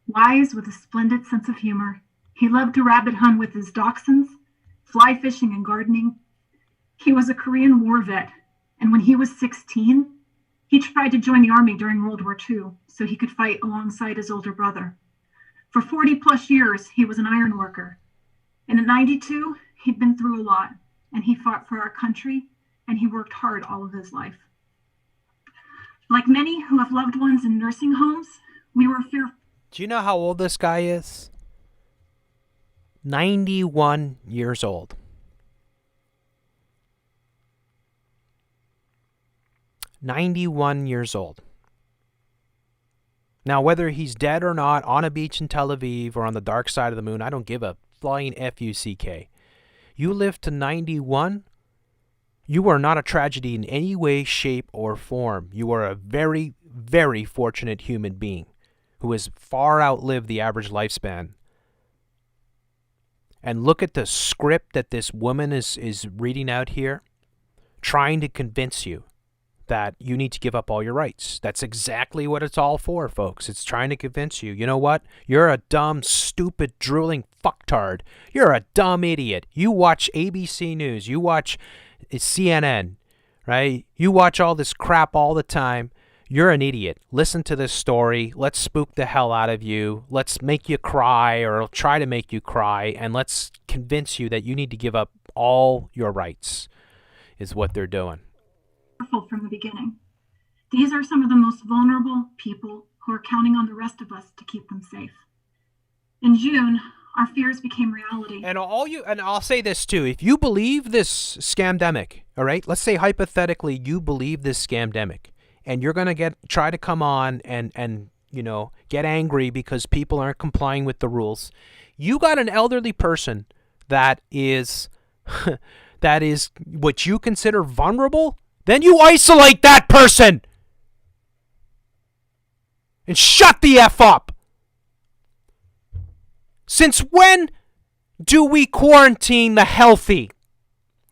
wise with a splendid sense of humor. He loved to rabbit hunt with his dachshunds, fly fishing and gardening. He was a Korean War vet, and when he was 16, he tried to join the army during World War II so he could fight alongside his older brother. For 40 plus years, he was an iron worker. And at 92, he'd been through a lot, and he fought for our country, and he worked hard all of his life. Like many who have loved ones in nursing homes, we were fearful. Do you know how old this guy is? 91 years old. 91 years old. Now, whether he's dead or not, on a beach in Tel Aviv or on the dark side of the moon, I don't give a flying F-U-C-K. You live to 91, you are not a tragedy in any way, shape, or form. You are a very, very fortunate human being who has far outlived the average lifespan. And look at the script that this woman is reading out here, trying to convince you that you need to give up all your rights. That's exactly what it's all for, folks. It's trying to convince you, you know what? You're a dumb, stupid, drooling fucktard. You're a dumb idiot. You watch ABC News. You watch CNN, right? You watch all this crap all the time. You're an idiot. Listen to this story. Let's spook the hell out of you. Let's make you cry, or try to make you cry, and let's convince you that you need to give up all your rights, is what they're doing. From the beginning. These are some of the most vulnerable people who are counting on the rest of us to keep them safe. In June, our fears became reality. And I'll say this too, if you believe this scamdemic, all right, let's say hypothetically you believe this scamdemic, and you're going to try to come on and you know, get angry because people aren't complying with the rules. You got an elderly person that is that is what you consider vulnerable, then you isolate that person and shut the F up. Since when do we quarantine the healthy?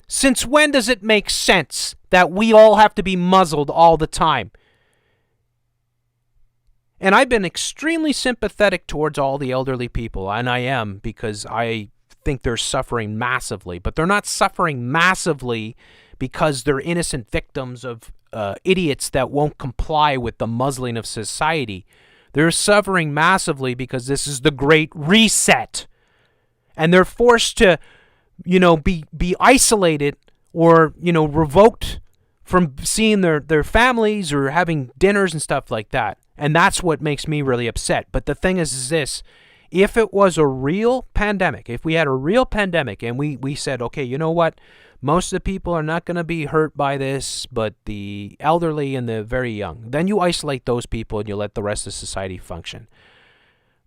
Since when does it make sense that we all have to be muzzled all the time? And I've been extremely sympathetic towards all the elderly people, and I am, because I think they're suffering massively. But they're not suffering massively because they're innocent victims of idiots that won't comply with the muzzling of society. They're suffering massively because this is the Great Reset. And they're forced to, be isolated or, revoked from seeing their families or having dinners and stuff like that. And that's what makes me really upset. But the thing is this, if it was a real pandemic, if we had a real pandemic and we said, okay, you know what, most of the people are not going to be hurt by this, but the elderly and the very young, then you isolate those people and you let the rest of society function.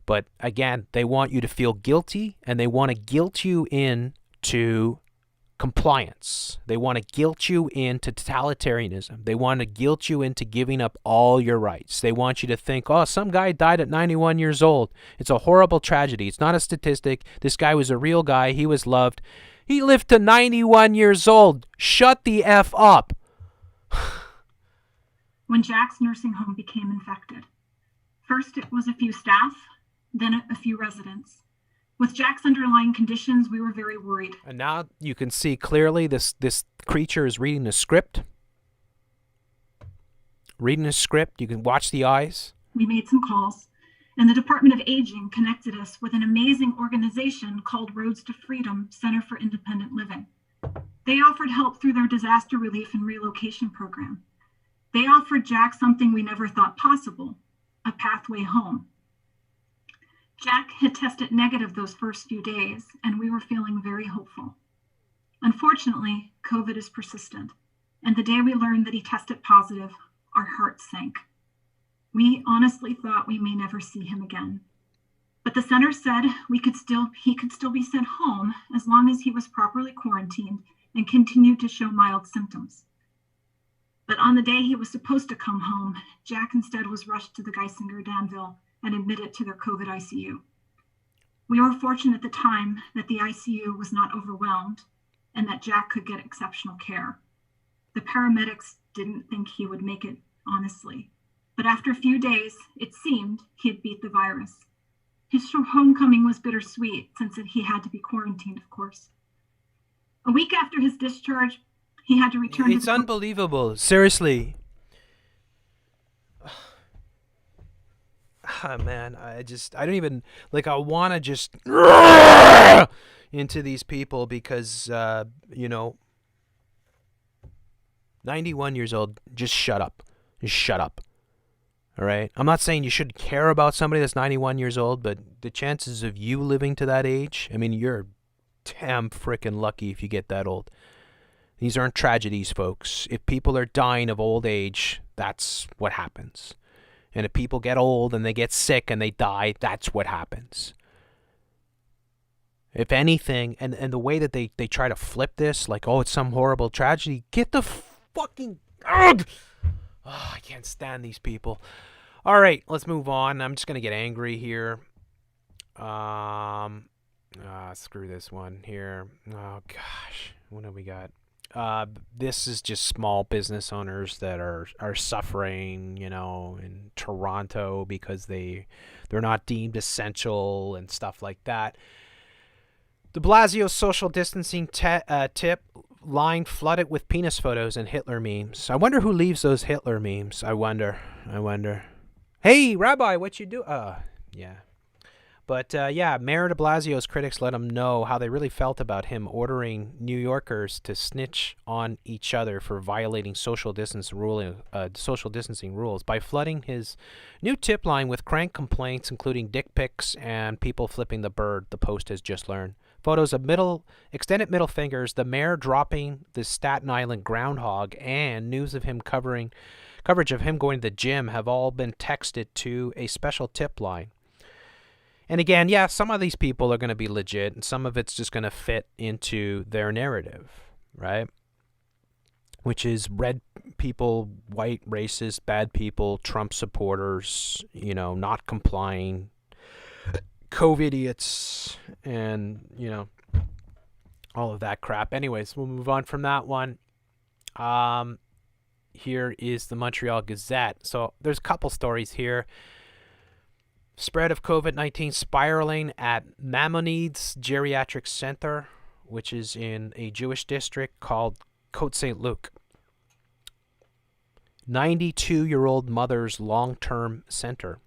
But again, they want you to feel guilty, and they want to guilt you into compliance. They want to guilt you into totalitarianism. They want to guilt you into giving up all your rights. They want you to think, oh, some guy died at 91 years old. It's a horrible tragedy. It's not a statistic. This guy was a real guy. He was loved. He lived to 91 years old. Shut the F up. When Jack's nursing home became infected, first it was a few staff, then a few residents. With Jack's underlying conditions, we were very worried. And now you can see clearly this creature is reading a script. Reading a script. You can watch the eyes. We made some calls, and the Department of Aging connected us with an amazing organization called Roads to Freedom Center for Independent Living. They offered help through their disaster relief and relocation program. They offered Jack something we never thought possible, a pathway home. Jack had tested negative those first few days, and we were feeling very hopeful. Unfortunately, COVID is persistent, and the day we learned that he tested positive, our hearts sank. We honestly thought we may never see him again. But the center said he could still be sent home as long as he was properly quarantined and continued to show mild symptoms. But on the day he was supposed to come home, Jack instead was rushed to the Geisinger Danville and admitted to their COVID ICU. We were fortunate at the time that the ICU was not overwhelmed and that Jack could get exceptional care. The paramedics didn't think he would make it, honestly. But after a few days, it seemed he had beat the virus. His homecoming was bittersweet since he had to be quarantined, of course. A week after his discharge, he had to return to It's unbelievable. Seriously. Man, I don't even, I want to just into these people because, 91 years old, just shut up. Just shut up. All right? I'm not saying you should care about somebody that's 91 years old, but the chances of you living to that age, I mean, you're damn freaking lucky if you get that old. These aren't tragedies, folks. If people are dying of old age, that's what happens. And if people get old and they get sick and they die, that's what happens. If anything, and the way that they try to flip this, like, oh, it's some horrible tragedy, get the fucking... Ugh! Oh, I can't stand these people. All right, let's move on. I'm just going to get angry here. Screw this one here. Oh, gosh. What do we got? This is just small business owners that are suffering, in Toronto because they're not deemed essential and stuff like that. De Blasio's social distancing tip line flooded with penis photos and Hitler memes. I wonder who leaves those Hitler memes. I wonder. Hey, Rabbi, what you do? Yeah. But, Mayor de Blasio's critics let him know how they really felt about him ordering New Yorkers to snitch on each other for violating social distancing rules by flooding his new tip line with crank complaints, including dick pics and people flipping the bird, the Post has just learned. Photos of extended middle fingers, the mayor dropping the Staten Island groundhog, and news of him coverage of him going to the gym have all been texted to a special tip line. And again, yeah, some of these people are going to be legit, and some of it's just going to fit into their narrative, right? Which is red people, white racist, bad people, Trump supporters, not complying, COVID idiots, and, all of that crap. Anyways, we'll move on from that one. Here is the Montreal Gazette. So there's a couple stories here. Spread of COVID-19 spiraling at Maimonides Geriatric Center, which is in a Jewish district called Côte Saint-Luc. 92-year-old mother's long-term center.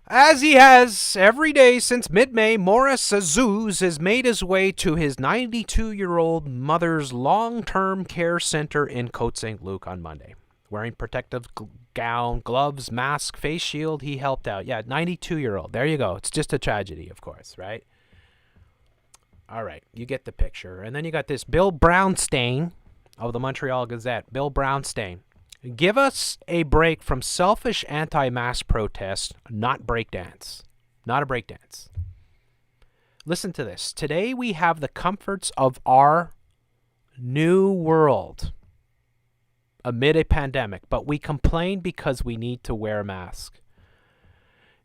As he has every day since mid-May, Morris Azuz has made his way to his 92-year-old mother's long-term care center in Côte Saint-Luc on Monday. Wearing protective gown, gloves, mask, face shield, he helped out. Yeah, 92-year-old. There you go. It's just a tragedy, of course, right? All right, you get the picture. And then you got this Bill Brownstein of the Montreal Gazette. Bill Brownstein. Give us a break from selfish anti-mask protests, not breakdance. Not a breakdance. Listen to this. Today we have the comforts of our new world amid a pandemic, but we complain because we need to wear a mask.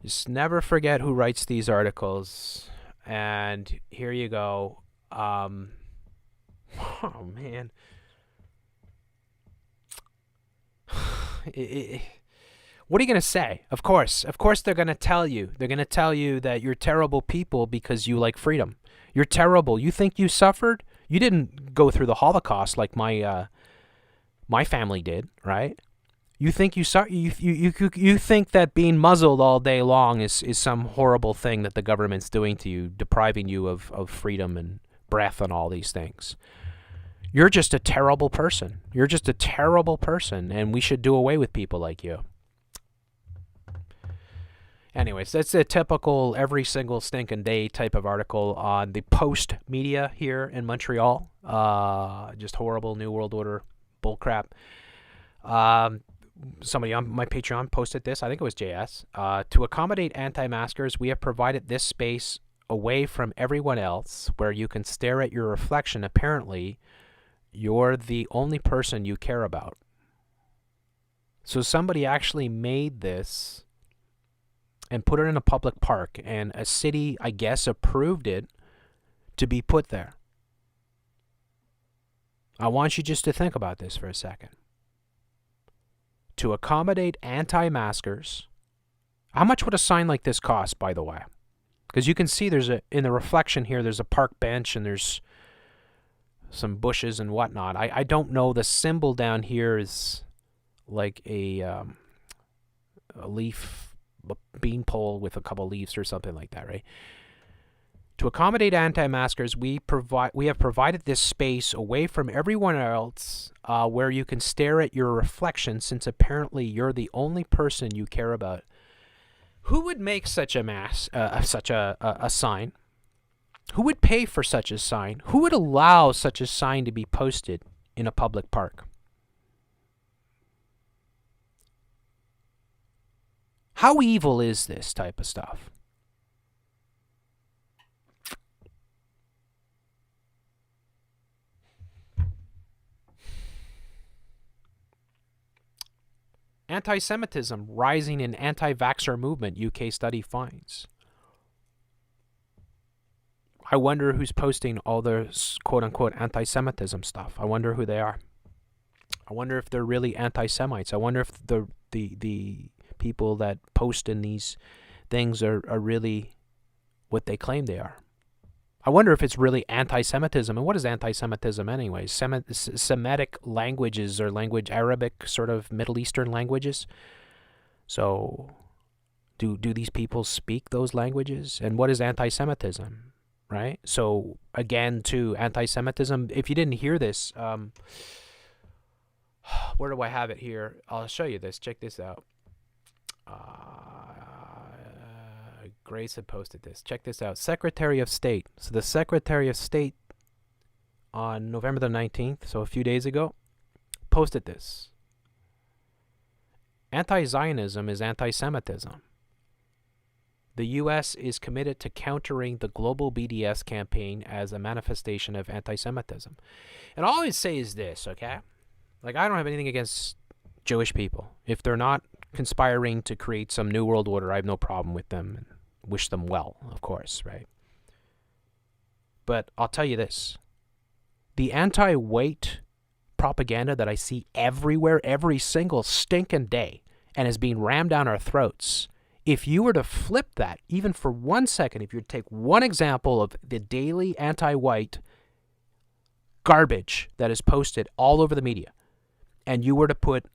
Just never forget who writes these articles. And here you go. Oh, man. What are you going to say? Of course they're going to tell you. They're going to tell you that you're terrible people because you like freedom. You're terrible. You think you suffered? You didn't go through the Holocaust like my family did, right? You think you think that being muzzled all day long is some horrible thing that the government's doing to you, depriving you of freedom and breath and all these things. You're just a terrible person. You're just a terrible person, and we should do away with people like you. Anyways, that's a typical every single stinking day type of article on the Post media here in Montreal. Just horrible New World Order bullcrap. Somebody on my Patreon posted this. I think it was JS. To accommodate anti-maskers, we have provided this space away from everyone else where you can stare at your reflection. Apparently, you're the only person you care about. So somebody actually made this and put it in a public park, and a city, I guess, approved it to be put there. I want you just to think about this for a second. To accommodate anti-maskers, how much would a sign like this cost, by the way? Because you can see in the reflection here, there's a park bench and there's some bushes and whatnot. I don't know. The symbol down here is like a leaf, a bean pole with a couple leaves or something like that, right? To accommodate anti-maskers, we have provided this space away from everyone else where you can stare at your reflection, since apparently you're the only person you care about. Who would make such a sign? Who would pay for such a sign? Who would allow such a sign to be posted in a public park? How evil is this type of stuff? Anti-Semitism rising in anti-vaxxer movement, UK study finds. I wonder who's posting all the quote-unquote anti-Semitism stuff. I wonder who they are. I wonder if they're really anti-Semites. I wonder if the people that post in these things are really what they claim they are. I wonder if it's really anti-Semitism. And what is anti-Semitism anyway? Semitic languages or Arabic sort of Middle Eastern languages. So do these people speak those languages? And what is anti-Semitism? Right? So again, to anti-Semitism, if you didn't hear this, where do I have it here? I'll show you this. Check this out. Grace had posted this. Check this out. Secretary of State. So the Secretary of State on November the 19th, so a few days ago, posted this. Anti-Zionism is anti-Semitism. The U.S. is committed to countering the global BDS campaign as a manifestation of anti-Semitism. And all I always say is this, okay? Like, I don't have anything against Jewish people. If they're not conspiring to create some new world order, I have no problem with them and wish them well, of course, right? But I'll tell you this. the anti-white propaganda that I see everywhere, every single stinking day, and is being rammed down our throats, if you were to flip that, even for 1 second, if you were to take one example of the daily anti-white garbage that is posted all over the media, and you were to put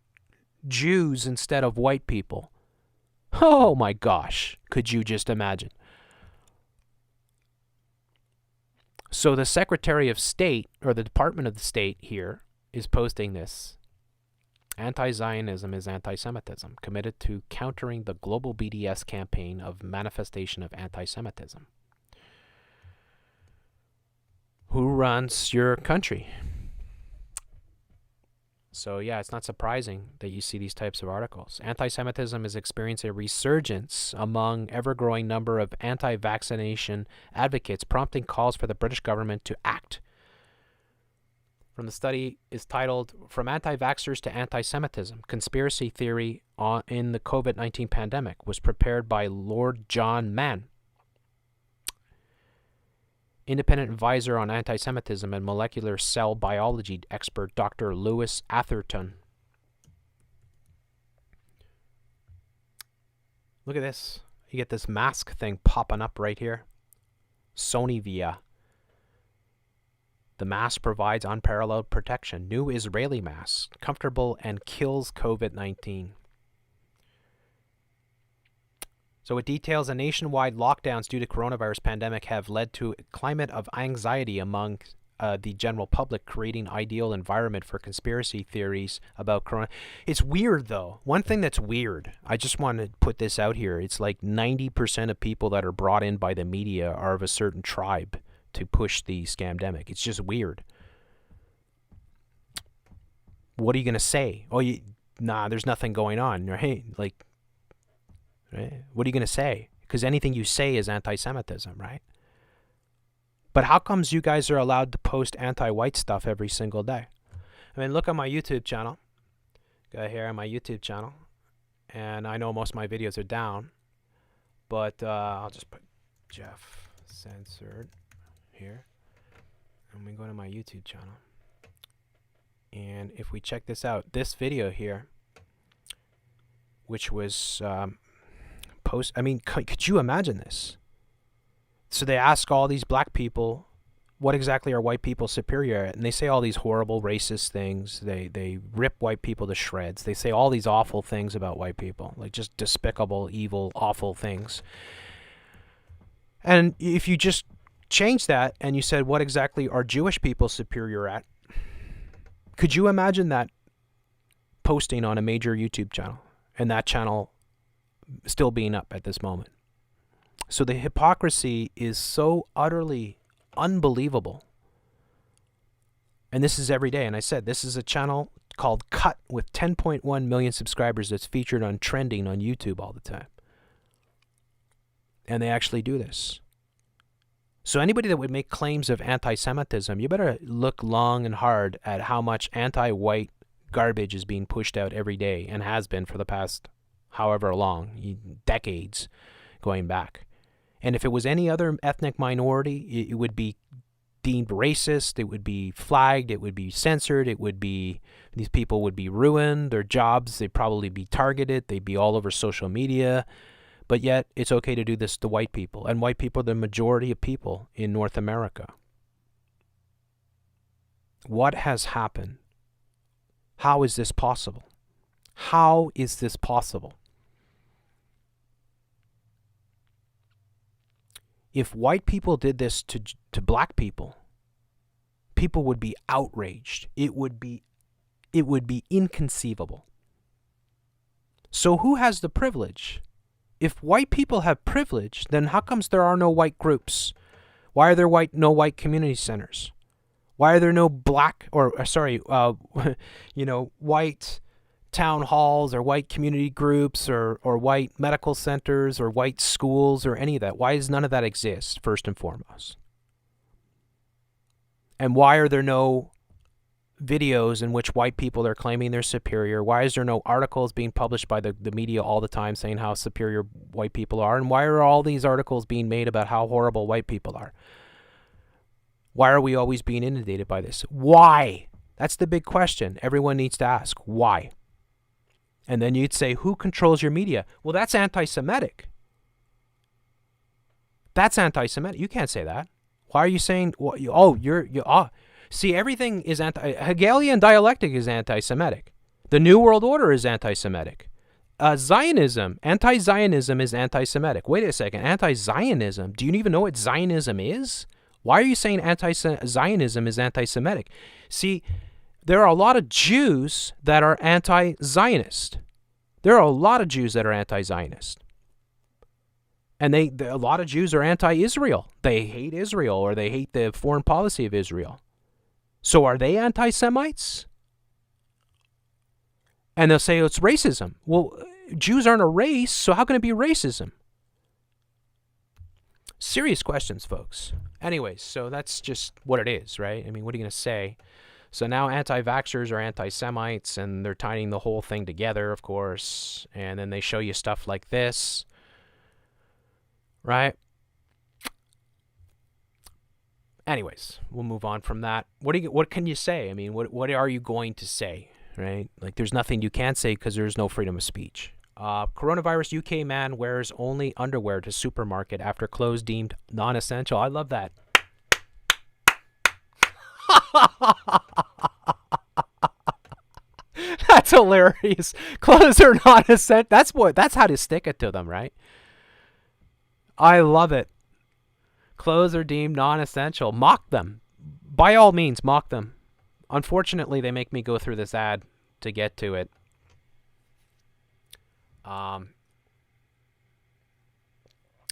Jews instead of white people, oh my gosh, could you just imagine? So the Secretary of State, or the Department of the State here, is posting this. Anti-Zionism is anti-Semitism, committed to countering the global BDS campaign of manifestation of anti-Semitism. Who runs your country? So yeah, it's not surprising that you see these types of articles. Anti-Semitism is experiencing a resurgence among ever-growing number of anti-vaccination advocates, prompting calls for the British government to act. From the study is titled From Anti-Vaxxers to Anti-Semitism, Conspiracy Theory in the COVID-19 Pandemic, was prepared by Lord John Mann, independent advisor on anti-Semitism, and molecular cell biology expert Dr. Lewis Atherton. Look at this. You get this mask thing popping up right here. Sonivia. The mask provides unparalleled protection. New Israeli mask. Comfortable and kills COVID-19. So it details that nationwide lockdowns due to coronavirus pandemic have led to a climate of anxiety among the general public, creating ideal environment for conspiracy theories about corona. It's weird, though. One thing that's weird, I just want to put this out here. It's like 90% of people that are brought in by the media are of a certain tribe to push the scamdemic. It's just weird. What are you going to say? Oh, nah, there's nothing going on. Right? Like, right? What are you going to say? Because anything you say is anti-Semitism, right? But how comes you guys are allowed to post anti-white stuff every single day? I mean, look at my YouTube channel. Go here on my YouTube channel. And I know most of my videos are down. But I'll just put Jeff Censored here. And we go to my YouTube channel. And if we check this out, this video here, which was I mean, could you imagine this? So they ask all these black people, what exactly are white people superior at? And they say all these horrible racist things. They rip white people to shreds. They say all these awful things about white people, like just despicable, evil, awful things. And if you just change that and you said, what exactly are Jewish people superior at? Could you imagine that posting on a major YouTube channel and that channel still being up at this moment? So the hypocrisy is so utterly unbelievable. And this is every day. And I said, this is a channel called Cut with 10.1 million subscribers that's featured on trending on YouTube all the time. And they actually do this. So anybody that would make claims of anti-Semitism, you better look long and hard at how much anti-white garbage is being pushed out every day and has been for the past however long, decades going back. And if it was any other ethnic minority, it would be deemed racist, it would be flagged, it would be censored, it would be, these people would be ruined, their jobs, they'd probably be targeted, they'd be all over social media. But yet, it's okay to do this to white people. And white people are the majority of people in North America. What has happened? How is this possible? How is this possible? If white people did this to black people, people would be outraged. It would be inconceivable. So who has the privilege? If white people have privilege, then how comes there are no white groups? Why are there no white community centers? Why are there no black white town halls or white community groups or white medical centers or white schools or any of that? Why does none of that exist, first and foremost? And why are there no videos in which white people are claiming they're superior? Why is there no articles being published by the media all the time saying how superior white people are? And why are all these articles being made about how horrible white people are? Why are we always being inundated by this? Why? That's the big question everyone needs to ask. Why? And then you'd say, who controls your media? Well, that's anti-Semitic. That's anti-Semitic. You can't say that. Why are you saying, see, everything is Hegelian dialectic is anti-Semitic. The New World Order is anti-Semitic. Zionism, anti-Zionism is anti-Semitic. Wait a second, anti-Zionism? Do you even know what Zionism is? Why are you saying anti-Zionism is anti-Semitic? See, there are a lot of Jews that are anti-Zionist. There are a lot of Jews that are anti-Zionist. And a lot of Jews are anti-Israel. They hate Israel, or they hate the foreign policy of Israel. So are they anti-Semites? And they'll say, it's racism. Well, Jews aren't a race, so how can it be racism? Serious questions, folks. Anyways, so that's just what it is, right? I mean, what are you going to say? So now anti-vaxxers are anti-Semites, and they're tying the whole thing together, of course. And then they show you stuff like this, right? Anyways, we'll move on from that. What can you say? I mean, what are you going to say, right? Like, there's nothing you can't say because there's no freedom of speech. Coronavirus UK man wears only underwear to supermarket after clothes deemed non-essential. I love that. That's hilarious. Clothes are non-essential. That's how to stick it to them, right? I love it. Clothes are deemed non-essential. Mock them. By all means, mock them. Unfortunately, they make me go through this ad to get to it. I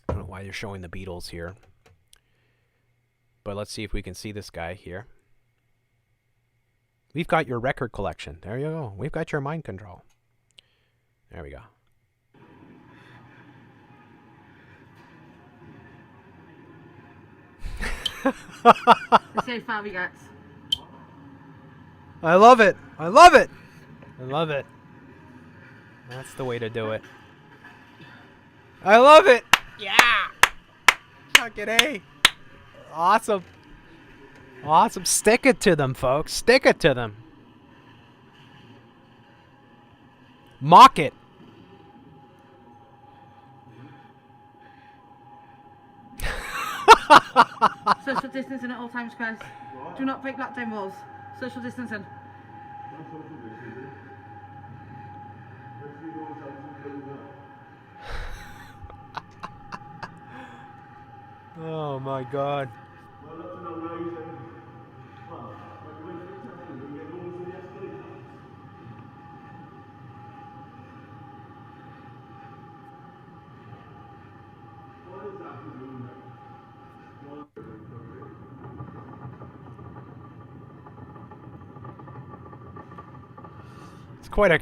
don't know why they're showing the Beatles here. But let's see if we can see this guy here. We've got your record collection. There you go. We've got your mind control. There we go. Let's see how far we get. I love it. I love it. I love it. That's the way to do it. I love it. Yeah. Fucking A. Awesome. Awesome. Stick it to them, folks. Stick it to them. Mock it. Social distancing at all times, guys. Do not break lockdown rules. Social distancing. Oh my God. It's quite a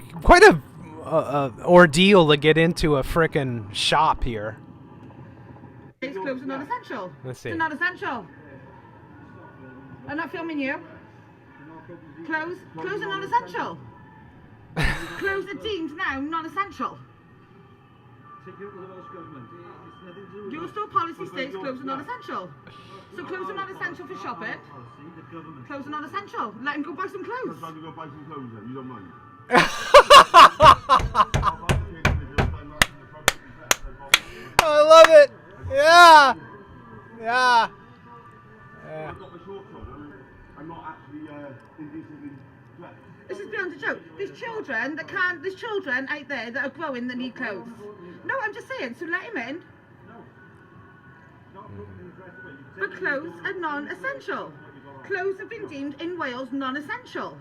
ordeal to get into a frickin' shop here. It's clothes are not essential. Let's see. They're not essential. I'm not filming you. Clothes are not essential. Clothes are deemed now non-essential. Your store policy states clothes are not essential. So clothes are not essential for shopping. Clothes are not essential. Let him go buy some clothes. You don't mind. I love it. Yeah. Yeah. I'm not actually indecently dressed. This is beyond a joke. There's children out there that are growing that need clothes. No, I'm just saying, so let him in. But clothes are non-essential. Clothes have been deemed in Wales non-essential.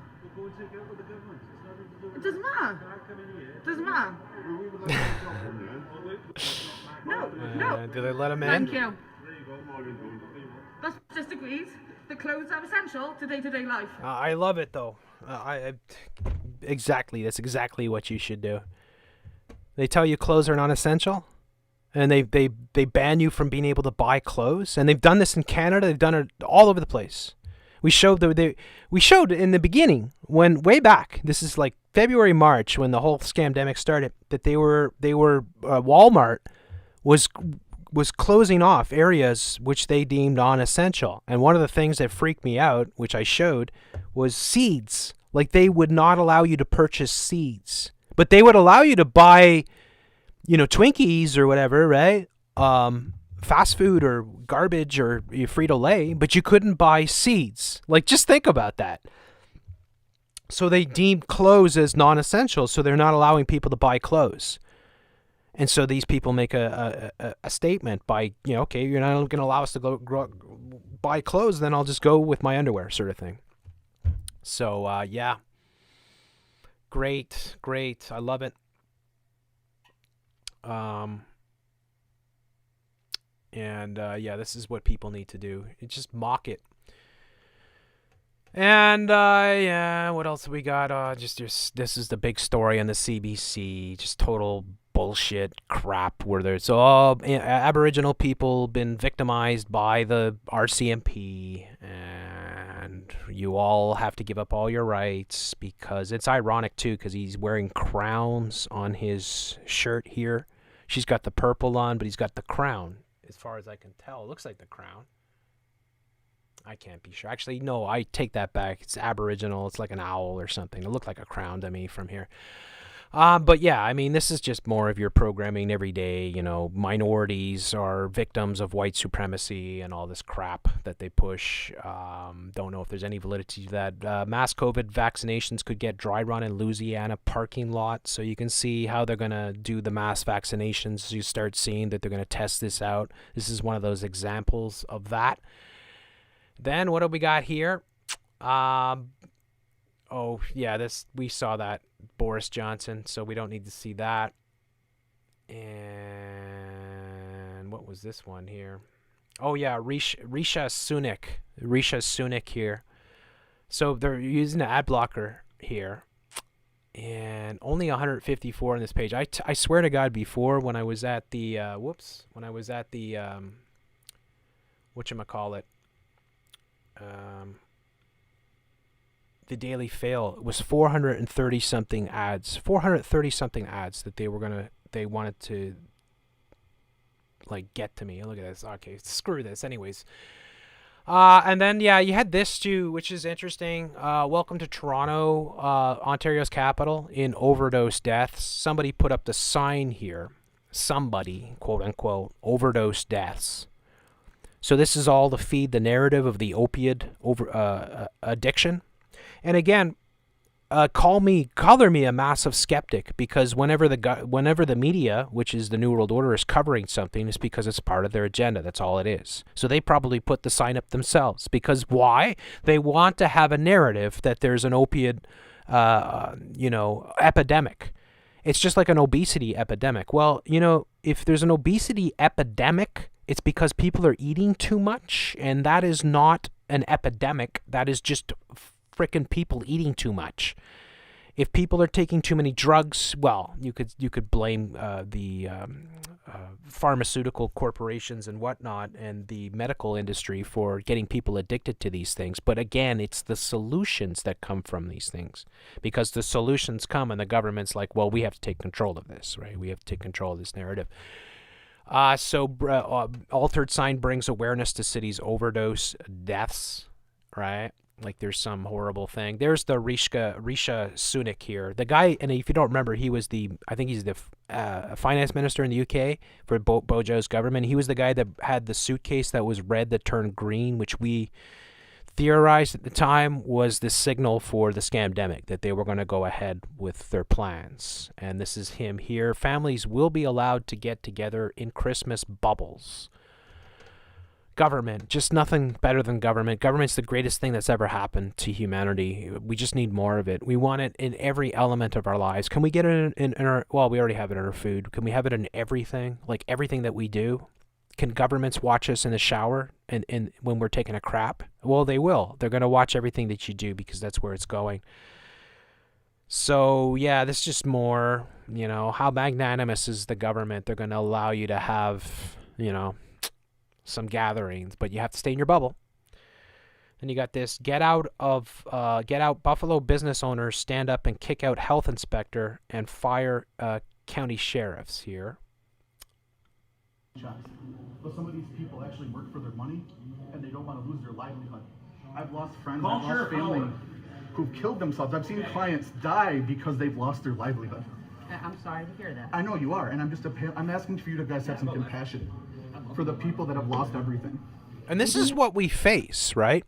It doesn't matter. It doesn't matter. No. Do they let him in? Thank you. That's just agreed. The clothes are essential to day-to-day life. I love it though. Exactly. That's exactly what you should do. They tell you clothes are non-essential, and they ban you from being able to buy clothes. And they've done this in Canada. They've done it all over the place. We showed in the beginning, when way back, this is like February, March, when the whole scamdemic started, that they were Walmart was was closing off areas which they deemed non-essential. And one of the things that freaked me out, which I showed, was seeds. Like, they would not allow you to purchase seeds, but they would allow you to buy, Twinkies or whatever, right? Fast food or garbage or Frito-Lay, but you couldn't buy seeds. Like, just think about that. So they deemed clothes as non-essential, so they're not allowing people to buy clothes. And so these people make a statement by, okay, you're not going to allow us to go buy clothes, then I'll just go with my underwear, sort of thing. So, yeah. Great. I love it. Yeah, this is what people need to do. Just mock it. And, yeah, what else we got? This is the big story on the CBC. Just total bullshit crap where there's Aboriginal people been victimized by the RCMP, and you all have to give up all your rights, because it's ironic too, because he's wearing crowns on his shirt here. She's got the purple on, but he's got the crown. As far as I can tell, it looks like the crown. I can't be sure. Actually, no, I take that back. It's Aboriginal. It's like an owl or something. It looked like a crown to me from here. But yeah, I mean, this is just more of your programming every day. Minorities are victims of white supremacy and all this crap that they push. Don't know if there's any validity to that. Mass COVID vaccinations could get dry run in Louisiana parking lot. So you can see how they're going to do the mass vaccinations. You start seeing that they're going to test this out. This is one of those examples of that. Then what do we got here? Oh, yeah, we saw that. Boris Johnson, so we don't need to see that. And what was this one here? Oh, yeah, Risha Sunak here. So they're using the ad blocker here. And only 154 on this page. I swear to God, before, when I was at the, whatchamacallit, the Daily Fail, it was 430 something ads that they wanted to get to me. Look at this. Okay, screw this. Anyways, and then yeah, you had this too, which is interesting. Welcome to Toronto, Ontario's capital, in overdose deaths. Somebody put up the sign here. Somebody, quote unquote, overdose deaths. So this is all to feed the narrative of the opiate addiction. And again, color me a massive skeptic, because whenever the media, which is the New World Order, is covering something, it's because it's part of their agenda. That's all it is. So they probably put the sign up themselves. Because why? They want to have a narrative that there's an opiate, epidemic. It's just like an obesity epidemic. Well, if there's an obesity epidemic, it's because people are eating too much, and that is not an epidemic. That is just frickin' people eating too much. If people are taking too many drugs, well, you could blame the pharmaceutical corporations and whatnot, and the medical industry for getting people addicted to these things. But again, it's the solutions that come from these things, because the solutions come and the government's like, well, we have to take control of this, right? We have to take control of this narrative. Altered sign brings awareness to cities' overdose deaths, right? Like there's some horrible thing. There's the Risha Sunak here. The guy, and if you don't remember, I think he's the finance minister in the UK for Bojo's government. He was the guy that had the suitcase that was red that turned green, which we theorized at the time was the signal for the scamdemic, that they were going to go ahead with their plans. And this is him here. Families will be allowed to get together in Christmas bubbles. Government, just nothing better than government. Government's the greatest thing that's ever happened to humanity. We just need more of it. We want it in every element of our lives. Can we get it in our, well, we already have it in our food. Can we have it in everything? Like everything that we do? Can governments watch us in the shower and when we're taking a crap? Well, they will. They're going to watch everything that you do, because that's where it's going. So, yeah, this is just more, how magnanimous is the government? They're going to allow you to have, some gatherings, but you have to stay in your bubble. And you got this, get out Buffalo business owners stand up and kick out health inspector and fire county sheriffs here. checks. But some of these people actually work for their money, and they don't want to lose their livelihood. I've lost friends, I've lost family who've killed themselves. I've seen clients die because they've lost their livelihood. I'm sorry to hear that. I know you are, and I'm asking for you to guys have some compassion for the people that have lost everything. And this is what we face, right?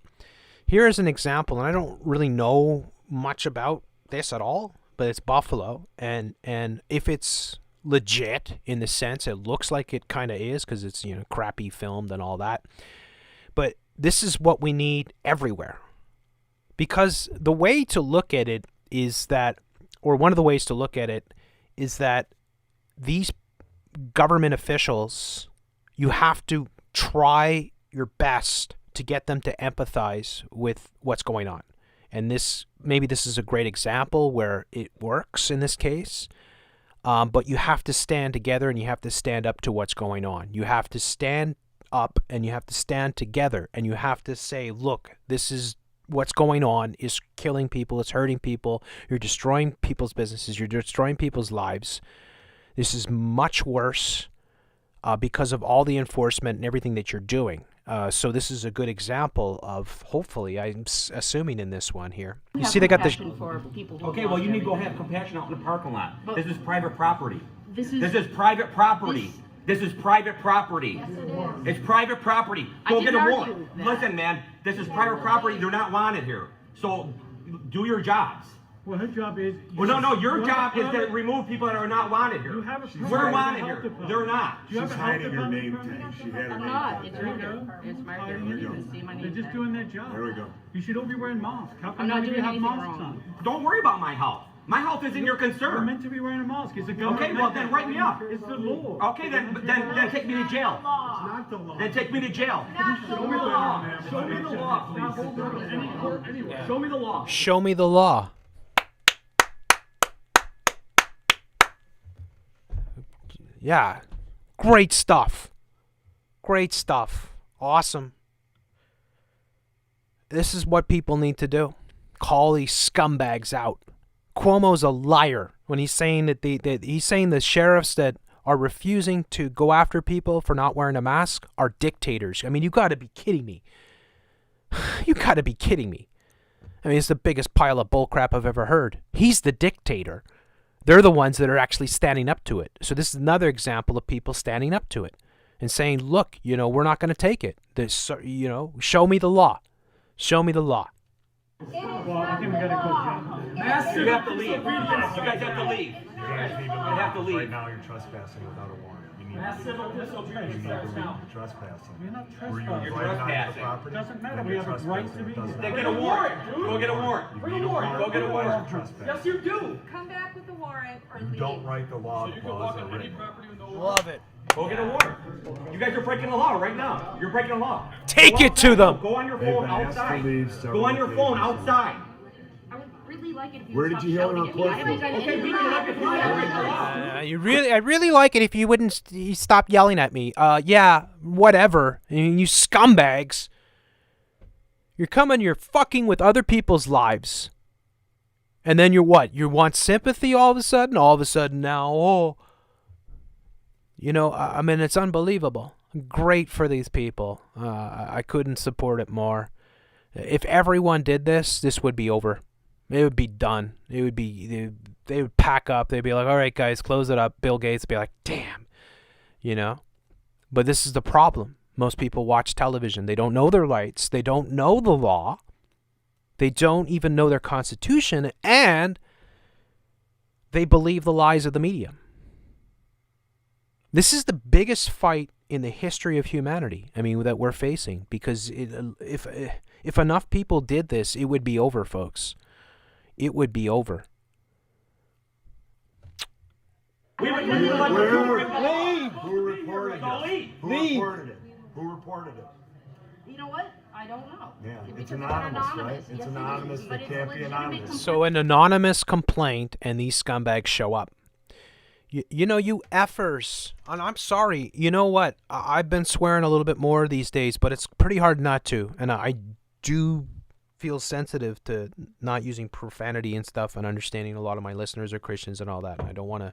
Here is an example, and I don't really know much about this at all, but it's Buffalo, and if it's legit in the sense it looks like it kind of is, because it's, you know, crappy filmed and all that, but this is what we need everywhere. Because the way to look at it is that, or one of the ways to look at it is that these government officials, you have to try your best to get them to empathize with what's going on. And maybe this is a great example where it works in this case, but you have to stand together and you have to stand up to what's going on. You have to stand up and you have to stand together and you have to say, look, this is what's going on, is killing people, it's hurting people, you're destroying people's businesses, you're destroying people's lives. This is much worse because of all the enforcement and everything that you're doing. So this is a good example of, hopefully, I'm assuming in this one here. You see they got this. Okay, well, you need to go have compassion out in the parking lot. This is private property. This is private property. This is private property. Yes, it is. It's private property. Go get a warrant. that. Listen, man, this is private property. They're not wanted here. So do your jobs. Well, her job is... Well, no, your job is to remove people that are not wanted here. We're wanted here. They're not. She's hiding her name tag. She had her name tag. It's right there. It's right there. You can see my name They're just doing their job. There we go. You should all be wearing masks. How come I'm not doing have anything masks wrong. on? Don't worry about my health. My health isn't your concern. You're meant to be wearing a mask. It's a government. Okay, well then write me up. It's the law. Okay, then take me to jail. It's not the law. Then take me to jail. Show me the law. Show me the law. Not hold her in any court anywhere. Show me the law. Show me the law. Yeah, great stuff. Great stuff. Awesome. This is what people need to do. Call these scumbags out. Cuomo's a liar when he's saying that he's saying the sheriffs that are refusing to go after people for not wearing a mask are dictators. I mean, you got to be kidding me. You got to be kidding me. I mean, it's the biggest pile of bullcrap I've ever heard. He's the dictator. They're the ones that are actually standing up to it. So this is another example of people standing up to it and saying, look, you know, we're not going to take it. This, you know, show me the law. Show me the law. Well, I think we got to go, John. You have to leave. You guys have to leave. You have to leave. Right now, you're trespassing without a warrant. You need to leave. You're trespassing. You're not You're trespassing. trespassing. It doesn't matter. We have a right to be here. Then get a warrant. Go get a warrant. Bring a warrant. Go get a warrant. Yes, you do. Come back with a warrant or You leave. don't write the law. The laws are written. Love it. Go get a warrant. You guys are breaking the law right now. You're breaking the law. Take it to them. Go on your They've phone been asked to outside. leave several Go on your phone occasions. outside. I would really like it if you Where would did stop you hear the shouting at me. report I haven't from? done Okay, anything we can look at wrong. I really like it if you wouldn't stop yelling at me. Yeah, whatever. I mean, you scumbags. You're fucking with other people's lives. And then you're what? You want sympathy all of a sudden? All of a sudden now, oh. You know, I mean, it's unbelievable. Great for these people. I couldn't support it more. If everyone did this, this would be over. It would be done. It would be, they would pack up. They'd be like, all right, guys, close it up. Bill Gates would be like, damn. You know? But this is the problem. Most people watch television. They don't know their rights. They don't know the law. They don't even know their constitution. And they believe the lies of the media. This is the biggest fight in the history of humanity, I mean, that we're facing. Because if enough people did this, it would be over, folks. It would be over. Who reported it? Who reported it? You know what? I don't know. Yeah, Because it's anonymous, right? It's Yes, anonymous. But It it's can't be legitimate anonymous. So an anonymous complaint, and these scumbags show up. You know, you effers. And I'm sorry. You know what? I've been swearing a little bit more these days, but it's pretty hard not to. And I do feel sensitive to not using profanity and stuff, and understanding a lot of my listeners are Christians and all that. And I don't want to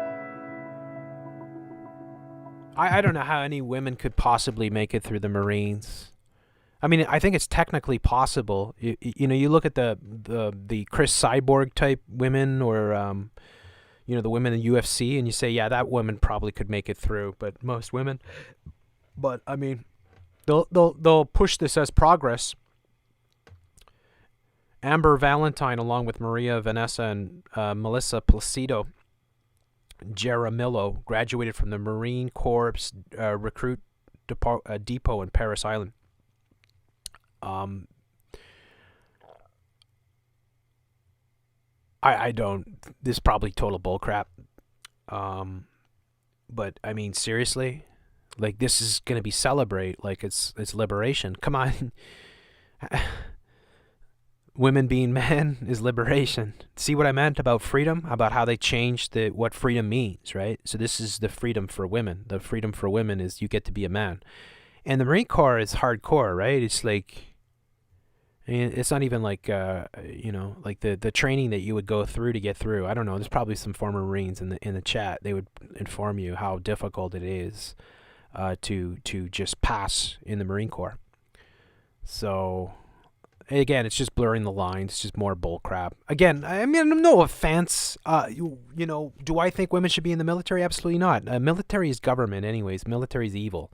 I don't know how any women could possibly make it through the Marines. I mean, I think it's technically possible. You know, you look at the Chris Cyborg type women, or you know, the women in UFC, and you say, yeah, that woman probably could make it through. But most women, but I mean, they'll push this as progress. Amber Valentine, along with Maria Vanessa and Melissa Placido Jaramillo, graduated from the Marine Corps recruit depot in Paris Island. I don't. This is probably total bullcrap. But I mean, seriously, like, this is gonna be celebrate like it's liberation. Come on. Women being men is liberation. See what I meant about freedom? About how they changed what freedom means, right? So this is the freedom for women. The freedom for women is you get to be a man. And the Marine Corps is hardcore, right? It's like, I mean, it's not even like, you know, like the training that you would go through to get through. I don't know. There's probably some former Marines in the chat. They would inform you how difficult it is to just pass in the Marine Corps. So, again, it's just blurring the lines. It's just more bullcrap. Again, I mean, no offense. You know, do I think women should be in the military? Absolutely not. Military is government anyways. Military is evil.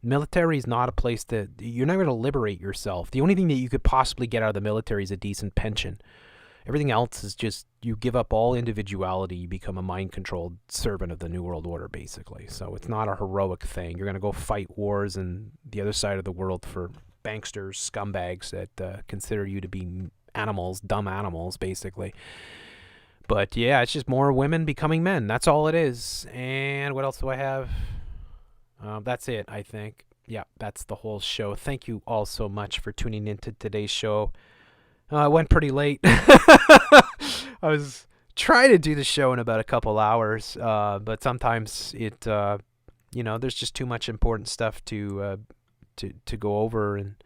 Military is not a place that you're not going to liberate yourself. The only thing that you could possibly get out of the military is a decent pension. Everything else is just, you give up all individuality, you become a mind-controlled servant of the New World Order, basically. So it's not a heroic thing. You're going to go fight wars in the other side of the world for banksters, scumbags that consider you to be animals, dumb animals, basically. But yeah, it's just more women becoming men. That's all it is. And what else do I have? That's it, I think. Yeah, that's the whole show. Thank you all so much for tuning into today's show. I went pretty late. I was trying to do the show in about a couple hours, but sometimes it, you know, there's just too much important stuff to go over, and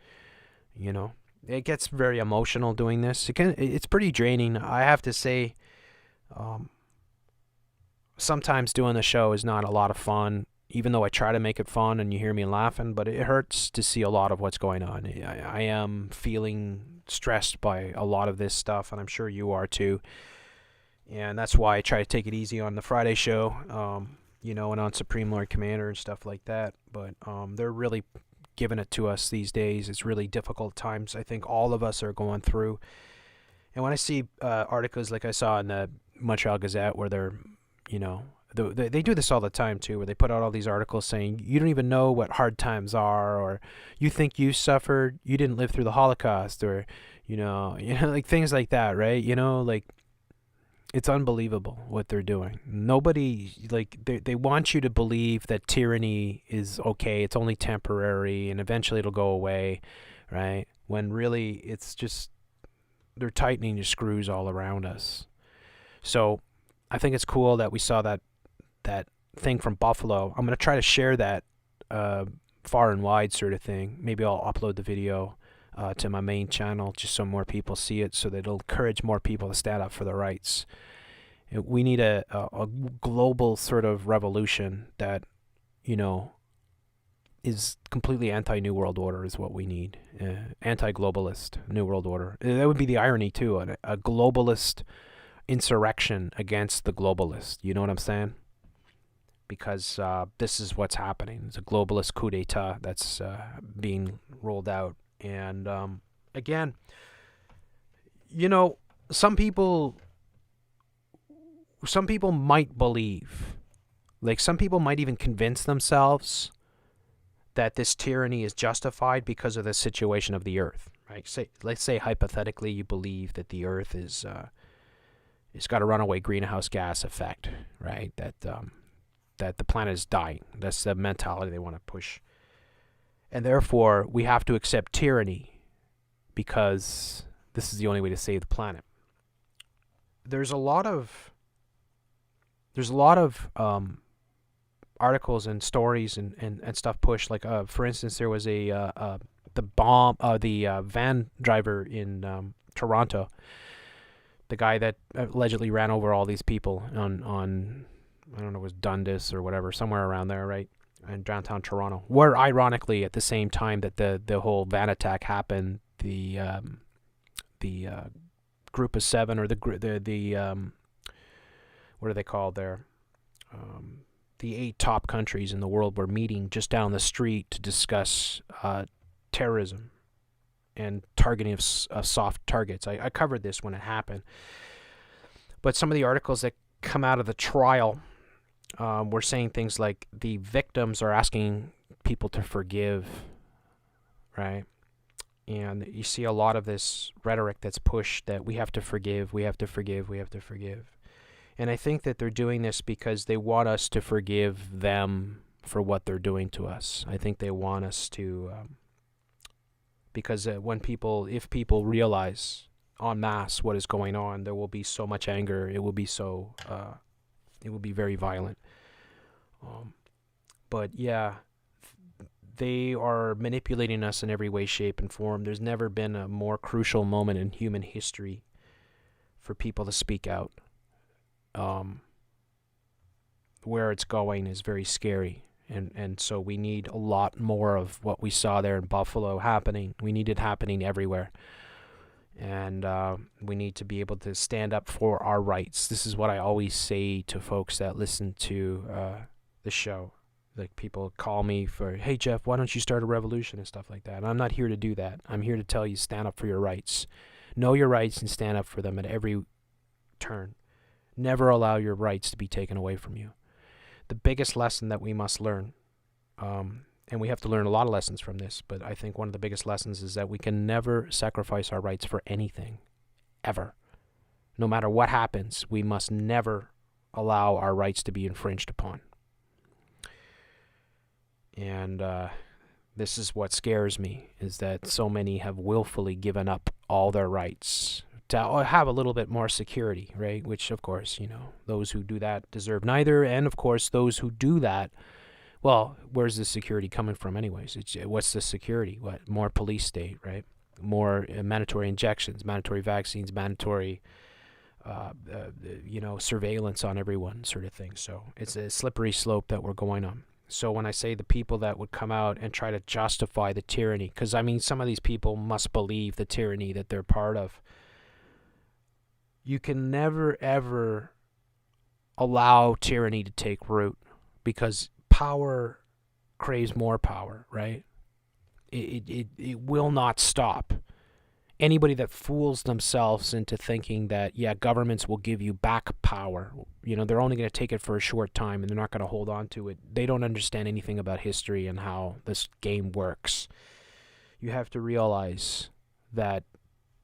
you know, it gets very emotional doing this. It's pretty draining, I have to say. Sometimes doing the show is not a lot of fun, even though I try to make it fun and you hear me laughing, but it hurts to see a lot of what's going on. I am feeling stressed by a lot of this stuff, and I'm sure you are too. And that's why I try to take it easy on the Friday show, you know, and on Supreme Lord Commander and stuff like that. But they're really giving it to us these days. It's really difficult times I think all of us are going through. And when I see articles like I saw in the Montreal Gazette where they're, you know, they do this all the time too, where they put out all these articles saying you don't even know what hard times are, or you think you suffered, you didn't live through the Holocaust, or you know, like things like that, right? You know, like, it's unbelievable what they're doing. Nobody, like, they want you to believe that tyranny is okay, it's only temporary, and eventually it'll go away, right? When really it's just, they're tightening the screws all around us. So I think it's cool that we saw that thing from Buffalo. I'm going to try to share that far and wide sort of thing. Maybe I'll upload the video to my main channel just so more people see it, so that it'll encourage more people to stand up for their rights. We need a global sort of revolution that, you know, is completely anti-New World Order is what we need. Anti-globalist New World Order. That would be the irony too, a globalist insurrection against the globalist. You know what I'm saying? Because this is what's happening. It's a globalist coup d'etat that's being rolled out. And again, you know, some people might believe, like, some people might even convince themselves that this tyranny is justified because of the situation of the Earth, right? Let's say hypothetically you believe that the Earth is it's got a runaway greenhouse gas effect, right? That the planet is dying. That's the mentality they want to push. And therefore, we have to accept tyranny because this is the only way to save the planet. There's a lot of articles and stories and stuff pushed. Like, for instance, there was the van driver in Toronto, the guy that allegedly ran over all these people on I don't know, it was Dundas or whatever, somewhere around there, right? in downtown Toronto, where ironically at the same time that the whole van attack happened, the group of seven, or the what are they called there? The 8 top countries in the world were meeting just down the street to discuss terrorism and targeting of soft targets. I covered this when it happened. But some of the articles that come out of the trial were saying things like the victims are asking people to forgive, right? And you see a lot of this rhetoric that's pushed that we have to forgive, we have to forgive, we have to forgive. And I think that they're doing this because they want us to forgive them for what they're doing to us. I think they want us to, because if people realize en masse what is going on, there will be so much anger. It will be very violent. But yeah, they are manipulating us in every way, shape, and form. There's never been a more crucial moment in human history for people to speak out. Where it's going is very scary. And so we need a lot more of what we saw there in Buffalo happening. We need it happening everywhere. And we need to be able to stand up for our rights. This is what I always say to folks that listen to the show. Like, people call me for, hey, Jeff, why don't you start a revolution and stuff like that? And I'm not here to do that. I'm here to tell you, stand up for your rights. Know your rights and stand up for them at every turn. Never allow your rights to be taken away from you. The biggest lesson that we must learn, and we have to learn a lot of lessons from this, but I think one of the biggest lessons is that we can never sacrifice our rights for anything, ever. No matter what happens, we must never allow our rights to be infringed upon. And this is what scares me, is that so many have willfully given up all their rights to have a little bit more security, right? Which, of course, those who do that deserve neither. And, of course, those who do that, well, where's the security coming from anyways? What's the security? What? More police state, right? More mandatory injections, mandatory vaccines, mandatory, surveillance on everyone, sort of thing. So it's a slippery slope that we're going on. So when I say the people that would come out and try to justify the tyranny, because, I mean, some of these people must believe the tyranny that they're part of. You can never, ever allow tyranny to take root, because power craves more power, right? It will not stop. Anybody that fools themselves into thinking that, yeah, governments will give you back power, they're only going to take it for a short time and they're not going to hold on to it. They don't understand anything about history and how this game works. You have to realize that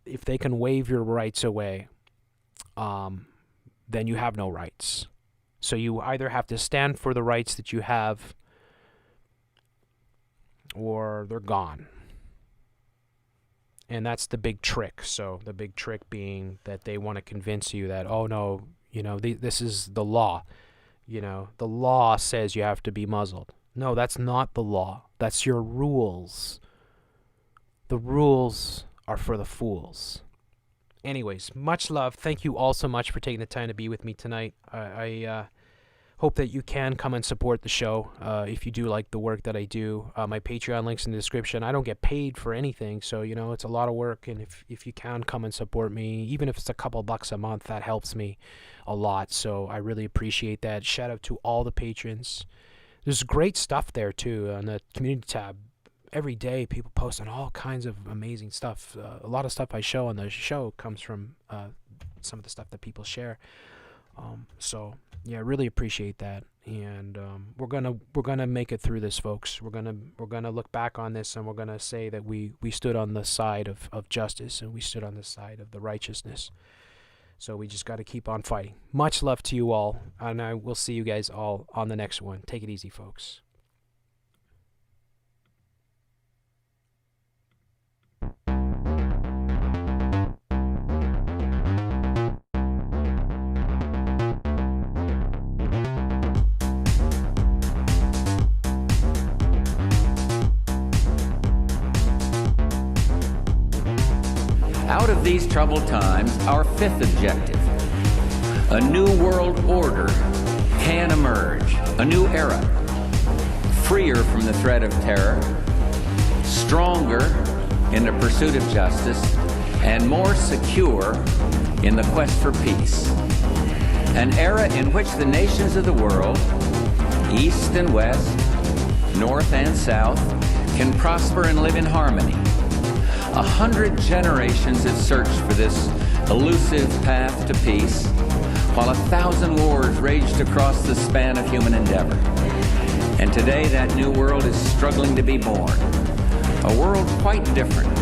if they can waive your rights away, then you have no rights. So you either have to stand for the rights that you have, or they're gone. And that's the big trick. So the big trick being that they want to convince you that, oh no, this is the law. The law says you have to be muzzled. No, that's not the law. That's your rules. The rules are for the fools. Anyways, much love. Thank you all so much for taking the time to be with me tonight. I hope that you can come and support the show if you do like the work that I do. My Patreon link's in the description. I don't get paid for anything, so it's a lot of work. And if you can come and support me, even if it's a couple bucks a month, that helps me a lot. So I really appreciate that. Shout out to all the patrons. There's great stuff there too on the community tab. Every day people post on all kinds of amazing stuff. A lot of stuff I show on the show comes from some of the stuff that people share. So yeah, I really appreciate that. And we're gonna make it through this, folks. We're gonna look back on this, and we're gonna say that we stood on the side of justice, and we stood on the side of the righteousness. So we just got to keep on fighting. Much love to you all, and I will see you guys all on the next one. Take it easy, folks. Out of these troubled times, our fifth objective, a new world order can emerge, a new era, freer from the threat of terror, stronger in the pursuit of justice, and more secure in the quest for peace. An era in which the nations of the world, East and West, North and South, can prosper and live in harmony. 100 generations have searched for this elusive path to peace, while 1,000 wars raged across the span of human endeavor. And today that new world is struggling to be born. A world quite different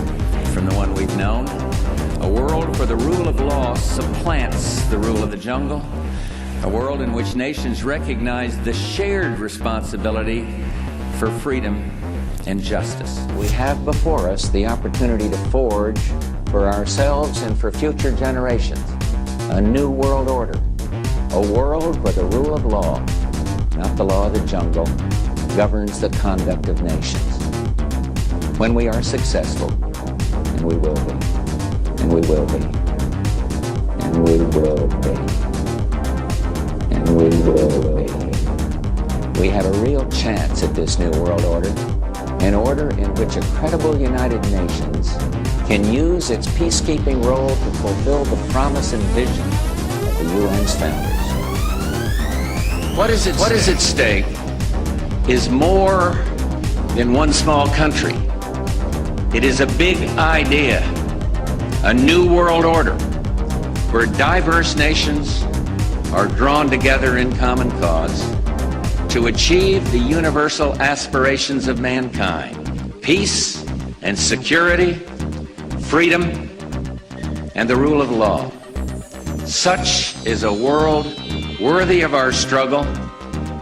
from the one we've known. A world where the rule of law supplants the rule of the jungle. A world in which nations recognize the shared responsibility for freedom and justice. We have before us the opportunity to forge for ourselves and for future generations a new world order. A world where the rule of law, not the law of the jungle, governs the conduct of nations. When we are successful, and we will be, and we will be, and we will be, and we will be, we have a real chance at this new world order, an order in which a credible United Nations can use its peacekeeping role to fulfill the promise and vision of the UN's founders. What is at stake is more than one small country. It is a big idea, a new world order, where diverse nations are drawn together in common cause to achieve the universal aspirations of mankind: peace and security, freedom, and the rule of law. Such is a world worthy of our struggle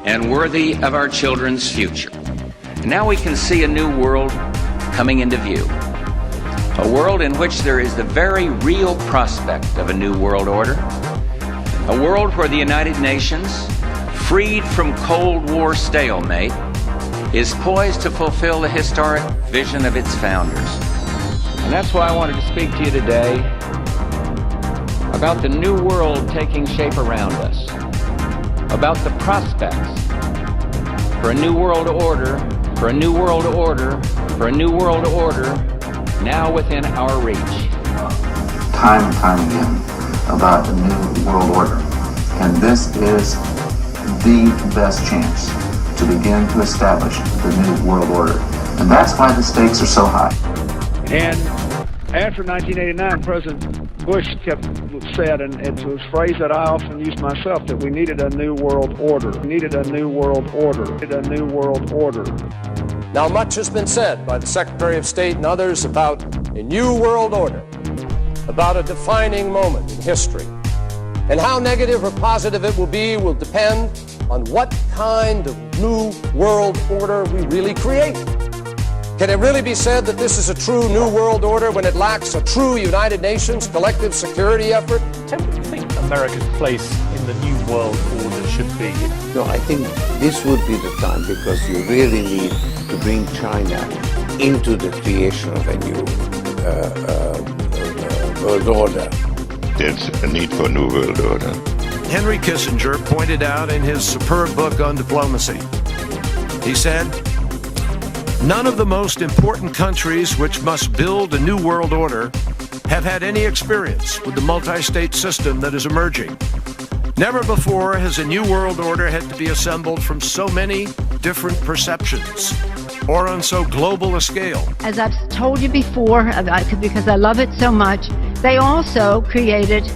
and worthy of our children's future. And now we can see a new world coming into view. A world in which there is the very real prospect of a new world order. A world where the United Nations, freed from Cold War stalemate, is poised to fulfill the historic vision of its founders. And that's why I wanted to speak to you today about the new world taking shape around us, about the prospects for a new world order, for a new world order, for a new world order now within our reach. Time and time again about a new world order. And this is the best chance to begin to establish the new world order. And that's why the stakes are so high. And after 1989, President Bush said, and it's a phrase that I often use myself, that we needed a new world order. We needed a new world order. We needed a new world order. Now, much has been said by the Secretary of State and others about a new world order, about a defining moment in history. And how negative or positive it will be will depend on what kind of new world order we really create. Can it really be said that this is a true new world order when it lacks a true United Nations collective security effort? What do you think America's place in the new world order should be? No, I think this would be the time, because you really need to bring China into the creation of a new world order. There's a need for a new world order. Henry Kissinger pointed out in his superb book on diplomacy, he said, "None of the most important countries which must build a new world order have had any experience with the multi-state system that is emerging. Never before has a new world order had to be assembled from so many different perceptions or on so global a scale." As I've told you before, because I love it so much, they also created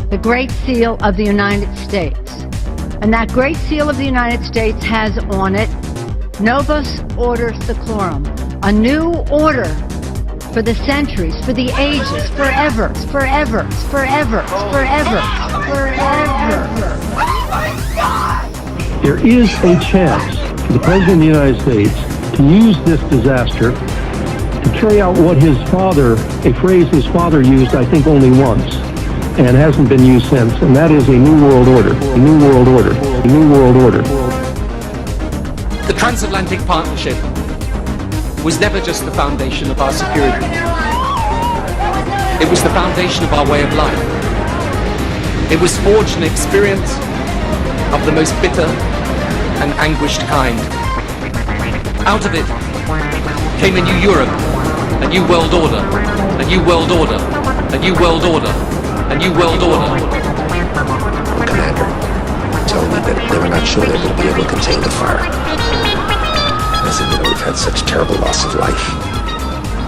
the Great Seal of the United States. And that Great Seal of the United States has on it, Novus Order Seclorum, a new order for the centuries, for the ages, forever, forever, forever, forever, forever. There is a chance for the President of the United States to use this disaster to carry out what his father, a phrase his father used, I think, only once, and hasn't been used since, and that is a new world order, a new world order, a new world order. The transatlantic partnership was never just the foundation of our security. It was the foundation of our way of life. It was forged an experience of the most bitter and anguished kind. Out of it came a new Europe, a new world order, a new world order, a new world order, a new world order. Commander, telling me that they were not sure they would be able to contain the fire. I said, we've had such terrible loss of life.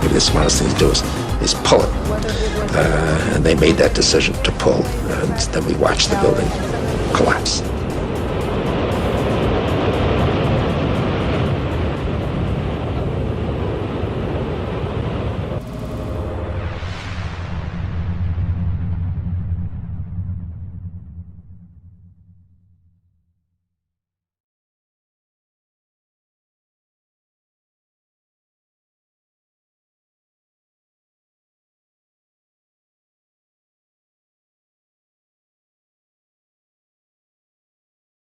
Maybe the smartest thing to do is pull it. And they made that decision to pull, and then we watched the building collapse.